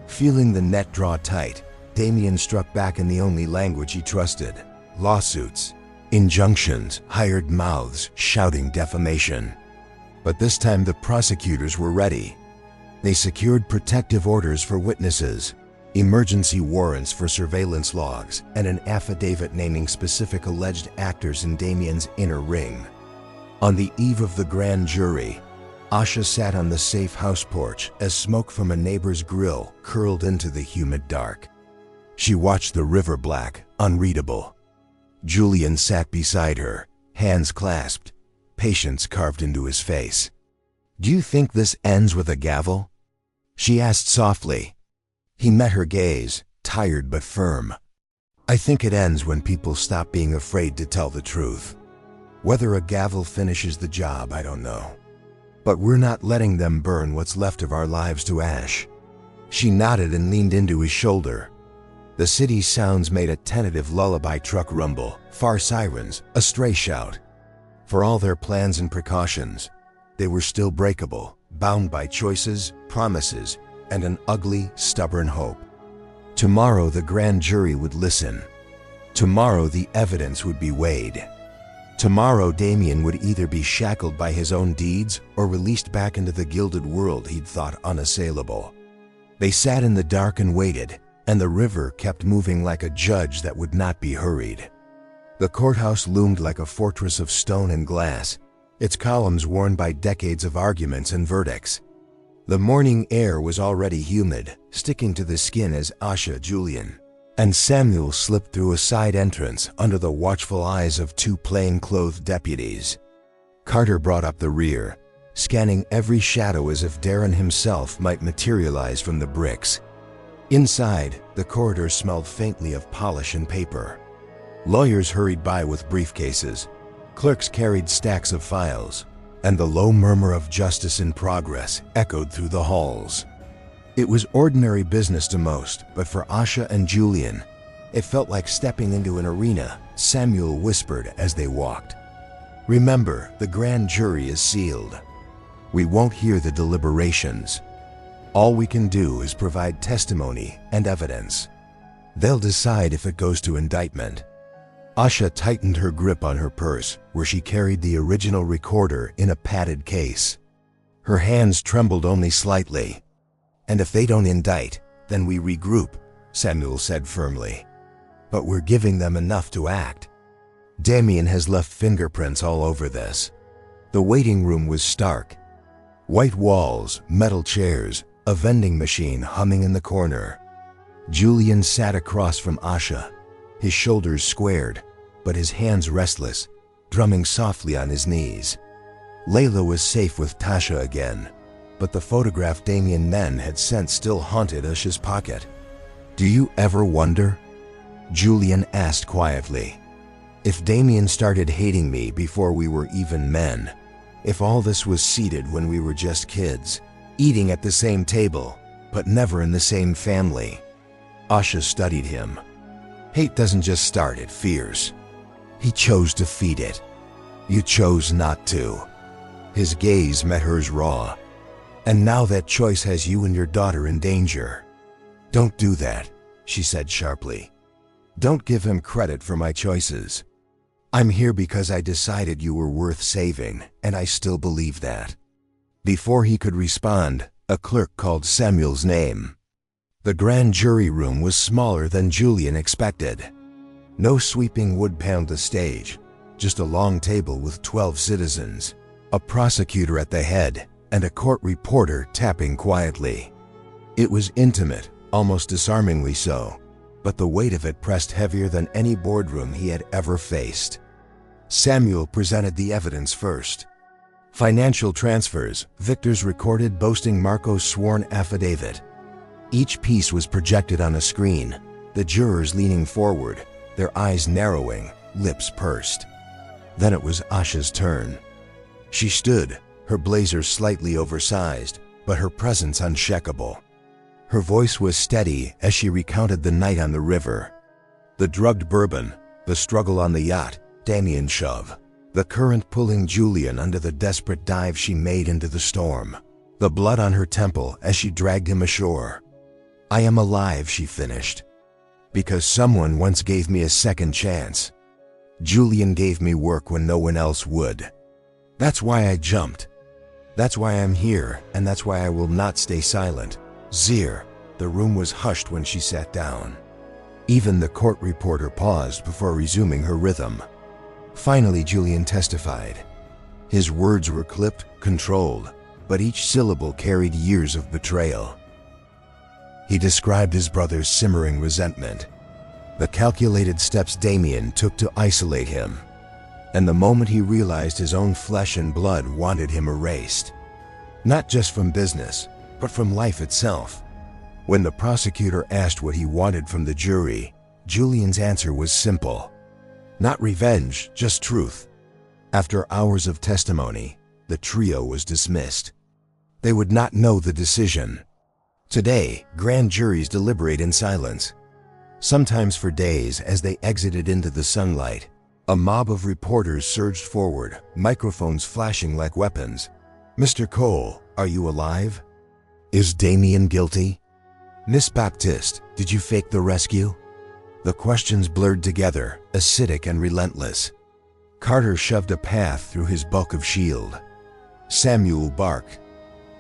Feeling the net draw tight, Damien struck back in the only language he trusted: lawsuits, injunctions, hired mouths shouting defamation. But this time the prosecutors were ready. They secured protective orders for witnesses, emergency warrants for surveillance logs, and an affidavit naming specific alleged actors in Damien's inner ring. On the eve of the grand jury, Asha sat on the safe house porch as smoke from a neighbor's grill curled into the humid dark. She watched the river black, unreadable. Julian sat beside her, hands clasped, patience carved into his face. Do you think this ends with a gavel? She asked softly. He met her gaze, tired but firm. I think it ends when people stop being afraid to tell the truth. Whether a gavel finishes the job, I don't know. But we're not letting them burn what's left of our lives to ash. She nodded and leaned into his shoulder. The city's sounds made a tentative lullaby truck rumble, far sirens, a stray shout. For all their plans and precautions, they were still breakable, bound by choices, promises, and an ugly, stubborn hope. Tomorrow the grand jury would listen. Tomorrow the evidence would be weighed. Tomorrow Damien would either be shackled by his own deeds or released back into the gilded world he'd thought unassailable. They sat in the dark and waited, and the river kept moving like a judge that would not be hurried. The courthouse loomed like a fortress of stone and glass, its columns worn by decades of arguments and verdicts. The morning air was already humid, sticking to the skin as Asha, Julian, and Samuel slipped through a side entrance under the watchful eyes of 2 plain-clothed deputies. Carter brought up the rear, scanning every shadow as if Darren himself might materialize from the bricks. Inside, the corridor smelled faintly of polish and paper. Lawyers hurried by with briefcases. Clerks carried stacks of files, and the low murmur of justice in progress echoed through the halls. It was ordinary business to most, but for Asha and Julian, it felt like stepping into an arena, Samuel whispered as they walked. Remember, the grand jury is sealed. We won't hear the deliberations. All we can do is provide testimony and evidence. They'll decide if it goes to indictment. Asha tightened her grip on her purse, where she carried the original recorder in a padded case. Her hands trembled only slightly. And if they don't indict, then we regroup, Samuel said firmly. But we're giving them enough to act. Damien has left fingerprints all over this. The waiting room was stark. White walls, metal chairs, a vending machine humming in the corner. Julian sat across from Asha, his shoulders squared, but his hands restless, drumming softly on his knees. Layla was safe with Tasha again, but the photograph Damien Nen had sent still haunted Asha's pocket. Do you ever wonder? Julian asked quietly. If Damien started hating me before we were even men, if all this was seeded when we were just kids, eating at the same table, but never in the same family. Asha studied him. Hate doesn't just start, it fears. He chose to feed it. You chose not to. His gaze met hers raw. And now that choice has you and your daughter in danger. Don't do that, she said sharply. Don't give him credit for my choices. I'm here because I decided you were worth saving, and I still believe that. Before he could respond, a clerk called Samuel's name. The grand jury room was smaller than Julian expected. No sweeping wood paneled the stage, just a long table with 12 citizens, a prosecutor at the head, and a court reporter tapping quietly. It was intimate, almost disarmingly so, but the weight of it pressed heavier than any boardroom he had ever faced. Samuel presented the evidence first. Financial transfers, Victor's recorded boasting Marco's sworn affidavit. Each piece was projected on a screen, the jurors leaning forward, their eyes narrowing, lips pursed. Then it was Asha's turn. She stood, her blazer slightly oversized, but her presence unshakable. Her voice was steady as she recounted the night on the river. The drugged bourbon, the struggle on the yacht, Damien's shove, the current pulling Julian under the desperate dive she made into the storm, the blood on her temple as she dragged him ashore. I am alive, she finished, because someone once gave me a second chance. Julian gave me work when no one else would. That's why I jumped. That's why I'm here, and that's why I will not stay silent. Zir, the room was hushed when she sat down. Even the court reporter paused before resuming her rhythm. Finally, Julian testified. His words were clipped, controlled, but each syllable carried years of betrayal. He described his brother's simmering resentment, the calculated steps Damien took to isolate him, and the moment he realized his own flesh and blood wanted him erased. Not just from business, but from life itself. When the prosecutor asked what he wanted from the jury, Julian's answer was simple. Not revenge, just truth. After hours of testimony, the trio was dismissed. They would not know the decision. Today, grand juries deliberate in silence. Sometimes for days as they exited into the sunlight, a mob of reporters surged forward, microphones flashing like weapons. Mr. Cole, are you alive? Is Damien guilty? Miss Baptiste, did you fake the rescue? The questions blurred together, acidic and relentless. Carter shoved a path through his bulk of shield. Samuel barked.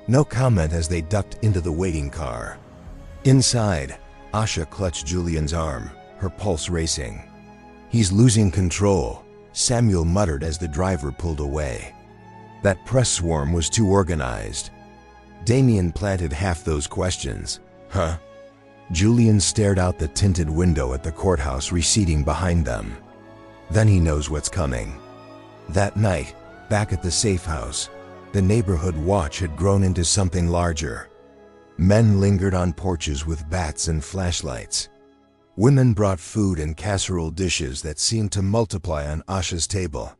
No comment as they ducked into the waiting car. Inside, Asha clutched Julian's arm, her pulse racing. He's losing control, Samuel muttered as the driver pulled away. That press swarm was too organized. Damien planted half those questions. Huh? Julian stared out the tinted window at the courthouse receding behind them. Then he knows what's coming. That night, back at the safe house, the neighborhood watch had grown into something larger. Men lingered on porches with bats and flashlights. Women brought food and casserole dishes that seemed to multiply on Asha's table.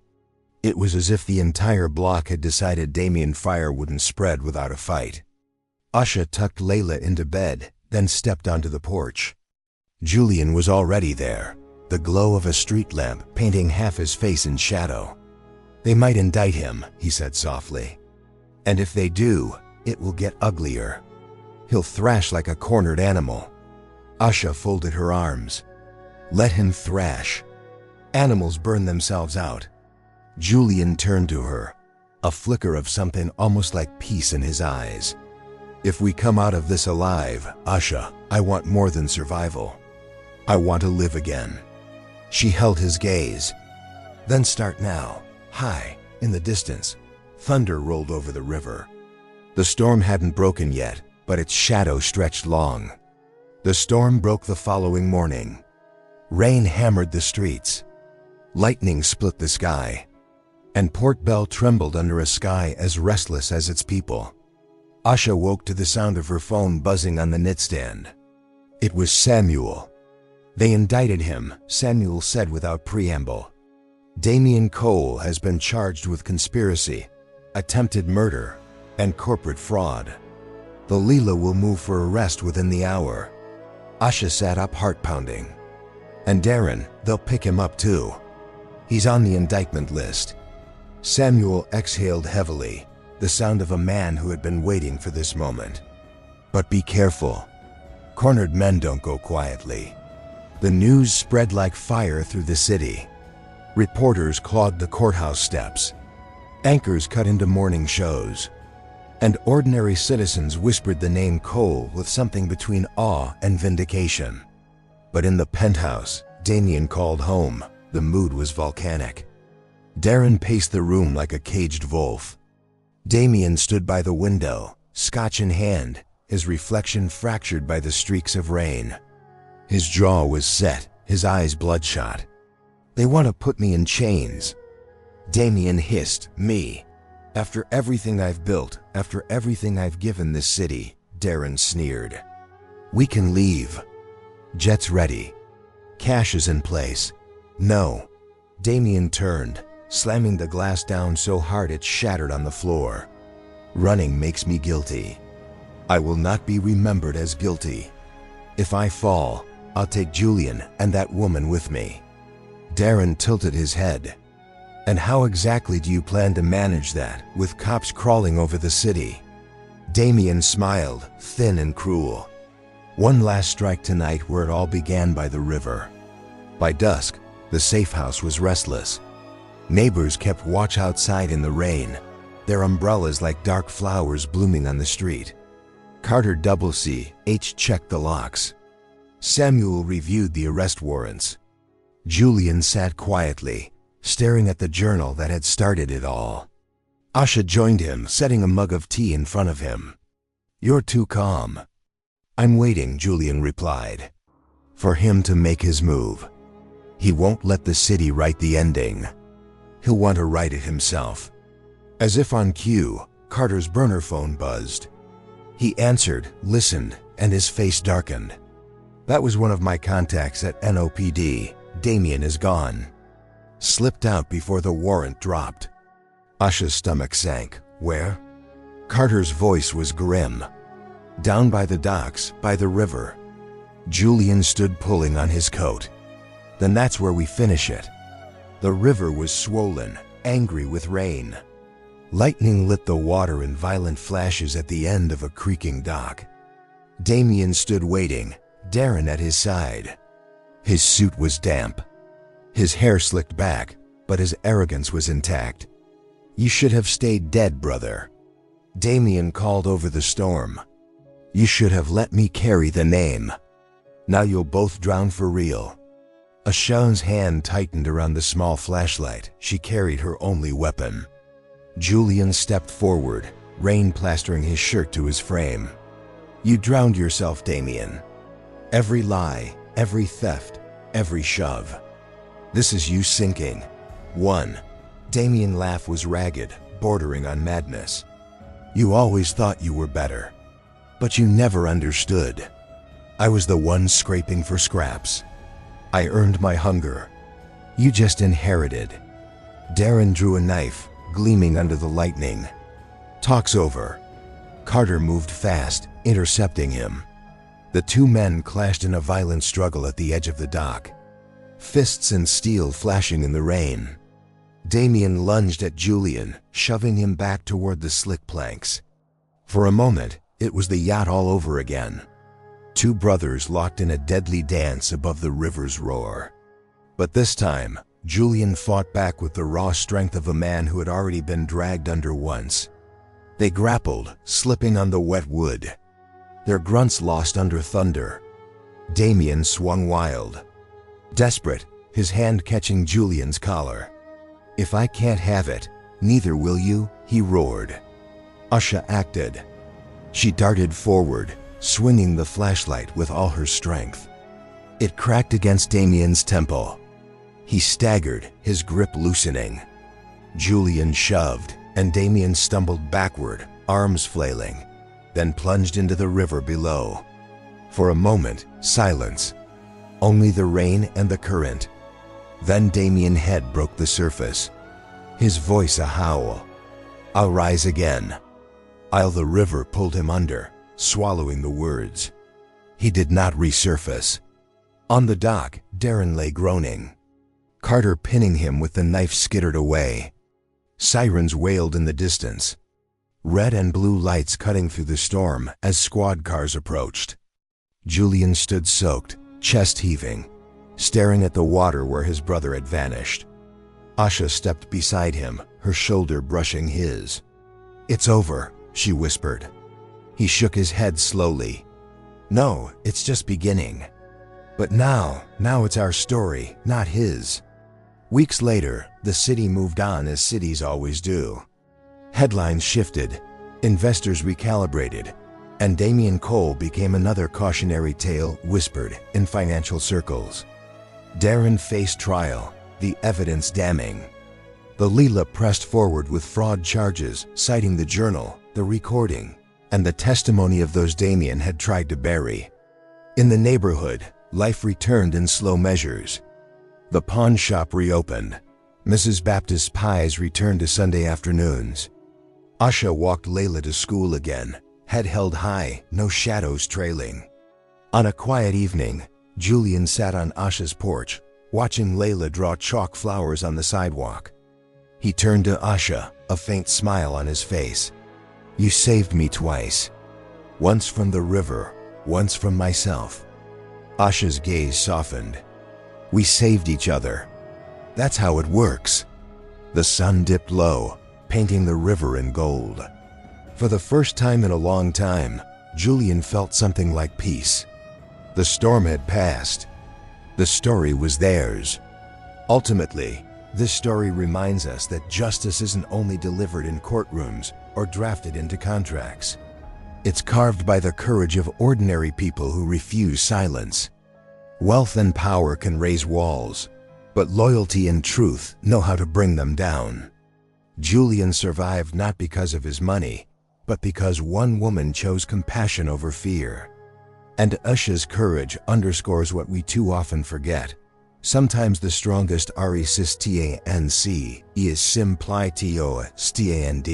It was as if the entire block had decided Damien fire wouldn't spread without a fight. Asha tucked Layla into bed, then stepped onto the porch. Julian was already there, the glow of a street lamp painting half his face in shadow. "They might indict him," he said softly. "And if they do, it will get uglier. He'll thrash like a cornered animal." Asha folded her arms. "Let him thrash. Animals burn themselves out." Julian turned to her, a flicker of something almost like peace in his eyes. "If we come out of this alive, Asha, I want more than survival. I want to live again." She held his gaze. "Then start now." High, in the distance, thunder rolled over the river. The storm hadn't broken yet, but its shadow stretched long. The storm broke the following morning. Rain hammered the streets. Lightning split the sky. And Port Bell trembled under a sky as restless as its people. Asha woke to the sound of her phone buzzing on the nightstand. It was Samuel. "They indicted him," Samuel said without preamble. "Damien Cole has been charged with conspiracy, attempted murder, and corporate fraud. The Leela will move for arrest within the hour." Asha sat up, heart pounding. "And Darren, they'll pick him up too. He's on the indictment list." Samuel exhaled heavily, the sound of a man who had been waiting for this moment. "But be careful. Cornered men don't go quietly." The news spread like fire through the city. Reporters clogged the courthouse steps. Anchors cut into morning shows. And ordinary citizens whispered the name Cole with something between awe and vindication. But in the penthouse, Damien called home. The mood was volcanic. Darren paced the room like a caged wolf. Damien stood by the window, scotch in hand, his reflection fractured by the streaks of rain. His jaw was set, his eyes bloodshot. "They want to put me in chains." Damien hissed, "Me? After everything I've built, after everything I've given this city," Darren sneered. "We can leave. Jet's ready. Cash is in place." "No." Damien turned, slamming the glass down so hard it shattered on the floor. "Running makes me guilty. I will not be remembered as guilty. If I fall, I'll take Julian and that woman with me." Darren tilted his head. "And how exactly do you plan to manage that, with cops crawling over the city?" Damien smiled, thin and cruel. "One last strike tonight where it all began by the river." By dusk, the safe house was restless. Neighbors kept watch outside in the rain, their umbrellas like dark flowers blooming on the street. Carter CC checked the locks. Samuel reviewed the arrest warrants. Julian sat quietly, staring at the journal that had started it all. Asha joined him, setting a mug of tea in front of him. "You're too calm." "I'm waiting," Julian replied, "for him to make his move. He won't let the city write the ending. He'll want to write it himself." As if on cue, Carter's burner phone buzzed. He answered, listened, and his face darkened. "That was one of my contacts at NOPD. Damien is gone. Slipped out before the warrant dropped." Asha's stomach sank. "Where?" Carter's voice was grim. "Down by the docks, by the river." Julian stood pulling on his coat. "Then that's where we finish it." The river was swollen, angry with rain. Lightning lit the water in violent flashes at the end of a creaking dock. Damien stood waiting, Darren at his side. His suit was damp. His hair slicked back, but his arrogance was intact. "You should have stayed dead, brother." Damien called over the storm. "You should have let me carry the name. Now you'll both drown for real." Asha's hand tightened around the small flashlight. She carried her only weapon. Julian stepped forward, rain plastering his shirt to his frame. "You drowned yourself, Damien. Every lie, every theft, every shove. This is you sinking." "One." Damien's laugh was ragged, bordering on madness. "You always thought you were better. But you never understood. I was the one scraping for scraps. I earned my hunger. You just inherited." Darren drew a knife, gleaming under the lightning. "Talk's over. Carter moved fast, intercepting him. The two men clashed in a violent struggle at the edge of the dock, fists and steel flashing in the rain. Damien lunged at Julian, shoving him back toward the slick planks. For a moment, it was the yacht all over again. Two brothers locked in a deadly dance above the river's roar. But this time, Julian fought back with the raw strength of a man who had already been dragged under once. They grappled, slipping on the wet wood. Their grunts lost under thunder. Damien swung wild, desperate, his hand catching Julian's collar. "If I can't have it, neither will you," he roared. Usha acted. She darted forward, swinging the flashlight with all her strength. It cracked against Damien's temple. He staggered, his grip loosening. Julian shoved, and Damien stumbled backward, arms flailing, then plunged into the river below. For a moment, silence. Only the rain and the current. Then Damien's head broke the surface, his voice a howl. "I'll rise again." The river pulled him under, swallowing the words. He did not resurface. On the dock, Darren lay groaning, Carter pinning him with the knife skittered away. Sirens wailed in the distance, red and blue lights cutting through the storm as squad cars approached. Julian stood soaked, chest heaving, staring at the water where his brother had vanished. Usha stepped beside him, her shoulder brushing his. "It's over," she whispered. He shook his head slowly. "No, it's just beginning. But now it's our story, not his." Weeks later, the city moved on as cities always do. Headlines shifted, investors recalibrated, and Damien Cole became another cautionary tale whispered in financial circles. Darren faced trial, the evidence damning. The Leela pressed forward with fraud charges, citing the journal, the recording, and the testimony of those Damien had tried to bury. In the neighborhood, life returned in slow measures. The pawn shop reopened. Mrs. Baptist's pies returned to Sunday afternoons. Usha walked Layla to school again, head held high, no shadows trailing. On a quiet evening, Julian sat on Usha's porch, watching Layla draw chalk flowers on the sidewalk. He turned to Usha, a faint smile on his face. "You saved me twice. Once from the river, once from myself." Usha's gaze softened. "We saved each other. That's how it works." The sun dipped low, painting the river in gold. For the first time in a long time, Julian felt something like peace. The storm had passed. The story was theirs. Ultimately, this story reminds us that justice isn't only delivered in courtrooms or drafted into contracts. It's carved by the courage of ordinary people who refuse silence. Wealth and power can raise walls, but loyalty and truth know how to bring them down. Julian survived not because of his money, but because one woman chose compassion over fear. And Usha's courage underscores what we too often forget. Sometimes the strongest resistance is simply stand.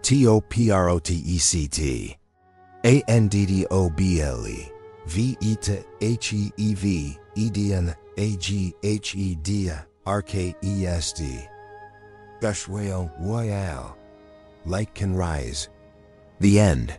Toprotect. Anddoble. Vethev edn aghed rkest. Gushwale royale. Light can rise. The end.